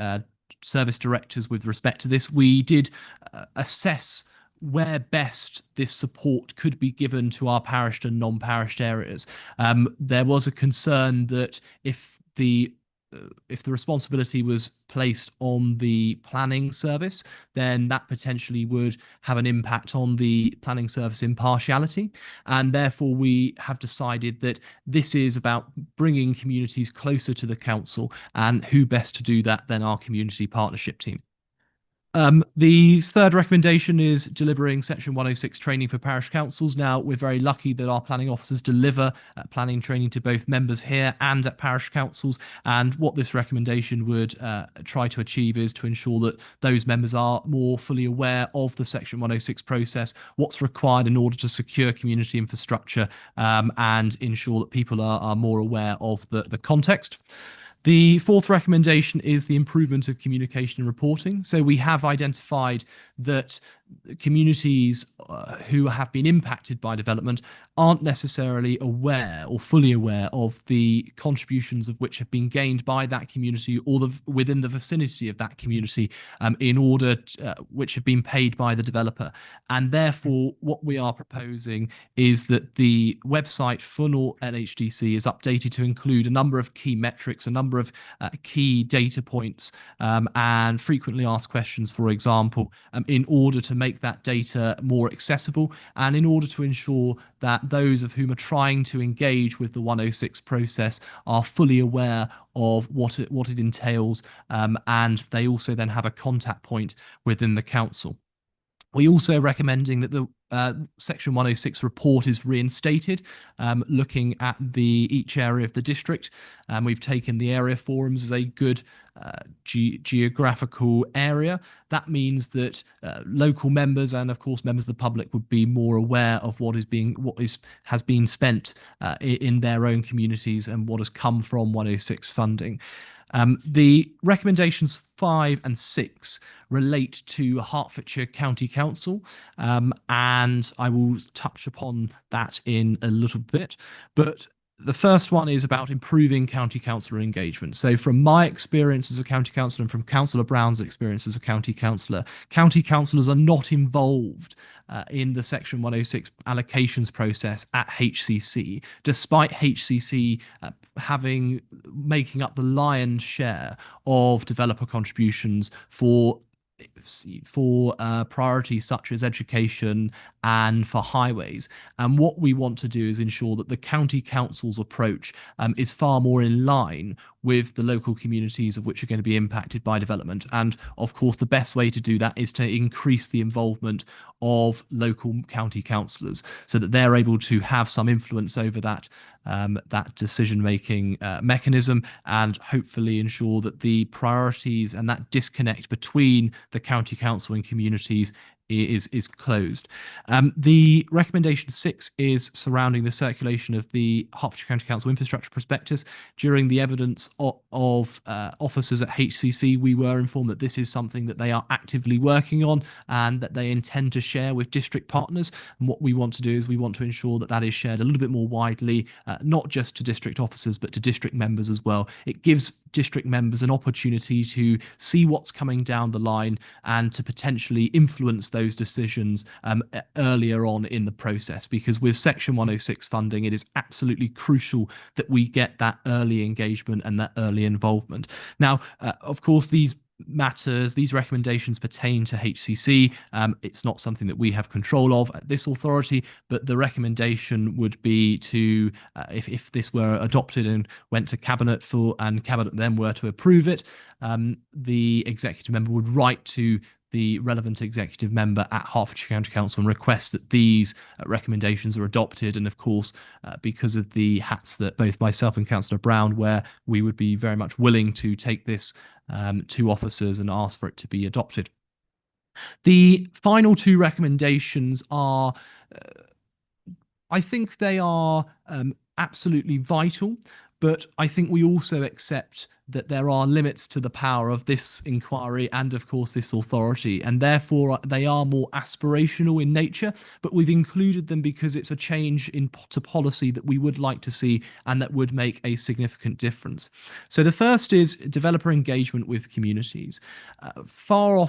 service directors with respect to this. We did assess where best this support could be given to our parished and non-parished areas. There was a concern that if the responsibility was placed on the planning service, then that potentially would have an impact on the planning service impartiality. And therefore, we have decided that this is about bringing communities closer to the council, and who best to do that than our community partnership team. The third recommendation is delivering Section 106 training for parish councils. Now, we're very lucky that our planning officers deliver planning training to both members here and at parish councils. And what this recommendation would try to achieve is to ensure that those members are more fully aware of the Section 106 process, what's required in order to secure community infrastructure, and ensure that people are more aware of the context. The fourth recommendation is the improvement of communication and reporting. So we have identified that communities who have been impacted by development aren't necessarily aware or fully aware of the contributions of which have been gained by that community or within the vicinity of that community in order which have been paid by the developer. And therefore, what we are proposing is that the website for NHDC is updated to include a number of key metrics, a number of key data points, and frequently asked questions, for example, in order to make that data more accessible and in order to ensure that those of whom are trying to engage with the 106 process are fully aware of what it entails, and they also then have a contact point within the council. We also are recommending that the Section 106 report is reinstated, looking at each area of the district. We've taken the area forums as a good geographical area. That means that local members and, of course, members of the public would be more aware of what has been spent in their own communities and what has come from 106 funding. The recommendations 5 and 6 relate to Hertfordshire County Council, and I will touch upon that in a little bit. But the first one is about improving county councillor engagement. So from my experience as a county councillor and from Councillor Brown's experience as a county councillor, county councillors are not involved in the Section 106 allocations process at HCC, despite HCC making up the lion's share of developer contributions for priorities such as education and for highways. And what we want to do is ensure that the county council's approach is far more in line with the local communities of which are going to be impacted by development. And of course, the best way to do that is to increase the involvement of local county councillors so that they're able to have some influence over that decision-making mechanism, and hopefully ensure that the priorities and that disconnect between the county council and communities is closed. The recommendation 6 is surrounding the circulation of the Hertfordshire County Council Infrastructure Prospectus. During the evidence of officers at HCC, we were informed that this is something that they are actively working on and that they intend to share with district partners. And what we want to do is we want to ensure that that is shared a little bit more widely, not just to district officers, but to district members as well. It gives district members an opportunity to see what's coming down the line and to potentially influence those decisions earlier on in the process, because with Section 106 funding, it is absolutely crucial that we get that early engagement and that early involvement. Now, of course, these recommendations pertain to HCC. It's not something that we have control of at this authority, but the recommendation would be to, if this were adopted and went to Cabinet and Cabinet then were to approve it, the executive member would write to the relevant executive member at Hertfordshire County Council and request that these recommendations are adopted. And of course, because of the hats that both myself and Councillor Brown wear, we would be very much willing to take this to officers and ask for it to be adopted. The final two recommendations are, I think they are absolutely vital, but I think we also accept that there are limits to the power of this inquiry and, of course, this authority, and therefore they are more aspirational in nature, but we've included them because it's a change to policy that we would like to see and that would make a significant difference. So the first is developer engagement with communities. Far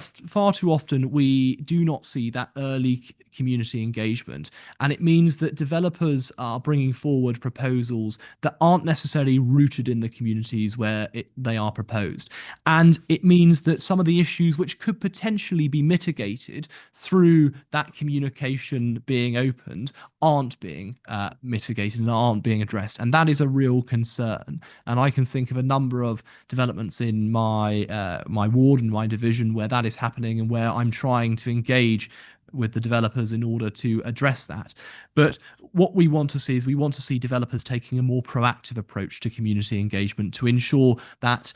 too often we do not see that early community engagement, and it means that developers are bringing forward proposals that aren't necessarily rooted in the communities where they are proposed. And it means that some of the issues which could potentially be mitigated through that communication being opened aren't being mitigated and aren't being addressed. And that is a real concern. And I can think of a number of developments in my my ward and my division where that is happening and where I'm trying to engage with the developers in order to address that. But what we want to see is we want to see developers taking a more proactive approach to community engagement to ensure that,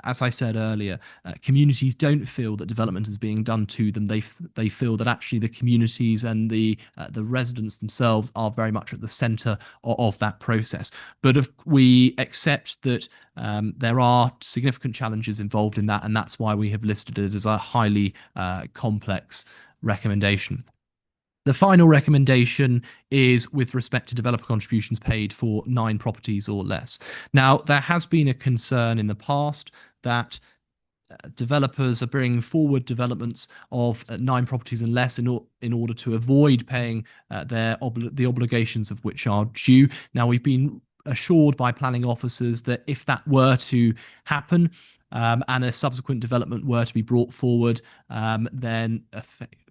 as I said earlier, communities don't feel that development is being done to them. They feel that actually the communities and the residents themselves are very much at the centre of that process. But if we accept that there are significant challenges involved in that, and that's why we have listed it as a highly complex recommendation. The final recommendation is with respect to developer contributions paid for 9 properties or less. Now, there has been a concern in the past that developers are bringing forward developments of 9 properties and less in order to avoid paying the obligations of which are due. Now, we've been assured by planning officers that if that were to happen and a subsequent development were to be brought forward, then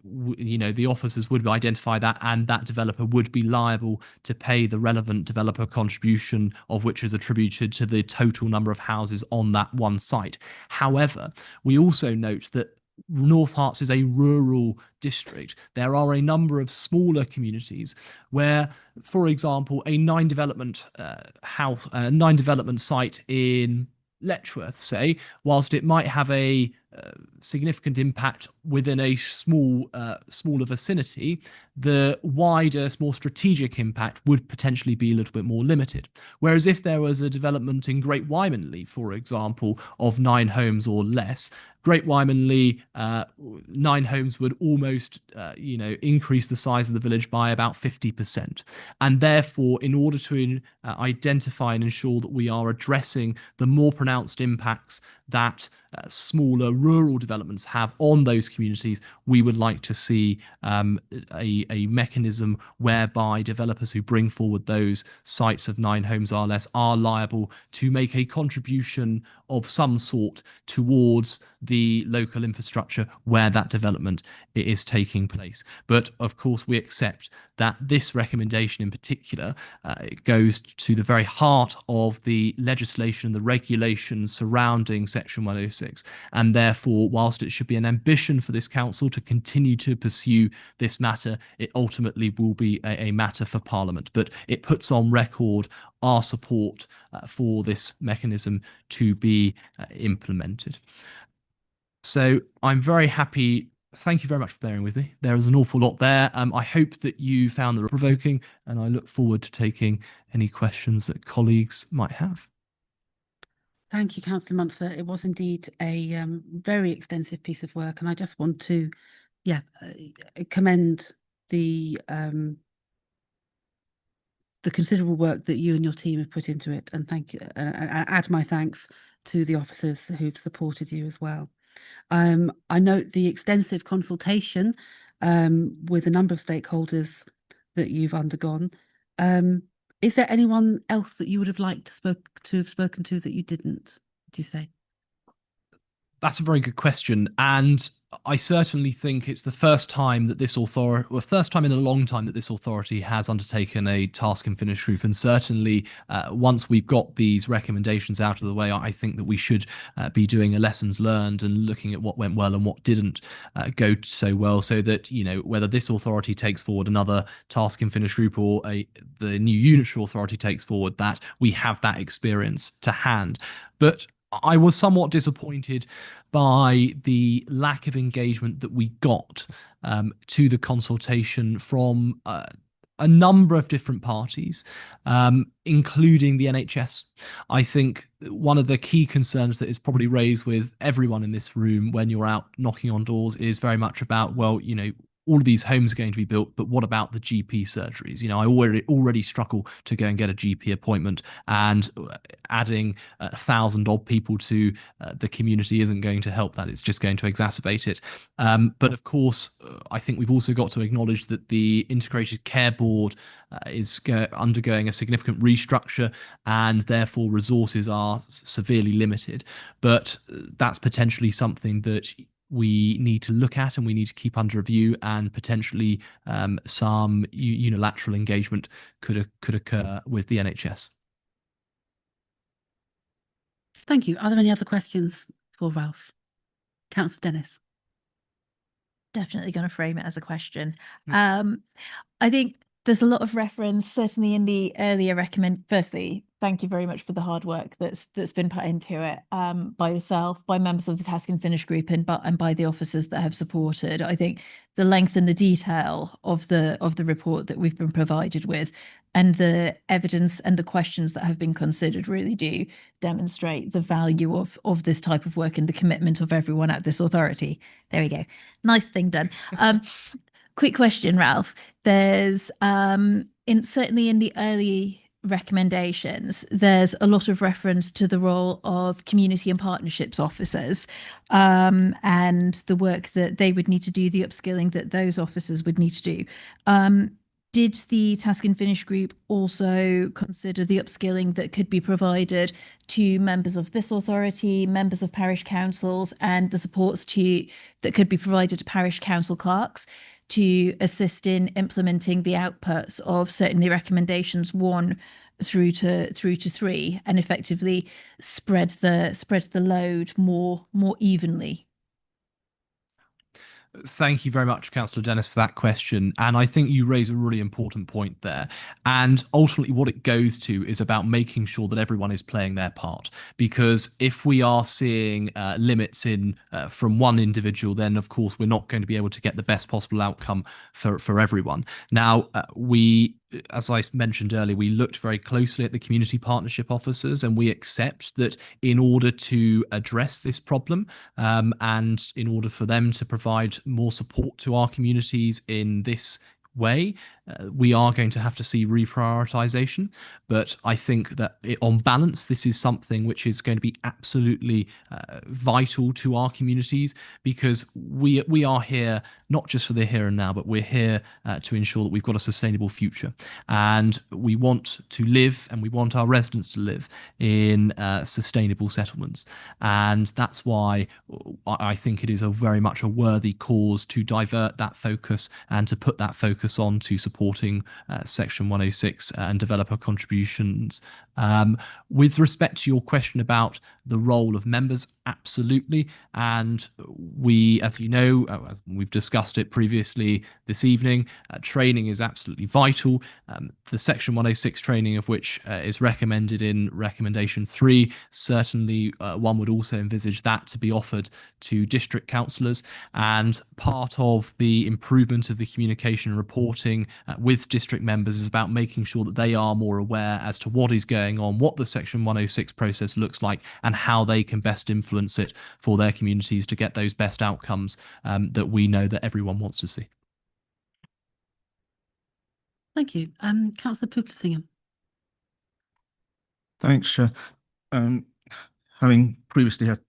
the officers would identify that and that developer would be liable to pay the relevant developer contribution of which is attributed to the total number of houses on that one site. However, we also note that North Herts is a rural district. There are a number of smaller communities where, for example, a 9 development site in Letchworth, say, whilst it might have a significant impact within a smaller vicinity, the wider, more strategic impact would potentially be a little bit more limited. Whereas if there was a development in Great Wymanley, for example, of 9 homes or less, Great Wymanley 9 homes would almost increase the size of the village by about 50%. And therefore, in order to identify and ensure that we are addressing the more pronounced impacts that smaller rural developments have on those communities, we would like to see a mechanism whereby developers who bring forward those sites of 9 homes or less are liable to make a contribution of some sort towards the local infrastructure where that development is taking place. But of course, we accept that this recommendation in particular goes to the very heart of the legislation, the regulations surrounding Section 106. And therefore, whilst it should be an ambition for this council to continue to pursue this matter, it ultimately will be a matter for Parliament. But it puts on record our support for this mechanism to be implemented. So I'm very happy. Thank you very much for bearing with me. There is an awful lot there. I hope that you found the provoking, and I look forward to taking any questions that colleagues might have. Thank you, Councillor Munster. It was indeed a very extensive piece of work, and I just want to, commend the considerable work that you and your team have put into it, and thank you. Add my thanks to the officers who've supported you as well. I note the extensive consultation with a number of stakeholders that you've undergone. Is there anyone else that you would have liked to have spoken to that you didn't, would you say? That's a very good question, and I certainly think it's the first time that this authority, well, first time in a long time that this authority has undertaken a task and finish group. And certainly, once we've got these recommendations out of the way, I think that we should be doing a lessons learned and looking at what went well and what didn't go so well, so that, you know, whether this authority takes forward another task and finish group or the new unitary authority takes forward, that we have that experience to hand. But I was somewhat disappointed by the lack of engagement that we got to the consultation from a number of different parties, including the NHS. I think one of the key concerns that is probably raised with everyone in this room when you're out knocking on doors is very much about, well, you know, all of these homes are going to be built, but what about the GP surgeries? You know, I already struggle to go and get a GP appointment, and adding 1,000 odd people to the community isn't going to help that. It's just going to exacerbate it. But of course, I think we've also got to acknowledge that the Integrated Care Board is undergoing a significant restructure, and therefore resources are severely limited. But that's potentially something that we need to look at and we need to keep under review, and potentially some unilateral engagement could occur with the NHS. Thank you. Are there any other questions for Ralph? Councillor Dennis. Definitely going to frame it as a question. I think there's a lot of reference, certainly in the earlier firstly, thank you very much for the hard work that's been put into it by yourself, by members of the Task and Finish group, and by the officers that have supported. I think the length and the detail of the report that we've been provided with, and the evidence and the questions that have been considered, really do demonstrate the value of this type of work and the commitment of everyone at this authority. There we go. Nice thing done. Quick question, Ralph. There's certainly in the early recommendations, there's a lot of reference to the role of community and partnerships officers, and the work that they would need to do, the upskilling that those officers would need to do. Did the Task and Finish group also consider the upskilling that could be provided to members of this authority, members of parish councils, and the supports that could be provided to parish council clerks to assist in implementing the outputs of certainly recommendations 1 through to 3, and effectively spread the load more evenly? Thank you very much, Councillor Dennis, for that question. And I think you raise a really important point there. And ultimately, what it goes to is about making sure that everyone is playing their part. Because if we are seeing limits in from one individual, then of course we're not going to be able to get the best possible outcome for everyone. Now, as I mentioned earlier, we looked very closely at the community partnership officers, and we accept that in order to address this problem, and in order for them to provide more support to our communities in this way, we are going to have to see reprioritization. But I think that on balance, this is something which is going to be absolutely vital to our communities, because we are here not just for the here and now, but we're here to ensure that we've got a sustainable future, and we want to live, and we want our residents to live in sustainable settlements. And that's why I think it is very much a worthy cause to divert that focus and to put that focus on to supporting Section 106 and developer contributions. With respect to your question about the role of members, absolutely. And we, as you know, we've discussed it previously this evening, training is absolutely vital. The Section 106 training, of which is recommended in Recommendation 3, certainly one would also envisage that to be offered to district councillors. And part of the improvement of the communication and reporting with district members is about making sure that they are more aware as to what is going on, what the Section 106 process looks like, and how they can best influence it for their communities to get those best outcomes that we know that everyone wants to see. Thank you. Councillor Pooplesingham. Thanks, Chair. Having previously had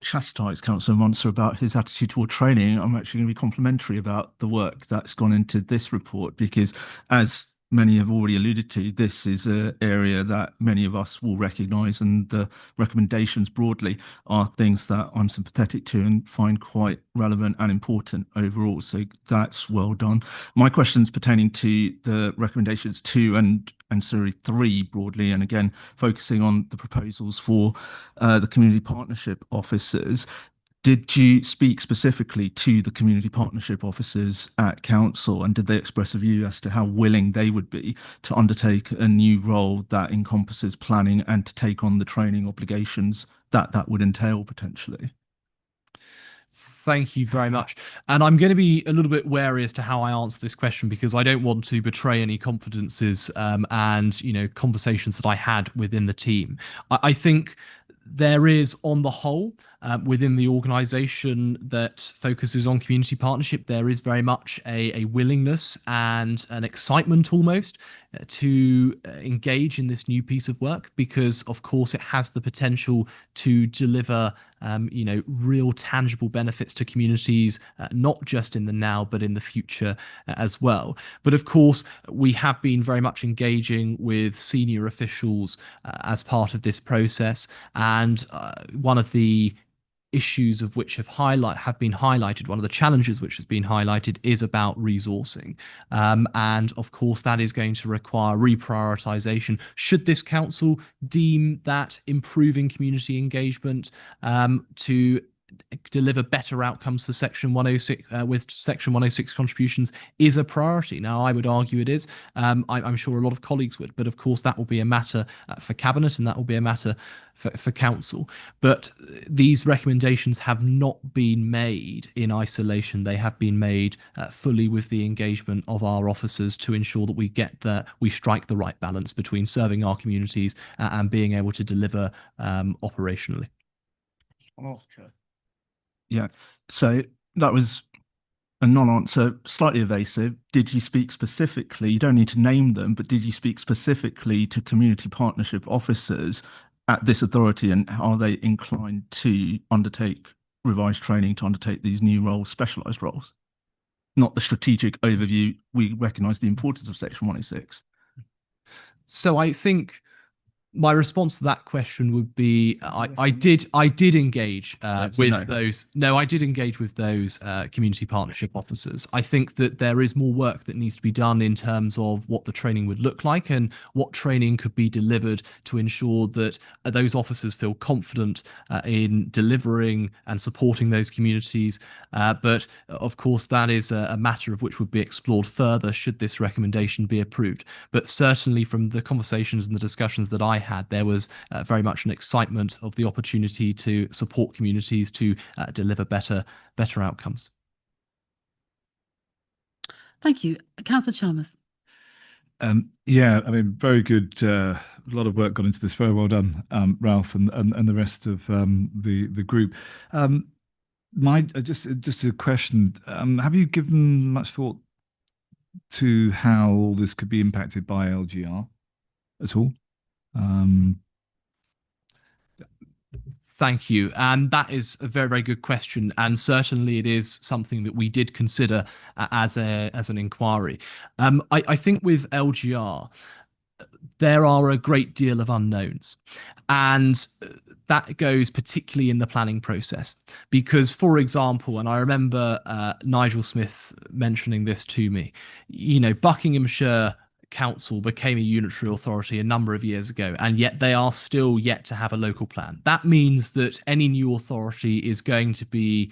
chastised Councillor Monser about his attitude toward training, I'm actually going to be complimentary about the work that's gone into this report, because as many have already alluded to, this is an area that many of us will recognise, and the recommendations broadly are things that I'm sympathetic to and find quite relevant and important overall. So that's well done. My question's pertaining to the recommendations 2 and ancillary 3 broadly, and again focusing on the proposals for the community partnership officers. Did you speak specifically to the community partnership officers at council, and did they express a view as to how willing they would be to undertake a new role that encompasses planning and to take on the training obligations that that would entail potentially? Thank you very much. And I'm going to be a little bit wary as to how I answer this question, because I don't want to betray any confidences and conversations that I had within the team. I think there is, on the whole, within the organisation that focuses on community partnership, there is very much a willingness and an excitement almost to engage in this new piece of work, because of course it has the potential to deliver real tangible benefits to communities, not just in the now but in the future as well. But of course we have been very much engaging with senior officials as part of this process, and one of the issues of which have been highlighted, one of the challenges which has been highlighted, is about resourcing. And of course that is going to require reprioritization. Should this council deem that improving community engagement to deliver better outcomes for Section 106 with Section 106 contributions is a priority. Now, I would argue it is. I'm sure a lot of colleagues would, but of course that will be a matter for Cabinet, and that will be a matter for Council. But these recommendations have not been made in isolation. They have been made fully with the engagement of our officers to ensure that we strike the right balance between serving our communities and being able to deliver operationally. Yeah, so that was a non-answer, slightly evasive. Did you speak specifically, you don't need to name them, but did you speak specifically to community partnership officers at this authority, and are they inclined to undertake revised training to undertake these new roles, specialised roles? Not the strategic overview. We recognise the importance of Section 106. So I think my response to that question would be I did engage with those. No, I did engage with those community partnership officers. I think that there is more work that needs to be done in terms of what the training would look like and what training could be delivered to ensure that those officers feel confident in delivering and supporting those communities. But of course, that is a matter of which would be explored further should this recommendation be approved. But certainly from the conversations and the discussions that I had, there was very much an excitement of the opportunity to support communities to deliver better outcomes. Thank you. Councillor Chalmers. Yeah, I mean, very good. A lot of work gone into this. Very well done, Ralph, and the rest of the group. Just a question. Have you given much thought to how this could be impacted by LGR at all? Thank you. And that is a very, very good question. And certainly it is something that we did consider as an inquiry. I think with LGR, there are a great deal of unknowns. And that goes particularly in the planning process. Because, for example, and I remember Nigel Smith mentioning this to me, Buckinghamshire Council became a unitary authority a number of years ago, and yet they are still yet to have a local plan. That means that any new authority is going to be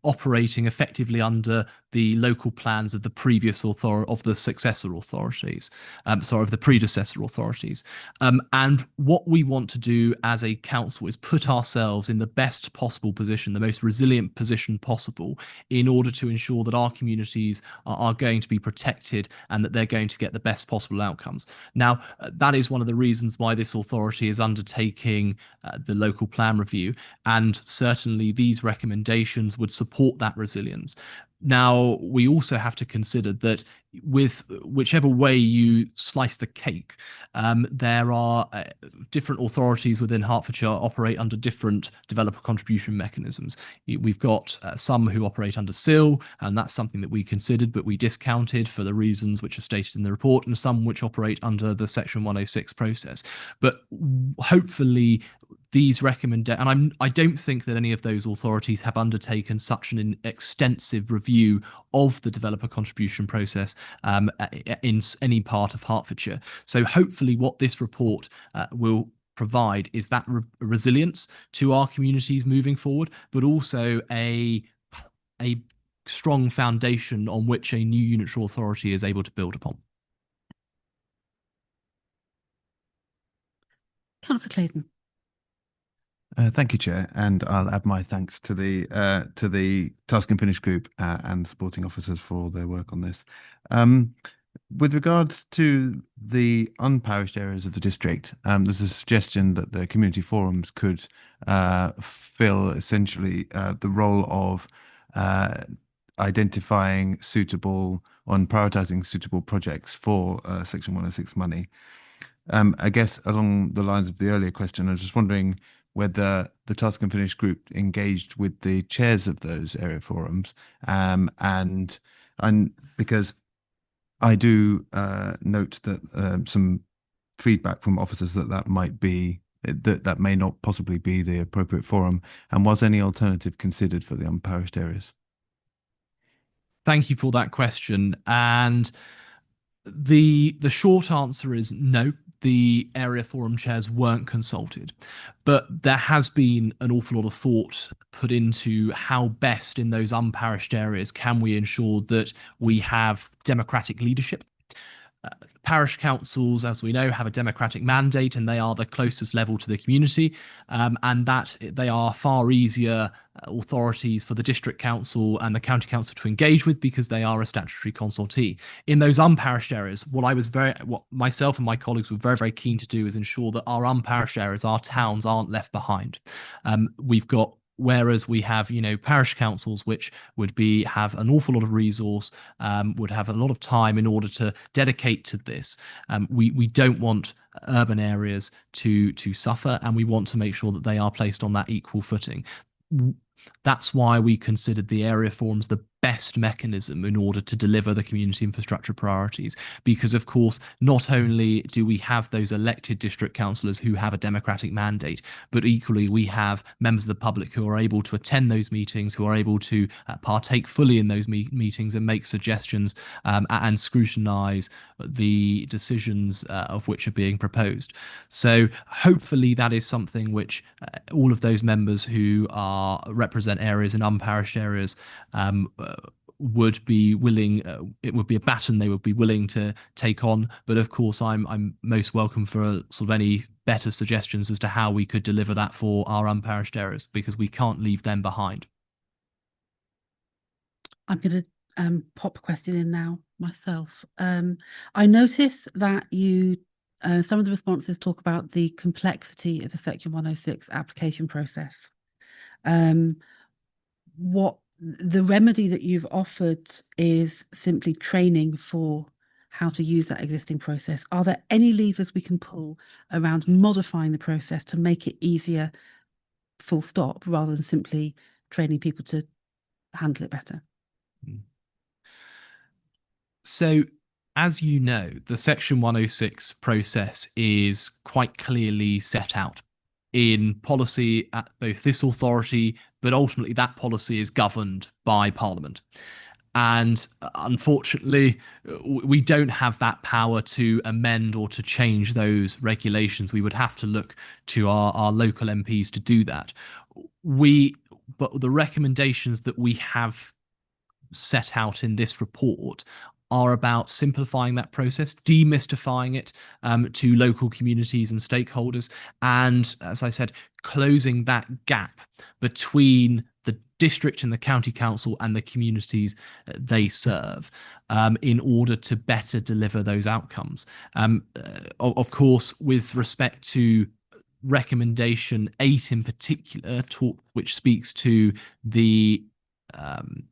operating effectively under the local plans of the previous of the successor authorities, of the predecessor authorities. And what we want to do as a council is put ourselves in the best possible position, the most resilient position possible, in order to ensure that our communities are going to be protected and that they're going to get the best possible outcomes. Now, that is one of the reasons why this authority is undertaking the local plan review, and certainly these recommendations would support that resilience. Now, we also have to consider that with whichever way you slice the cake, there are different authorities within Hertfordshire operate under different developer contribution mechanisms. We've got some who operate under SIL, and that's something that we considered, but we discounted for the reasons which are stated in the report, and some which operate under the Section 106 process. But hopefully, these recommendations, and I don't think that any of those authorities have undertaken such an extensive review of the developer contribution process in any part of Hertfordshire. So hopefully what this report will provide is that resilience to our communities moving forward, but also a strong foundation on which a new unitary authority is able to build upon. Councillor Clayton. Thank you, Chair, and I'll add my thanks to the Task and Finish Group and supporting officers for their work on this. With regards to the unparished areas of the district, there's a suggestion that the community forums could fill essentially the role of identifying suitable and prioritising suitable projects for Section 106 money. I guess along the lines of the earlier question, I was just wondering whether the Task and Finish Group engaged with the chairs of those area forums, and because I do note that some feedback from officers that may not possibly be the appropriate forum, and was any alternative considered for the unparished areas? Thank you for that question, and the short answer is no. The area forum chairs weren't consulted, but there has been an awful lot of thought put into how best in those unparished areas can we ensure that we have democratic leadership. Parish councils, as we know, have a democratic mandate, and they are the closest level to the community, and that they are far easier authorities for the district council and the county council to engage with because they are a statutory consultee. In those unparished areas, what myself and my colleagues were very, very keen to do is ensure that our unparished areas, our towns, aren't left behind. Whereas we have, parish councils which would have an awful lot of resource, would have a lot of time in order to dedicate to this. We don't want urban areas to suffer, and we want to make sure that they are placed on that equal footing. That's why we considered the area forums the best mechanism in order to deliver the community infrastructure priorities, because of course not only do we have those elected district councillors who have a democratic mandate, but equally we have members of the public who are able to attend those meetings, who are able to partake fully in those meetings and make suggestions and scrutinise the decisions of which are being proposed. So hopefully that is something which all of those members who represent areas in unparished areas would be willing. It would be a baton they would be willing to take on. But of course, I'm most welcome for sort of any better suggestions as to how we could deliver that for our unparished areas, because we can't leave them behind. I'm going to pop a question in now myself. I notice that some of the responses talk about the complexity of the Section 106 application process. What the remedy that you've offered is simply training for how to use that existing process. Are there any levers we can pull around modifying the process to make it easier, full stop, rather than simply training people to handle it better? So, as you know, the Section 106 process is quite clearly set out in policy at both this authority, but ultimately that policy is governed by Parliament. And unfortunately, we don't have that power to amend or to change those regulations. We would have to look to our local MPs to do that. But the recommendations that we have set out in this report are about simplifying that process, demystifying it to local communities and stakeholders, and, as I said, closing that gap between the district and the county council and the communities they serve in order to better deliver those outcomes. Of course, with respect to recommendation 8 in particular, which speaks to the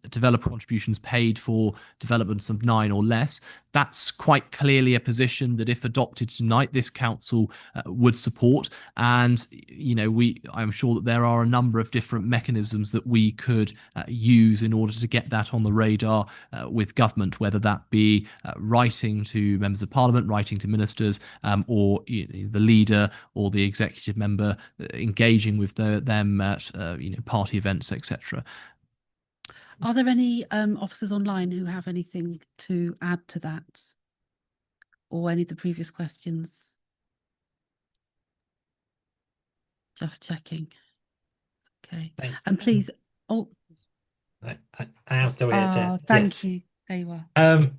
developer contributions paid for developments of 9 or less. That's quite clearly a position that, if adopted tonight, this council would support. And I'm sure that there are a number of different mechanisms that we could use in order to get that on the radar with government, whether that be writing to members of parliament, writing to ministers, or the leader or the executive member engaging with them at party events, etc. Are there any officers online who have anything to add to that, or any of the previous questions? Just checking. Okay. And please, oh, I am still here, Chair. thank Yes. you. There you are.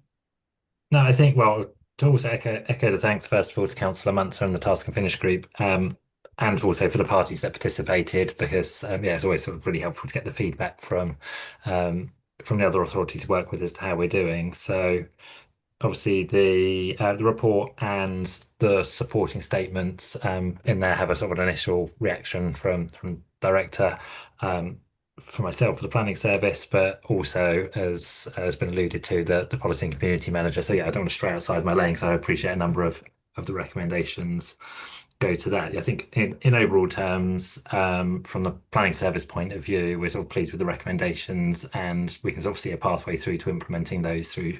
No, I think, well, to also echo the thanks, first of all, to Councillor Munster and the Task and Finish group, and also for the parties that participated, because it's always sort of really helpful to get the feedback from the other authorities to work with as to how we're doing. So obviously the report and the supporting statements in there have a sort of an initial reaction from director, for myself for the planning service, but also, as has been alluded to, the policy and community manager. So yeah, I don't want to stray outside my lane, so I appreciate a number of the recommendations go to that. I think in overall terms, from the planning service point of view, we're sort of pleased with the recommendations, and we can sort of see a pathway through to implementing those through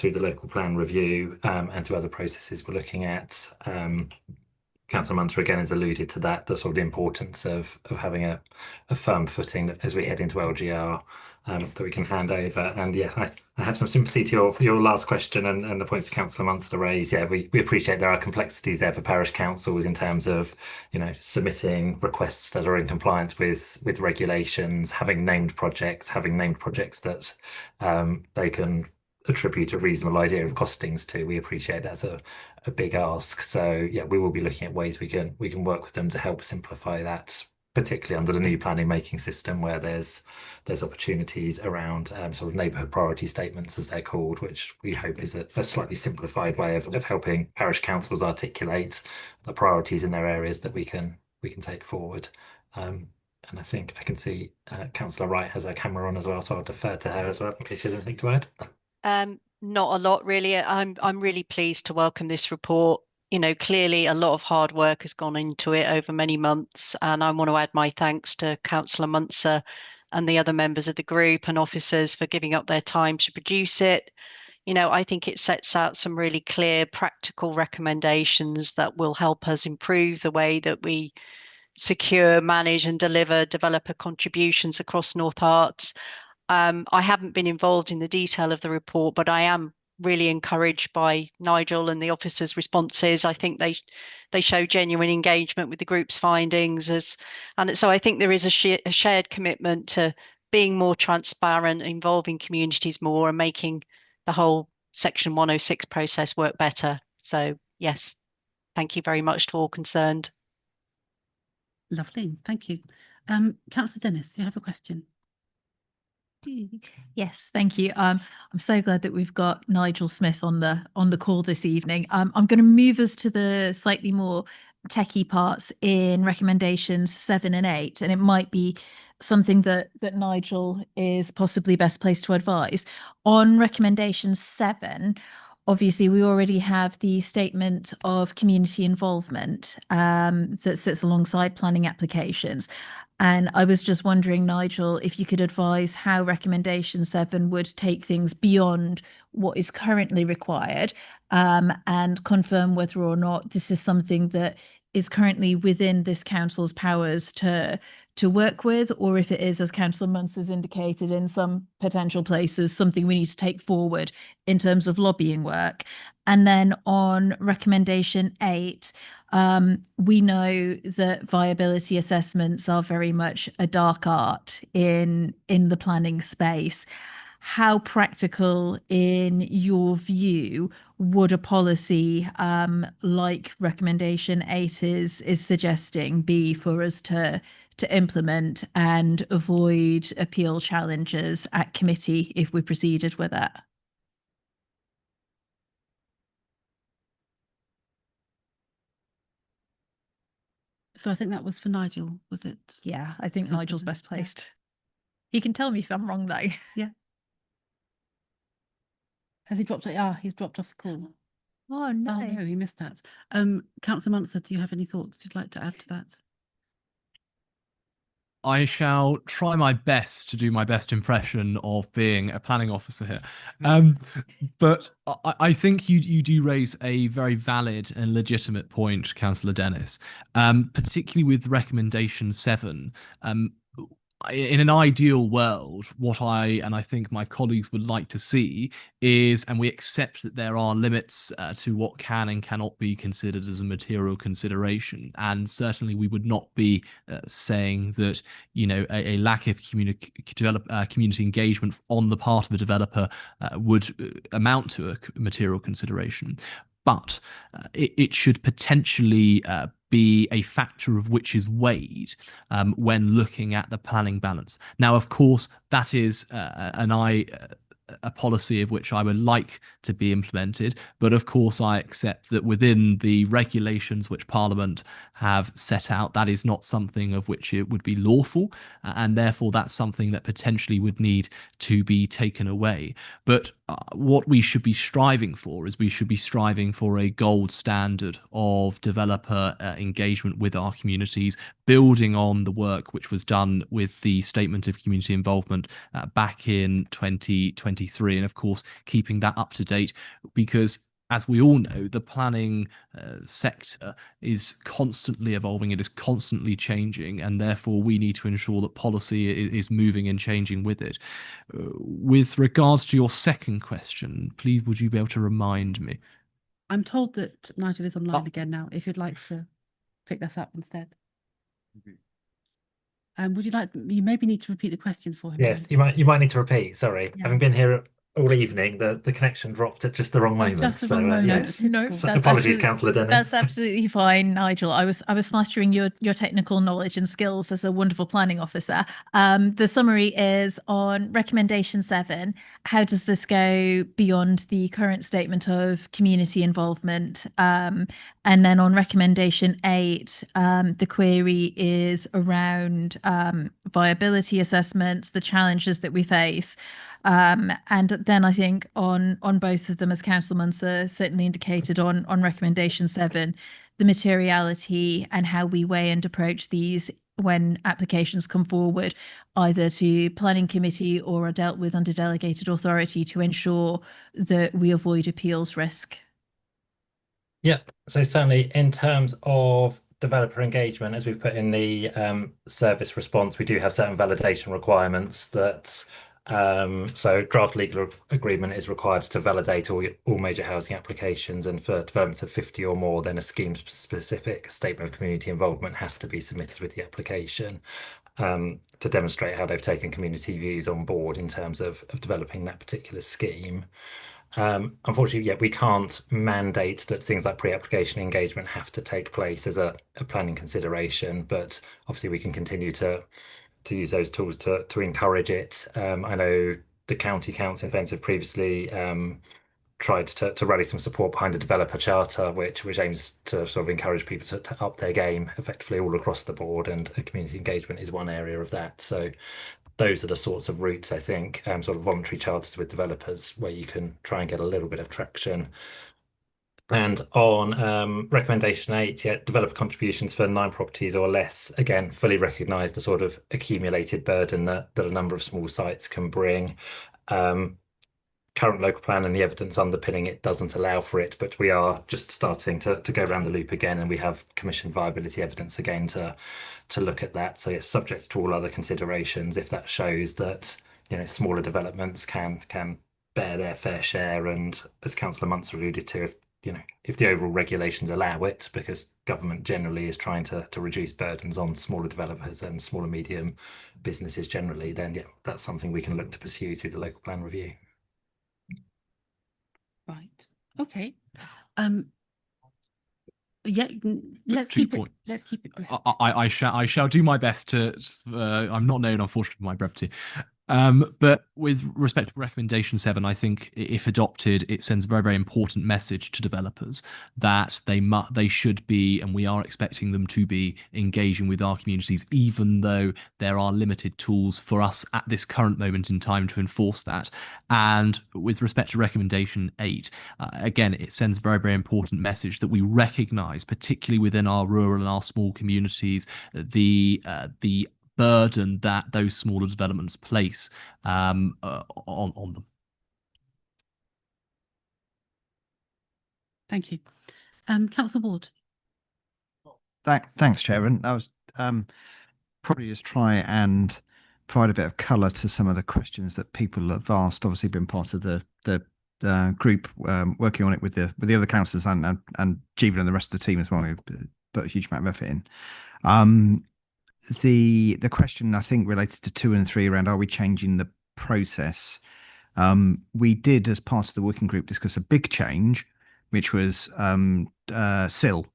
the local plan review, and to other processes we're looking at. Councillor Munster again has alluded to that, the sort of importance of having a firm footing as we head into LGR, that we can hand over. And yeah, I have some sympathy to your last question and the points Councillor Munster raised. Yeah, we appreciate there are complexities there for parish councils in terms of submitting requests that are in compliance with regulations, having named projects that they can attribute a reasonable idea of costings to. We appreciate that's a big ask. So yeah, we will be looking at ways we can work with them to help simplify that, particularly under the new planning making system, where there's opportunities around sort of neighbourhood priority statements, as they're called, which we hope is a slightly simplified way of helping parish councils articulate the priorities in their areas that we can take forward. And I think I can see Councillor Wright has her camera on as well, so I'll defer to her as well in case she has anything to add. Not a lot, really. I'm really pleased to welcome this report. Clearly a lot of hard work has gone into it over many months, and I want to add my thanks to Councillor Munster and the other members of the group and officers for giving up their time to produce it. I think it sets out some really clear, practical recommendations that will help us improve the way that we secure, manage, and deliver developer contributions across North Herts. I haven't been involved in the detail of the report, but I am really encouraged by Nigel and the officers' responses. I think they show genuine engagement with the group's findings, and so I think there is a shared commitment to being more transparent, involving communities more, and making the whole Section 106 process work better. So yes, thank you very much to all concerned. Lovely, thank you. Councillor Dennis, you have a question? Yes, thank you. I'm so glad that we've got Nigel Smith on the call this evening. I'm going to move us to the slightly more techie parts in recommendations 7 and 8, and it might be something that Nigel is possibly best placed to advise. On recommendation 7, obviously we already have the statement of community involvement that sits alongside planning applications. And I was just wondering, Nigel, if you could advise how recommendation 7 would take things beyond what is currently required, and confirm whether or not this is something that is currently within this council's powers to work with, or if it is, as Councillor Munster has indicated, in some potential places, something we need to take forward in terms of lobbying work. And then on recommendation 8, we know that viability assessments are very much a dark art in the planning space. How practical, in your view, would a policy like recommendation 8 is suggesting be for us to implement and avoid appeal challenges at committee if we proceeded with it? So I think that was for Nigel, was it? Yeah, I think Nigel's best placed. He can tell me if I'm wrong though. Yeah. Has he dropped it? Ah, he's dropped off the call. Oh no. Oh no, he missed that. Councillor Munster, do you have any thoughts you'd like to add to that? I shall try my best to do my best impression of being a planning officer here. But I think you do raise a very valid and legitimate point, Councillor Dennis, particularly with recommendation 7. In an ideal world, what I think my colleagues would like to see is, and we accept that there are limits to what can and cannot be considered as a material consideration, and certainly we would not be saying that a lack of community engagement on the part of the developer would amount to a material consideration. But it should potentially be a factor of which is weighed when looking at the planning balance. Now, of course, that is a policy of which I would like to be implemented, but of course I accept that within the regulations which Parliament have set out, that is not something of which it would be lawful, and therefore that's something that potentially would need to be taken away. But what we should be striving for is we should be striving for a gold standard of developer engagement with our communities, building on the work which was done with the Statement of Community Involvement back in 2023, and of course keeping that up to date, because as we all know, the planning sector is constantly evolving, it is constantly changing, and therefore we need to ensure that policy is moving and changing with it. With regards to your second question, please would you be able to remind me? I'm told that Nigel is online again now, if you'd like to pick that up instead. Would you like, you maybe need to repeat the question for him. Yes, then. you might need to repeat. Sorry, Yeah. having been here all evening, the connection dropped at just the wrong moment. Just the wrong moment. Yes. No, So that's apologies, Councillor Dennis. That's absolutely fine, Nigel. I was flattering your technical knowledge and skills as a wonderful planning officer. The summary is on recommendation 7. How does this go beyond the current statement of community involvement? And then on recommendation 8, the query is around viability assessments, the challenges that we face. And then I think on both of them, as Councillor Munster certainly indicated on recommendation 7, the materiality and how we weigh and approach these when applications come forward, either to planning committee or are dealt with under delegated authority, to ensure that we avoid appeals risk. Yeah, so certainly in terms of developer engagement, as we've put in the service response, we do have certain validation requirements that so draft legal agreement is required to validate all major housing applications, and for developments of 50 or more, then a scheme specific statement of community involvement has to be submitted with the application to demonstrate how they've taken community views on board in terms of developing that particular scheme. Unfortunately, yeah, we can't mandate that things like pre-application engagement have to take place as a planning consideration, but obviously we can continue to use those tools to encourage it. I know the County Council in Fens have previously tried to rally some support behind a developer charter, which aims to sort of encourage people to up their game effectively all across the board, and community engagement is one area of that. So those are the sorts of routes, I think, sort of voluntary charters with developers where you can try and get a little bit of traction. And on recommendation 8, yeah, developer contributions for 9 properties or less, again, fully recognise the sort of accumulated burden that a number of small sites can bring. Current local plan and the evidence underpinning it doesn't allow for it, but we are just starting to go around the loop again, and we have commissioned viability evidence again to look at that. So it's subject to all other considerations. If that shows that smaller developments can bear their fair share, and as Councillor Munster alluded to, if the overall regulations allow it, because government generally is trying to reduce burdens on smaller developers and small and medium businesses generally, then yeah, that's something we can look to pursue through the local plan review. Right. Okay. Yeah. Let's keep it. Let's keep it. I shall do my best to. I'm not known, unfortunately, for my brevity. But with respect to recommendation 7, I think if adopted, it sends a very, very important message to developers that they should be, and we are expecting them to be, engaging with our communities, even though there are limited tools for us at this current moment in time to enforce that. And with respect to recommendation 8, again, it sends a very, very important message that we recognise, particularly within our rural and our small communities, the burden that those smaller developments place on them. Thank you. Councillor Ward. Thanks, Chair. And I was probably just try and provide a bit of colour to some of the questions that people have asked. Obviously, been part of the group working on it with the other councillors and Jeevan and the rest of the team as well, who put a huge amount of effort in. The question I think related to 2 and 3 around, are we changing the process? We did, as part of the working group, discuss a big change, which was SIL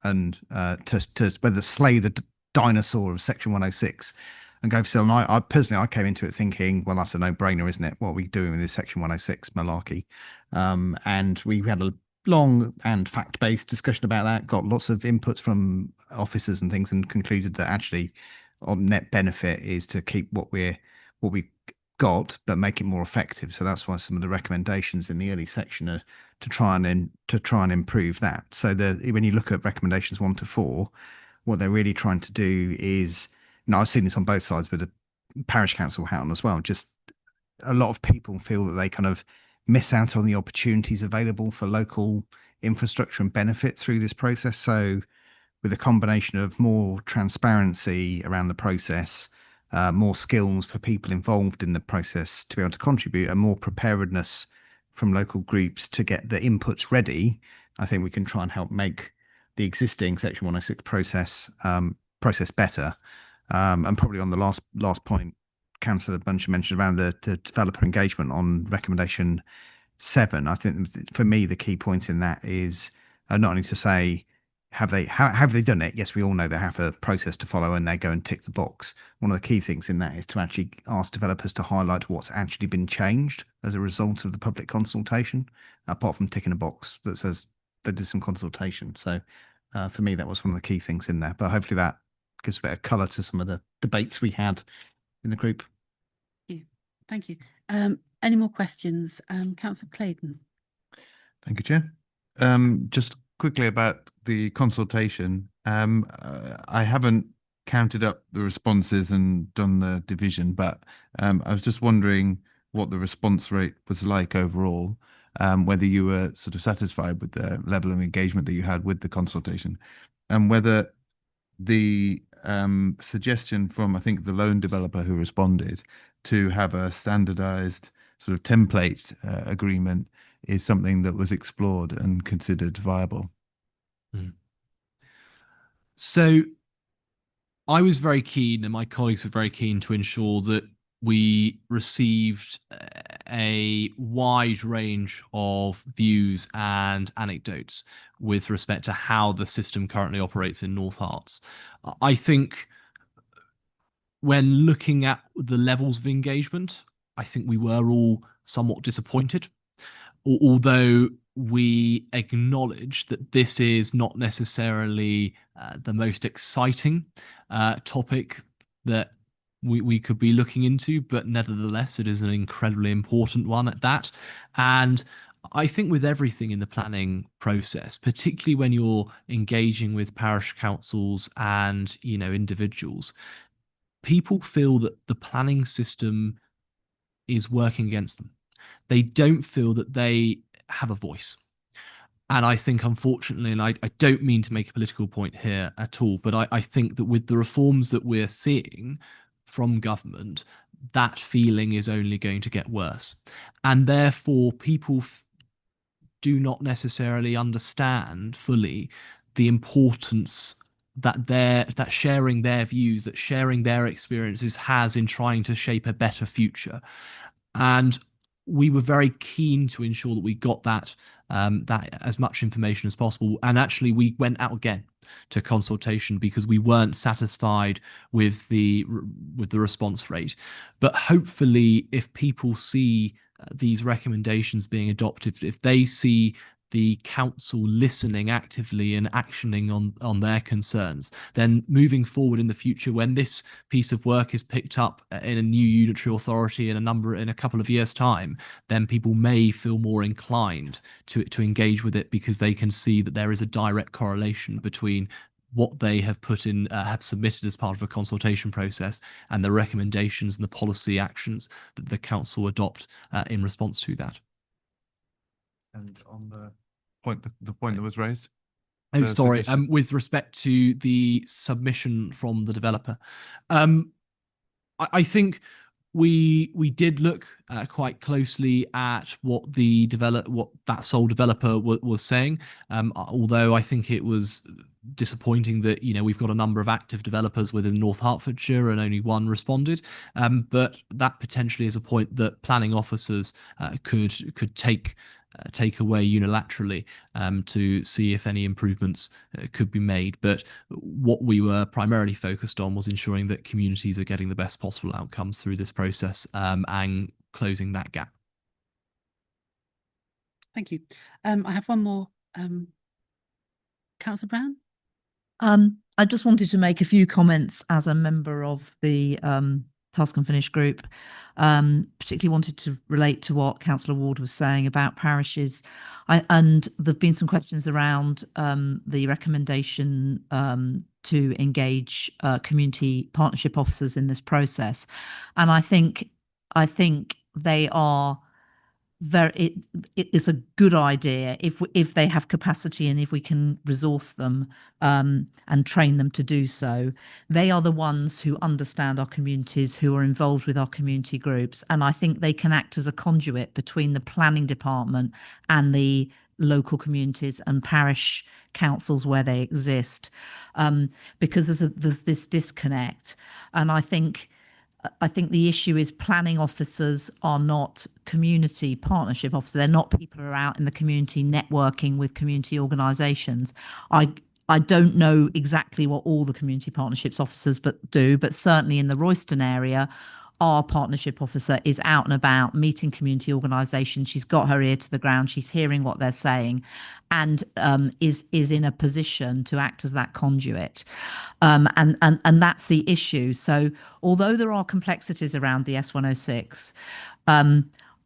and to whether slay the dinosaur of Section 106 and go for SIL. And I personally, I came into it thinking, well, that's a no-brainer, isn't it? What are we doing with this Section 106 malarkey? And we had a long and fact-based discussion about that, got lots of inputs from officers and things, and concluded that actually on net benefit is to keep what we got but make it more effective. So that's why some of the recommendations in the early section are to try and improve that. So when you look at recommendations 1 to 4, what they're really trying to do is, I've seen this on both sides with the parish council hat on as well, just a lot of people feel that they kind of miss out on the opportunities available for local infrastructure and benefit through this process. So with a combination of more transparency around the process, more skills for people involved in the process to be able to contribute, and more preparedness from local groups to get the inputs ready, I think we can try and help make the existing Section 106 process better. And probably on the last point, Councillor Buncher mentioned around the developer engagement on recommendation 7. I think for me the key point in that is not only to say have they done it? Yes, we all know they have a process to follow and they go and tick the box. One of the key things in that is to actually ask developers to highlight what's actually been changed as a result of the public consultation, apart from ticking a box that says they did some consultation. So for me, that was one of the key things in there. But hopefully that gives a bit of colour to some of the debates we had in the group. Thank you. Any more questions? Councillor Clayton. Thank you, Chair. Just quickly about the consultation. I haven't counted up the responses and done the division, but I was just wondering what the response rate was like overall, whether you were sort of satisfied with the level of engagement that you had with the consultation, and whether the suggestion from, I think, the loan developer who responded to have a standardized sort of template agreement is something that was explored and considered viable. So I was very keen, and my colleagues were very keen, to ensure that we received a wide range of views and anecdotes with respect to how the system currently operates in North Herts. I think when looking at the levels of engagement, I think we were all somewhat disappointed, although we acknowledge that this is not necessarily the most exciting topic that we could be looking into, but nevertheless, it is an incredibly important one at that. And I think with everything in the planning process, particularly when you're engaging with parish councils and, individuals, people feel that the planning system is working against them. They don't feel that they have a voice. And I think, unfortunately, and I don't mean to make a political point here at all, but I think that with the reforms that we're seeing from government, that feeling is only going to get worse. And therefore, people do not necessarily understand fully the importance that sharing their views, that sharing their experiences has in trying to shape a better future. And we were very keen to ensure that we got that as much information as possible. And actually, we went out again to consultation because we weren't satisfied with the response rate. But hopefully, if people see these recommendations being adopted, if they see the council listening actively and actioning on their concerns, then moving forward in the future, when this piece of work is picked up in a new unitary authority in a couple of years' time, then people may feel more inclined to engage with it because they can see that there is a direct correlation between what they have put in, have submitted as part of a consultation process, and the recommendations and the policy actions that the council adopt in response to that. And on the point that was raised. Oh, sorry. With respect to the submission from the developer, I think we did look quite closely at what that sole developer was saying. Although I think it was disappointing that we've got a number of active developers within North Hertfordshire and only one responded. But that potentially is a point that planning officers could take away unilaterally to see if any improvements could be made. But what we were primarily focused on was ensuring that communities are getting the best possible outcomes through this process and closing that gap. Thank you. I have one more. Councillor Brown? I just wanted to make a few comments as a member of the Task and Finish group. Particularly wanted to relate to what Councillor Ward was saying about parishes. And there've been some questions around the recommendation to engage community partnership officers in this process. And I think they are it is a good idea if they have capacity and if we can resource them and train them to do so. They are the ones who understand our communities, who are involved with our community groups, and I think they can act as a conduit between the planning department and the local communities and parish councils where they exist, because there's this disconnect. And I think the issue is planning officers are not community partnership officers. They're not people who are out in the community networking with community organisations. I don't know exactly what all the community partnerships officers do, but certainly in the Royston area, our partnership officer is out and about meeting community organisations. She's got her ear to the ground. She's hearing what they're saying, and is in a position to act as that conduit. And that's the issue. So although there are complexities around the S106,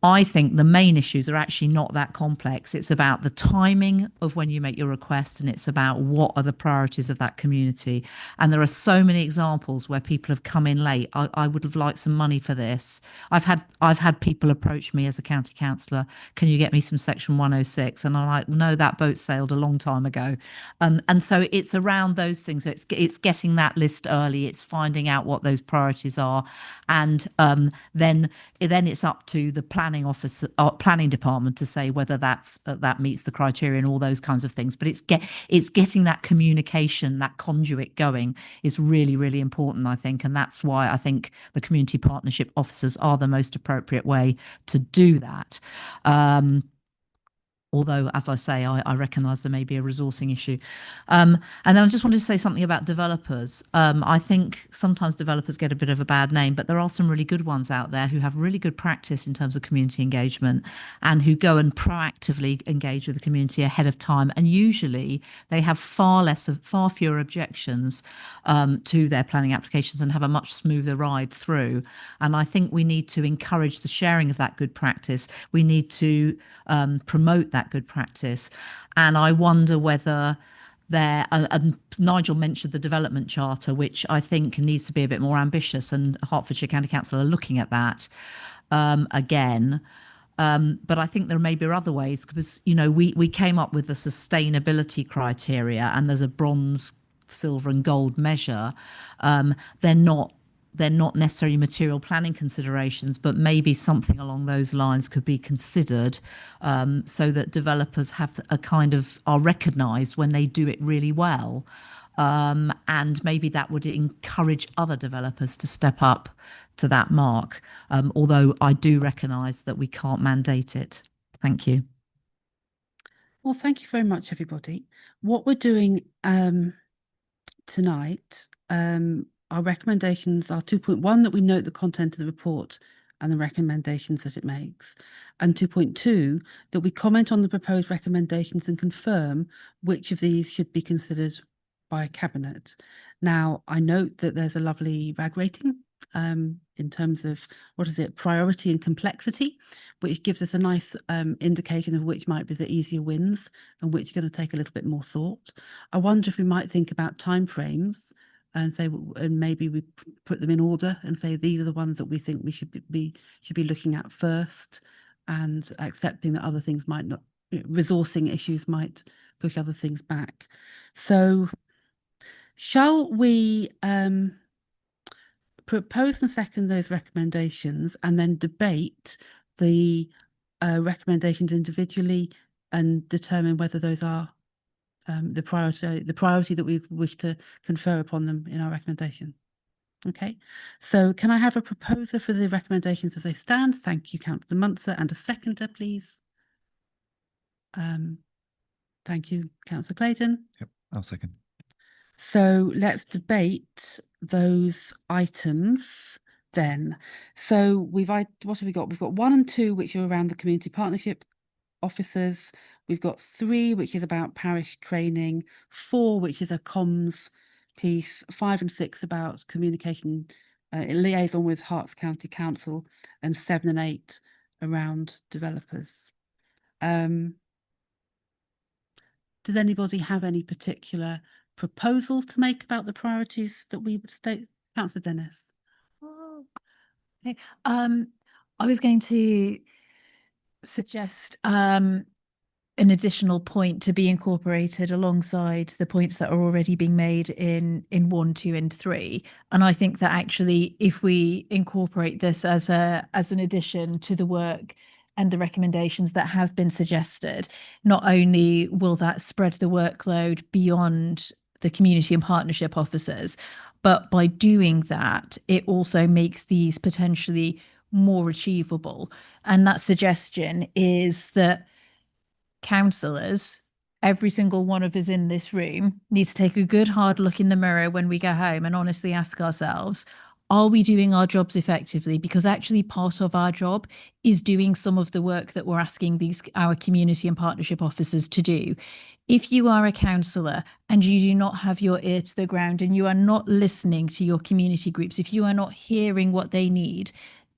I think the main issues are actually not that complex. It's about the timing of when you make your request, and it's about what are the priorities of that community. And there are so many examples where people have come in late. I would have liked some money for this. I've had people approach me as a county councillor, can you get me some section 106? And I'm like, no, that boat sailed a long time ago. And so it's around those things. So it's getting that list early. It's finding out what those priorities are. And then it's up to the planning department to say whether that meets the criteria and all those kinds of things. But it's getting that communication, that conduit going is really, really important, I think. And that's why I think the community partnership officers are the most appropriate way to do that. Although, as I say, I recognise there may be a resourcing issue. And then I just wanted to say something about developers. I think sometimes developers get a bit of a bad name, but there are some really good ones out there who have really good practice in terms of community engagement and who go and proactively engage with the community ahead of time. And usually they have far fewer objections to their planning applications and have a much smoother ride through. And I think we need to encourage the sharing of that good practice. We need to promote that good practice. And I wonder whether Nigel mentioned the development charter, which I think needs to be a bit more ambitious, and Hertfordshire County Council are looking at that again. But I think there may be other ways, because we came up with the sustainability criteria, and there's a bronze, silver and gold measure. They're not necessarily material planning considerations, but maybe something along those lines could be considered, so that developers are recognised when they do it really well. And maybe that would encourage other developers to step up to that mark. Although I do recognise that we can't mandate it. Thank you. Well, thank you very much, everybody. What we're doing tonight, our recommendations are 2.1, that we note the content of the report and the recommendations that it makes, and 2.2, that we comment on the proposed recommendations and confirm which of these should be considered by Cabinet. Now, I note that there's a lovely RAG rating in terms of, what is it, priority and complexity, which gives us a nice indication of which might be the easier wins and which are going to take a little bit more thought. I wonder if we might think about timeframes and say, and maybe we put them in order and say these are the ones that we think we should be looking at first, and accepting that other things might not, resourcing issues might push other things back. So shall we propose and second those recommendations and then debate the recommendations individually and determine whether those are the priority that we wish to confer upon them in our recommendation? Okay, so can I have a proposer for the recommendations as they stand? Thank you, Councillor Munster, and a seconder, please. Thank you, Councillor Clayton. Yep, I'll second. So let's debate those items then. So what have we got? We've got 1 and 2, which are around the community partnership officers. We've got 3, which is about parish training, 4, which is a comms piece, 5 and 6 about communication, liaison with Herts County Council, and 7 and 8 around developers. Does anybody have any particular proposals to make about the priorities that we would state? Councillor Dennis. Okay. I was going to suggest an additional point to be incorporated alongside the points that are already being made in 1, 2, and 3. And I think that actually, if we incorporate this as an addition to the work and the recommendations that have been suggested, not only will that spread the workload beyond the community and partnership officers, but by doing that, it also makes these potentially more achievable. And that suggestion is that councillors, every single one of us in this room, needs to take a good hard look in the mirror when we go home and honestly ask ourselves, are we doing our jobs effectively? Because actually part of our job is doing some of the work that we're asking our community and partnership officers to do. If you are a councillor and you do not have your ear to the ground and you are not listening to your community groups, if you are not hearing what they need,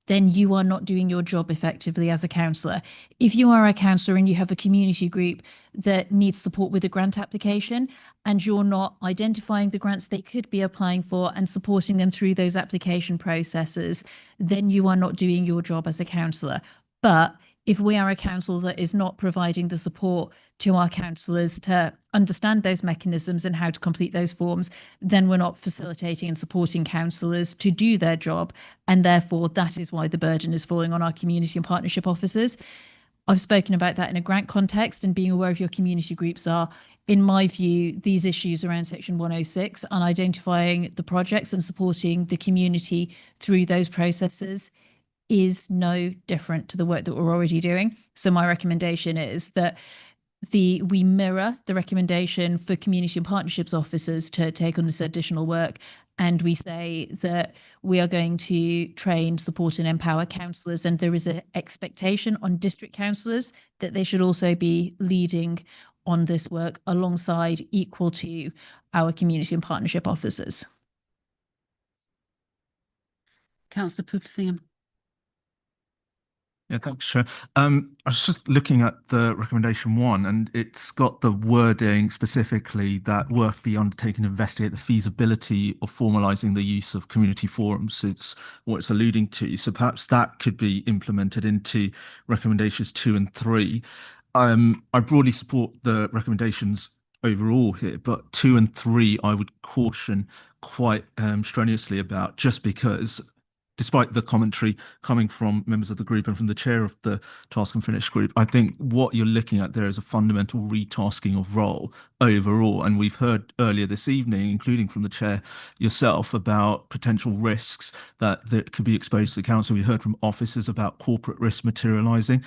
then you are not doing your job effectively as a councillor. If you are a councillor and you have a community group that needs support with a grant application and you're not identifying the grants they could be applying for and supporting them through those application processes, then you are not doing your job as a councillor. But if we are a council that is not providing the support to our councillors to understand those mechanisms and how to complete those forms, then we're not facilitating and supporting councillors to do their job. And therefore, that is why the burden is falling on our community and partnership officers. I've spoken about that in a grant context, and being aware of your community groups are, in my view, these issues around Section 106 and identifying the projects and supporting the community through those processes is no different to the work that we're already doing. So my recommendation is that we mirror the recommendation for community and partnerships officers to take on this additional work, and we say that we are going to train, support and empower councillors, and there is an expectation on district councillors that they should also be leading on this work alongside equal to our community and partnership officers. Councillor Poopsingham. Yeah, thanks, Chair. I was just looking at the recommendation 1, and it's got the wording specifically that work be undertaken to investigate the feasibility of formalising the use of community forums. It's what it's alluding to. So perhaps that could be implemented into recommendations 2 and 3. I broadly support the recommendations overall here, but 2 and 3 I would caution quite strenuously about, just because despite the commentary coming from members of the group and from the chair of the Task and Finish group, I think what you're looking at there is a fundamental retasking of role overall. And we've heard earlier this evening, including from the chair yourself, about potential risks that could be exposed to the council. We heard from officers about corporate risk materialising.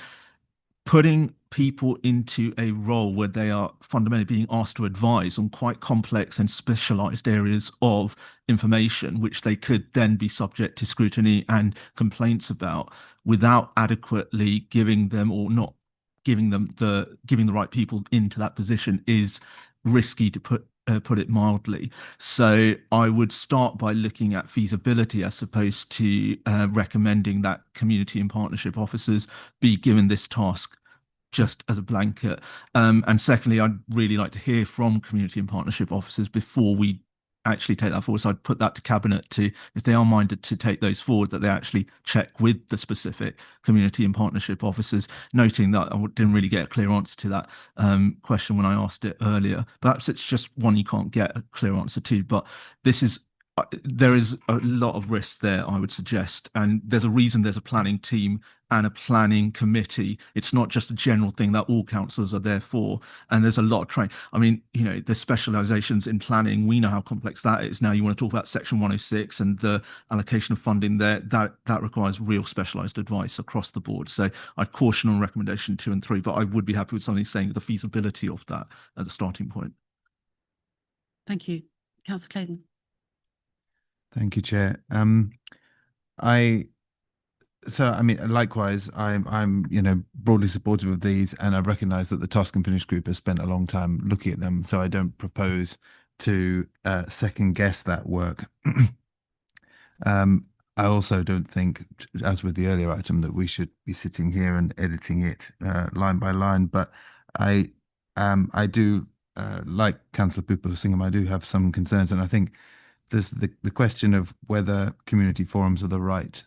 putting people into a role where they are fundamentally being asked to advise on quite complex and specialized areas of information, which they could then be subject to scrutiny and complaints about, without adequately giving them, or not giving them giving the right people into that position, is risky, to put it mildly. So I would start by looking at feasibility as opposed to recommending that community and partnership officers be given this task just as a blanket. And secondly, I'd really like to hear from community and partnership officers before we actually take that forward. So I'd put that to Cabinet to, if they are minded to take those forward, that they actually check with the specific community and partnership officers, noting that I didn't really get a clear answer to that question when I asked it earlier. Perhaps it's just one you can't get a clear answer to, but this is, there is a lot of risk there, I would suggest, and there's a reason there's a planning team and a planning committee. It's not just a general thing that all councillors are there for, and there's a lot of training. I mean, you know, there's specializations in planning. We know how complex that is. Now you want to talk about Section 106 and the allocation of funding there, that requires real specialized advice across the board. So I'd caution on recommendation 2 and 3, but I would be happy with something saying the feasibility of that at the starting point. Thank you. Councillor Clayton. Thank you, Chair. So I mean, likewise, I'm broadly supportive of these, and I recognise that the Task and Finish group has spent a long time looking at them. So I don't propose to second guess that work. I also don't think, as with the earlier item, that we should be sitting here and editing it line by line. But I do like Councillor Pupil-Singham, I do have some concerns, and I think there's the question of whether community forums are the right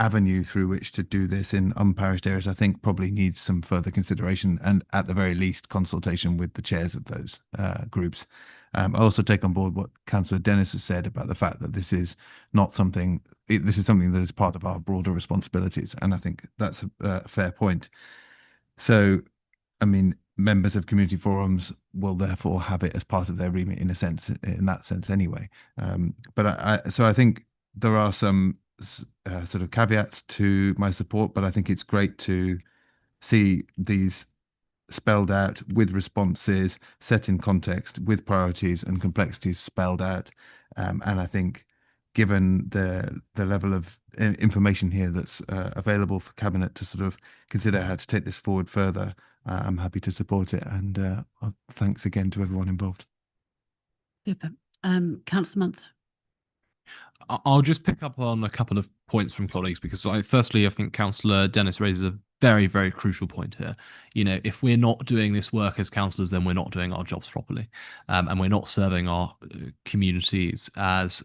avenue through which to do this in unparished areas. I think probably needs some further consideration, and at the very least consultation with the chairs of those groups. I also take on board what Councillor Dennis has said about the fact that this is not something, this is something that is part of our broader responsibilities, and I think that's a fair point. So, I mean, members of community forums will therefore have it as part of their remit in that sense anyway. So I think there are some sort of caveats to my support, but I think it's great to see these spelled out with responses, set in context, with priorities and complexities spelled out. And I think given the level of information here that's available for Cabinet to sort of consider how to take this forward further, I'm happy to support it. And thanks again to everyone involved. Super. Councillor Munster. I'll just pick up on a couple of points from colleagues, because firstly, I think Councillor Dennis raises a very, very crucial point here. You know, if we're not doing this work as councillors, then we're not doing our jobs properly, and we're not serving our communities as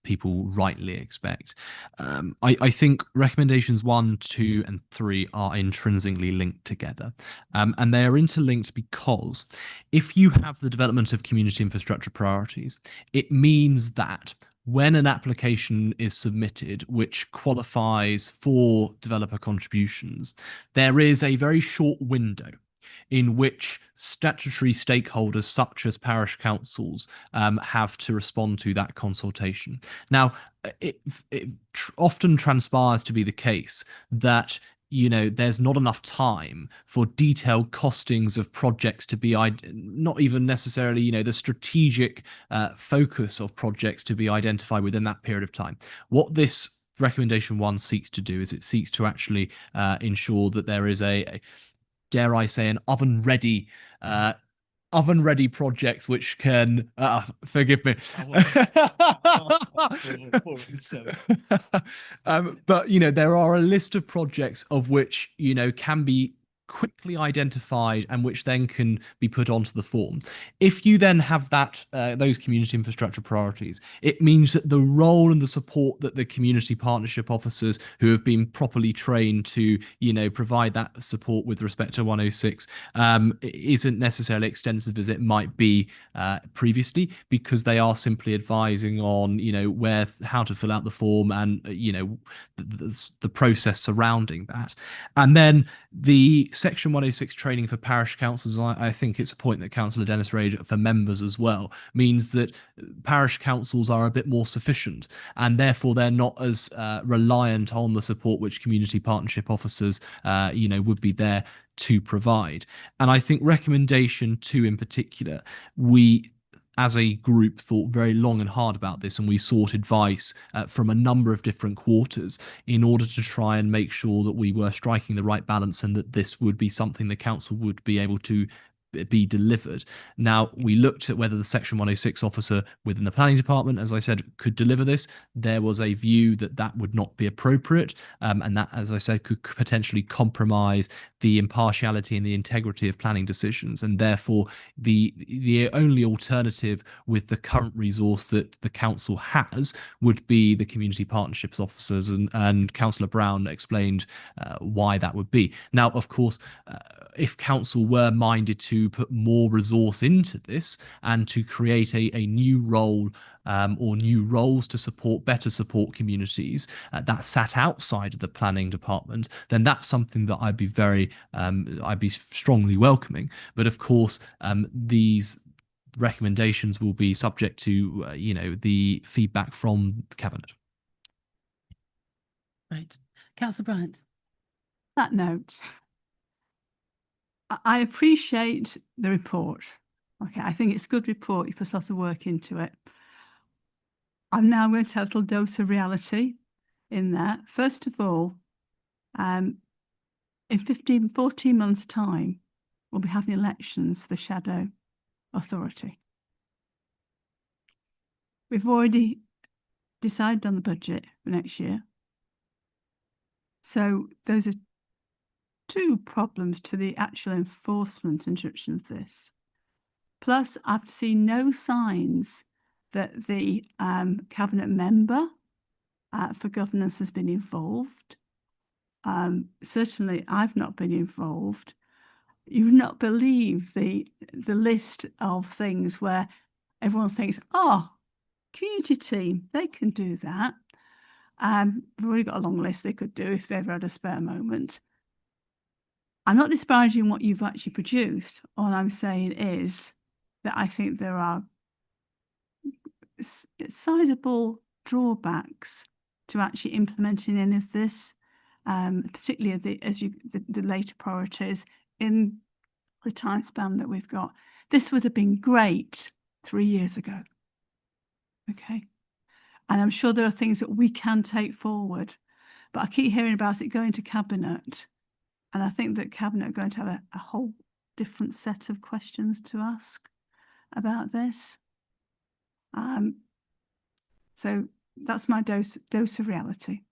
people rightly expect. I think recommendations 1, 2, and 3 are intrinsically linked together, and they are interlinked because if you have the development of community infrastructure priorities, it means that when an application is submitted which qualifies for developer contributions, there is a very short window in which statutory stakeholders such as parish councils have to respond to that consultation. Now, it often transpires to be the case that there's not enough time for detailed costings of projects to be, not even necessarily, the strategic focus of projects to be identified within that period of time. What this recommendation 1 seeks to do is it seeks to actually ensure that there is dare I say, an oven-ready projects which can forgive me. But there are a list of projects of which can be quickly identified and which then can be put onto the form. If you then have that those community infrastructure priorities, it means that the role and the support that the community partnership officers who have been properly trained to provide that support with respect to 106 isn't necessarily extensive as it might be previously, because they are simply advising on how to fill out the form and the process surrounding that. And then the Section 106 training for parish councils, I think it's a point that Councillor Dennis raised for members as well, means that parish councils are a bit more sufficient, and therefore they're not as reliant on the support which community partnership officers, would be there to provide. And I think recommendation 2 in particular, we as a group thought very long and hard about this, and we sought advice from a number of different quarters in order to try and make sure that we were striking the right balance and that this would be something the council would be able to be delivered. Now, we looked at whether the Section 106 officer within the planning department, as I said, could deliver this. There was a view that that would not be appropriate, and that, as I said, could potentially compromise the impartiality and the integrity of planning decisions. And therefore, the only alternative with the current resource that the council has would be the community partnerships officers, and Councillor Brown explained why that would be. Now, of course, if council were minded to put more resource into this and to create a new role or new roles to better support communities that sat outside of the planning department, then that's something that I'd be strongly welcoming. But of course, these recommendations will be subject to the feedback from the cabinet. Right, Councillor Bryant. That note, I appreciate the report. Okay, I think it's a good report. You put lots of work into it. I'm now going to have a little dose of reality in there. First of all, in 14 months' time, we'll be having elections for the shadow authority. We've already decided on the budget for next year. So those are 2 problems to the actual enforcement introduction of this. Plus, I've seen no signs that the cabinet member for governance has been involved. Certainly, I've not been involved. You would not believe the list of things where everyone thinks, oh, community team, they can do that. We've already got a long list they could do if they ever had a spare moment. I'm not disparaging what you've actually produced. All I'm saying is that I think there are sizable drawbacks to actually implementing any of this, particularly the later priorities in the time span that we've got. This would have been great 3 years ago. Okay. And I'm sure there are things that we can take forward, but I keep hearing about it going to cabinet. And I think that cabinet are going to have a whole different set of questions to ask about this. So that's my dose of reality.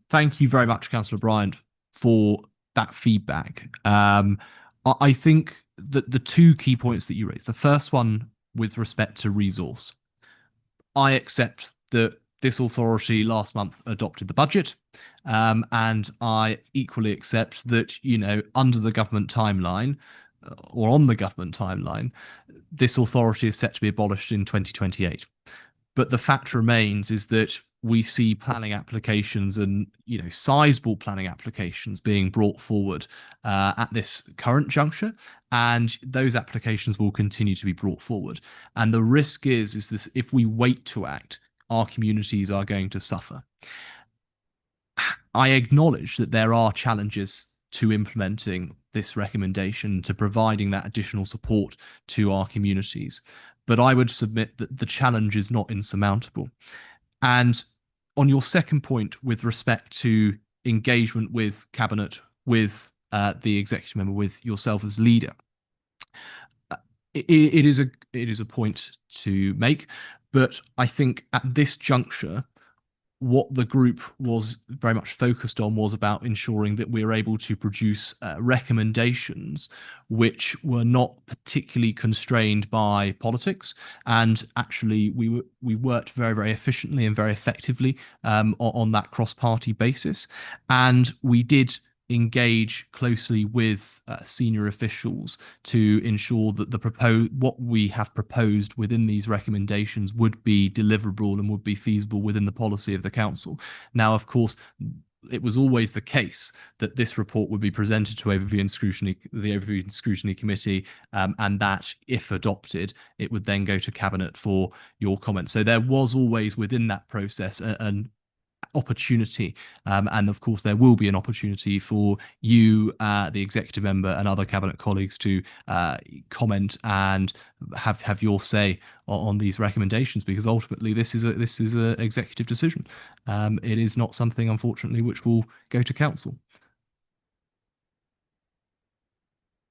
Thank you very much, Councillor Bryant, for that feedback. I think that the 2 key points that you raised, the first one with respect to resource, I accept that this authority last month adopted the budget, and I equally accept that, under the government timeline, or on the government timeline, this authority is set to be abolished in 2028. But the fact remains is that we see planning applications and, sizable planning applications being brought forward at this current juncture, and those applications will continue to be brought forward. And the risk is this: if we wait to act, our communities are going to suffer. I acknowledge that there are challenges to implementing this recommendation, to providing that additional support to our communities, but I would submit that the challenge is not insurmountable. And on your second point with respect to engagement with cabinet, with the executive member, with yourself as leader, it is a point to make, but I think at this juncture, what the group was very much focused on was about ensuring that we were able to produce recommendations which were not particularly constrained by politics. And actually, we worked very, very efficiently and very effectively on that cross-party basis. And we did engage closely with senior officials to ensure that what we have proposed within these recommendations would be deliverable and would be feasible within the policy of the council. Now, of course, it was always the case that this report would be presented to Overview and Scrutiny, the Overview and Scrutiny Committee, and that, if adopted, it would then go to Cabinet for your comments. So there was always within that process an opportunity, and of course there will be an opportunity for you, the executive member, and other cabinet colleagues to comment and have your say on these recommendations, because ultimately this is a executive decision. It is not something, unfortunately, which will go to council.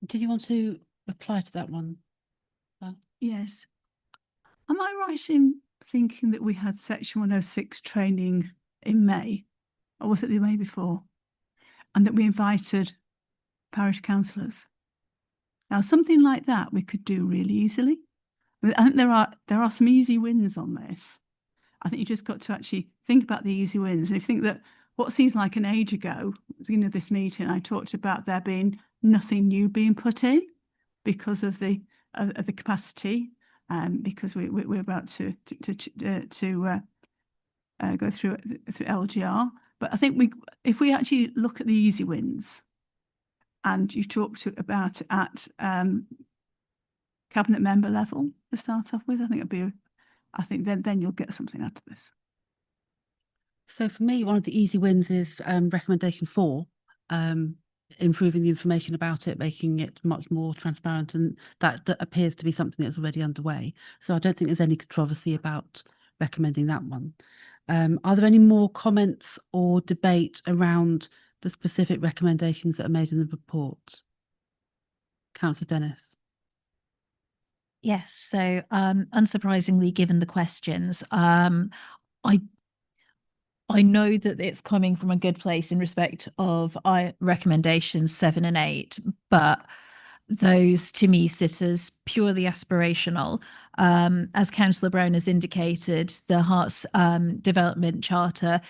Did you want to reply to that one? Yes. Am I right in thinking that we had Section 106 training in May, or was it the May before? And that we invited parish councillors. Now, something like that we could do really easily. I think there are some easy wins on this. I think you just got to actually think about the easy wins. And if you think that what seems like an age ago, at the beginning of this meeting, I talked about there being nothing new being put in because of the capacity, because we're about to go through LGR. But I think if we actually look at the easy wins, and you talked about at cabinet member level to start off with, I think then you'll get something out of this. So for me, one of the easy wins is recommendation 4, improving the information about it, making it much more transparent, and that appears to be something that's already underway. So I don't think there's any controversy about recommending that one. Are there any more comments or debate around the specific recommendations that are made in the report? Councillor Dennis. Yes, so unsurprisingly, given the questions, I know that it's coming from a good place in respect of recommendations 7 and 8, but those to me sit as purely aspirational. As Councillor Brown has indicated, the Hearts Development Charter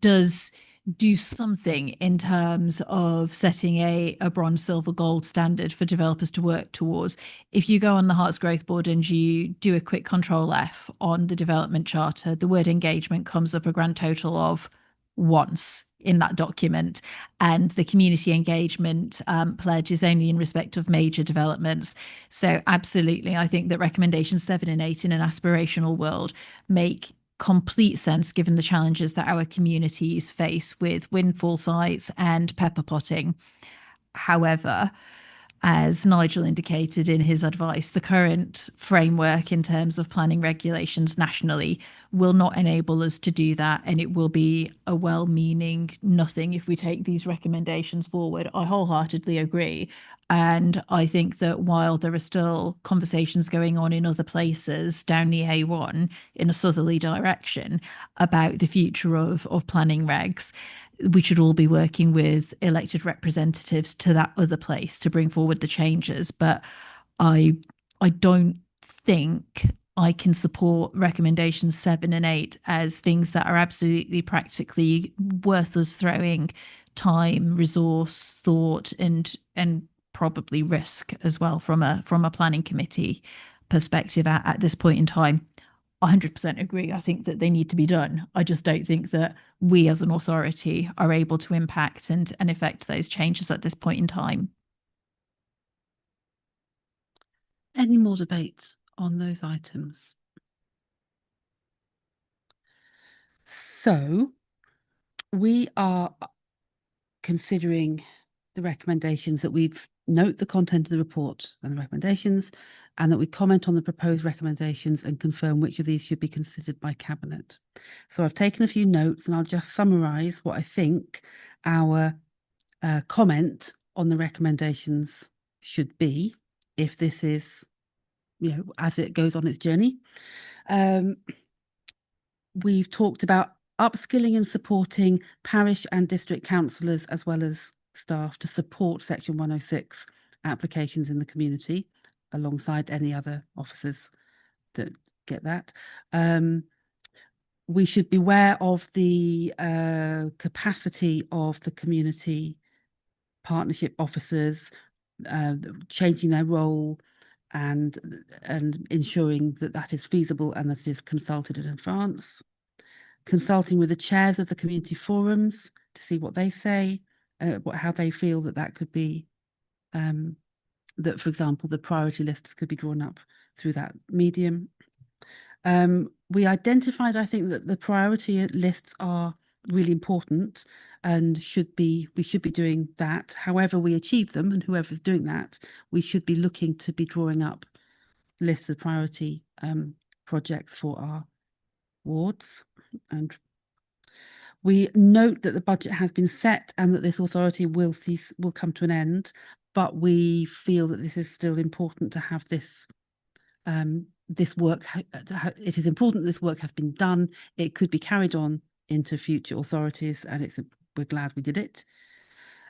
does do something in terms of setting a bronze, silver, gold standard for developers to work towards. If you go on the Hearts Growth Board and you do a quick Control F on the Development Charter, the word engagement comes up a grand total of once in that document, and the community engagement pledge is only in respect of major developments. So absolutely, I think that recommendations 7 and 8 in an aspirational world make complete sense given the challenges that our communities face with windfall sites and pepper potting. However, as Nigel indicated in his advice, the current framework in terms of planning regulations nationally will not enable us to do that, and it will be a well-meaning nothing if we take these recommendations forward. I wholeheartedly agree. And I think that while there are still conversations going on in other places down the A1 in a southerly direction about the future of planning regs, we should all be working with elected representatives to that other place to bring forward the changes. But I don't think I can support recommendations 7 and 8 as things that are absolutely practically worth us throwing time, resource, thought, and probably risk as well from a planning committee perspective at this point in time. 100% agree. I think that they need to be done. I just don't think that we as an authority are able to impact and effect those changes at this point in time. Any more debate on those items? So we are considering the recommendations that we've note the content of the report and the recommendations, and that we comment on the proposed recommendations and confirm which of these should be considered by Cabinet. So I've taken a few notes and I'll just summarise what I think our comment on the recommendations should be if this is, as it goes on its journey. We've talked about upskilling and supporting parish and district councillors as well as staff to support Section 106 applications in the community alongside any other officers that get that. We should be aware of the capacity of the community partnership officers, changing their role, and ensuring that that is feasible and that it is consulted in advance. Consulting with the chairs of the community forums to see what they say, how they feel that could be, that, for example, the priority lists could be drawn up through that medium. We identified, I think, that the priority lists are really important and we should be doing that. However we achieve them, and whoever's doing that, we should be looking to be drawing up lists of priority projects for our wards. And we note that the budget has been set and that this authority will come to an end, but we feel that this is still important to have this this work. It is important this work has been done. It could be carried on into future authorities, and we're glad we did it.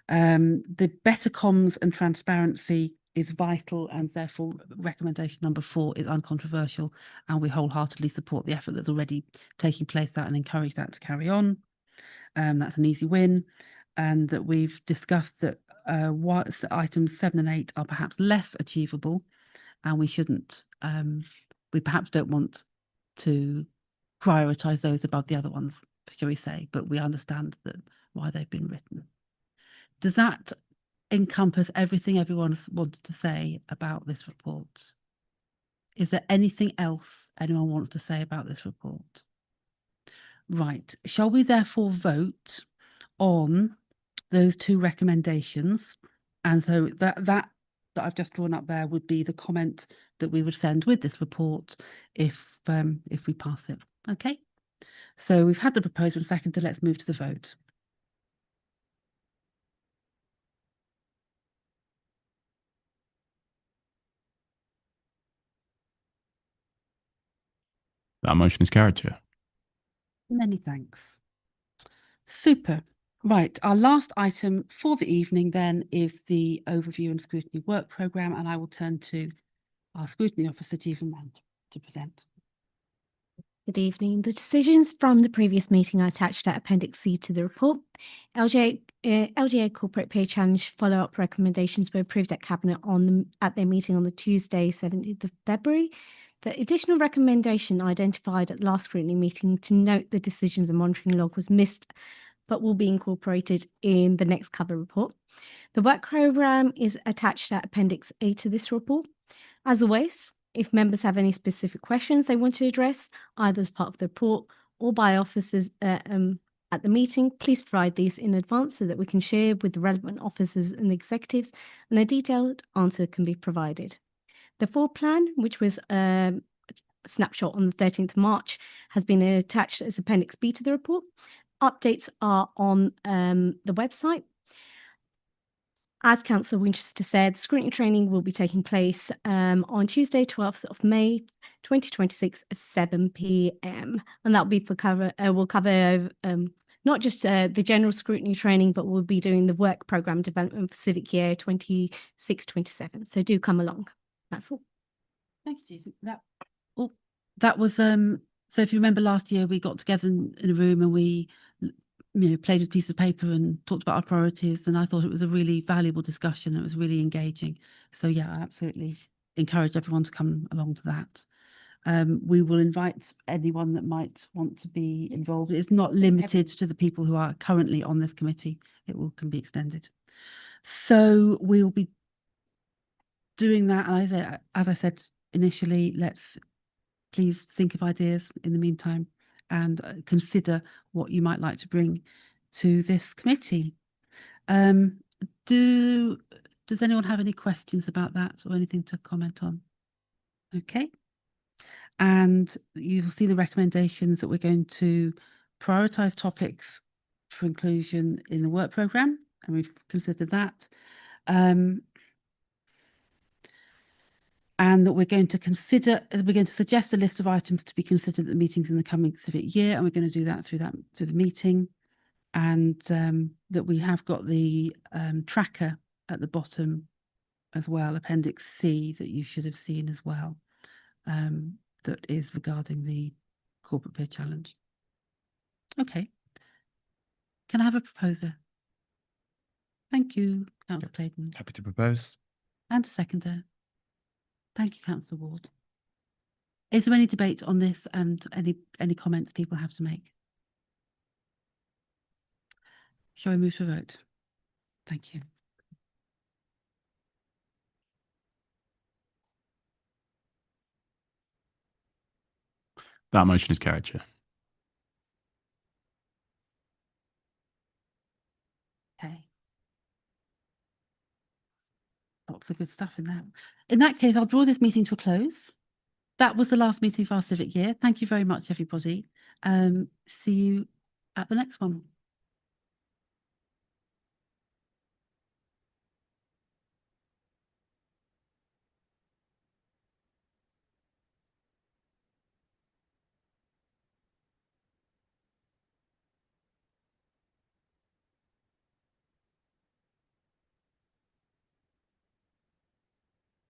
The better comms and transparency is vital, and therefore recommendation number 4 is uncontroversial, and we wholeheartedly support the effort that's already taking place and encourage that to carry on. That's an easy win, and that we've discussed that whilst items 7 and 8 are perhaps less achievable, and we shouldn't, we perhaps don't want to prioritise those above the other ones, shall we say, but we understand that why they've been written. Does that encompass everything everyone's wanted to say about this report? Is there anything else anyone wants to say about this report? Right, shall we therefore vote on those 2 recommendations? And so that I've just drawn up there would be the comment that we would send with this report if we pass it. Okay, so we've had the proposal and seconded. Let's move to the vote. That motion is carried, Chair. Many thanks. Super. Right, our last item for the evening then is the overview and scrutiny work programme, and I will turn to our scrutiny officer, Jeevan Mand, to present. Good evening. The decisions from the previous meeting are attached at Appendix C to the report. LGA Corporate Peer Challenge follow-up recommendations were approved at Cabinet at their meeting on the Tuesday, 17th of February. The additional recommendation identified at last scrutiny meeting to note the decisions and monitoring log was missed, but will be incorporated in the next cover report. The work programme is attached at Appendix A to this report. As always, if members have any specific questions they want to address, either as part of the report or by officers at the meeting, please provide these in advance so that we can share with the relevant officers and executives, and a detailed answer can be provided. The full plan, which was a snapshot on the 13th of March, has been attached as Appendix B to the report. Updates are on the website. As Councillor Winchester said, scrutiny training will be taking place on Tuesday, 12th of May, 2026 at 7 p.m. And that will be we'll cover not just the general scrutiny training, but we'll be doing the work programme development for civic year 26-27. So do come along. That's all. Thank you. That was so if you remember last year, we got together in a room and we played with pieces of paper and talked about our priorities, and I thought it was a really valuable discussion. It was really engaging. So yeah, I absolutely encourage everyone to come along to that. We will invite anyone that might want to be involved. It's not limited to the people who are currently on this committee. It can be extended. So we'll be doing that. And as I said initially, let's please think of ideas in the meantime and consider what you might like to bring to this committee. Does anyone have any questions about that or anything to comment on? Okay. And you'll see the recommendations that we're going to prioritise topics for inclusion in the work programme, and we've considered that. And that we're going to suggest a list of items to be considered at the meetings in the coming civic year, and we're going to do that through the meeting, and that we have got the tracker at the bottom as well, Appendix C, that you should have seen as well, that is regarding the Corporate Peer Challenge. Okay. Can I have a proposer? Thank you. Councillor Clayton. Happy to propose. And a seconder. Thank you, Councillor Ward. Is there any debate on this and any comments people have to make? Shall we move to a vote? Thank you. That motion is carried, Chair. Okay. Lots of good stuff in that. In that case, I'll draw this meeting to a close. That was the last meeting for our civic year. Thank you very much, everybody. See you at the next one.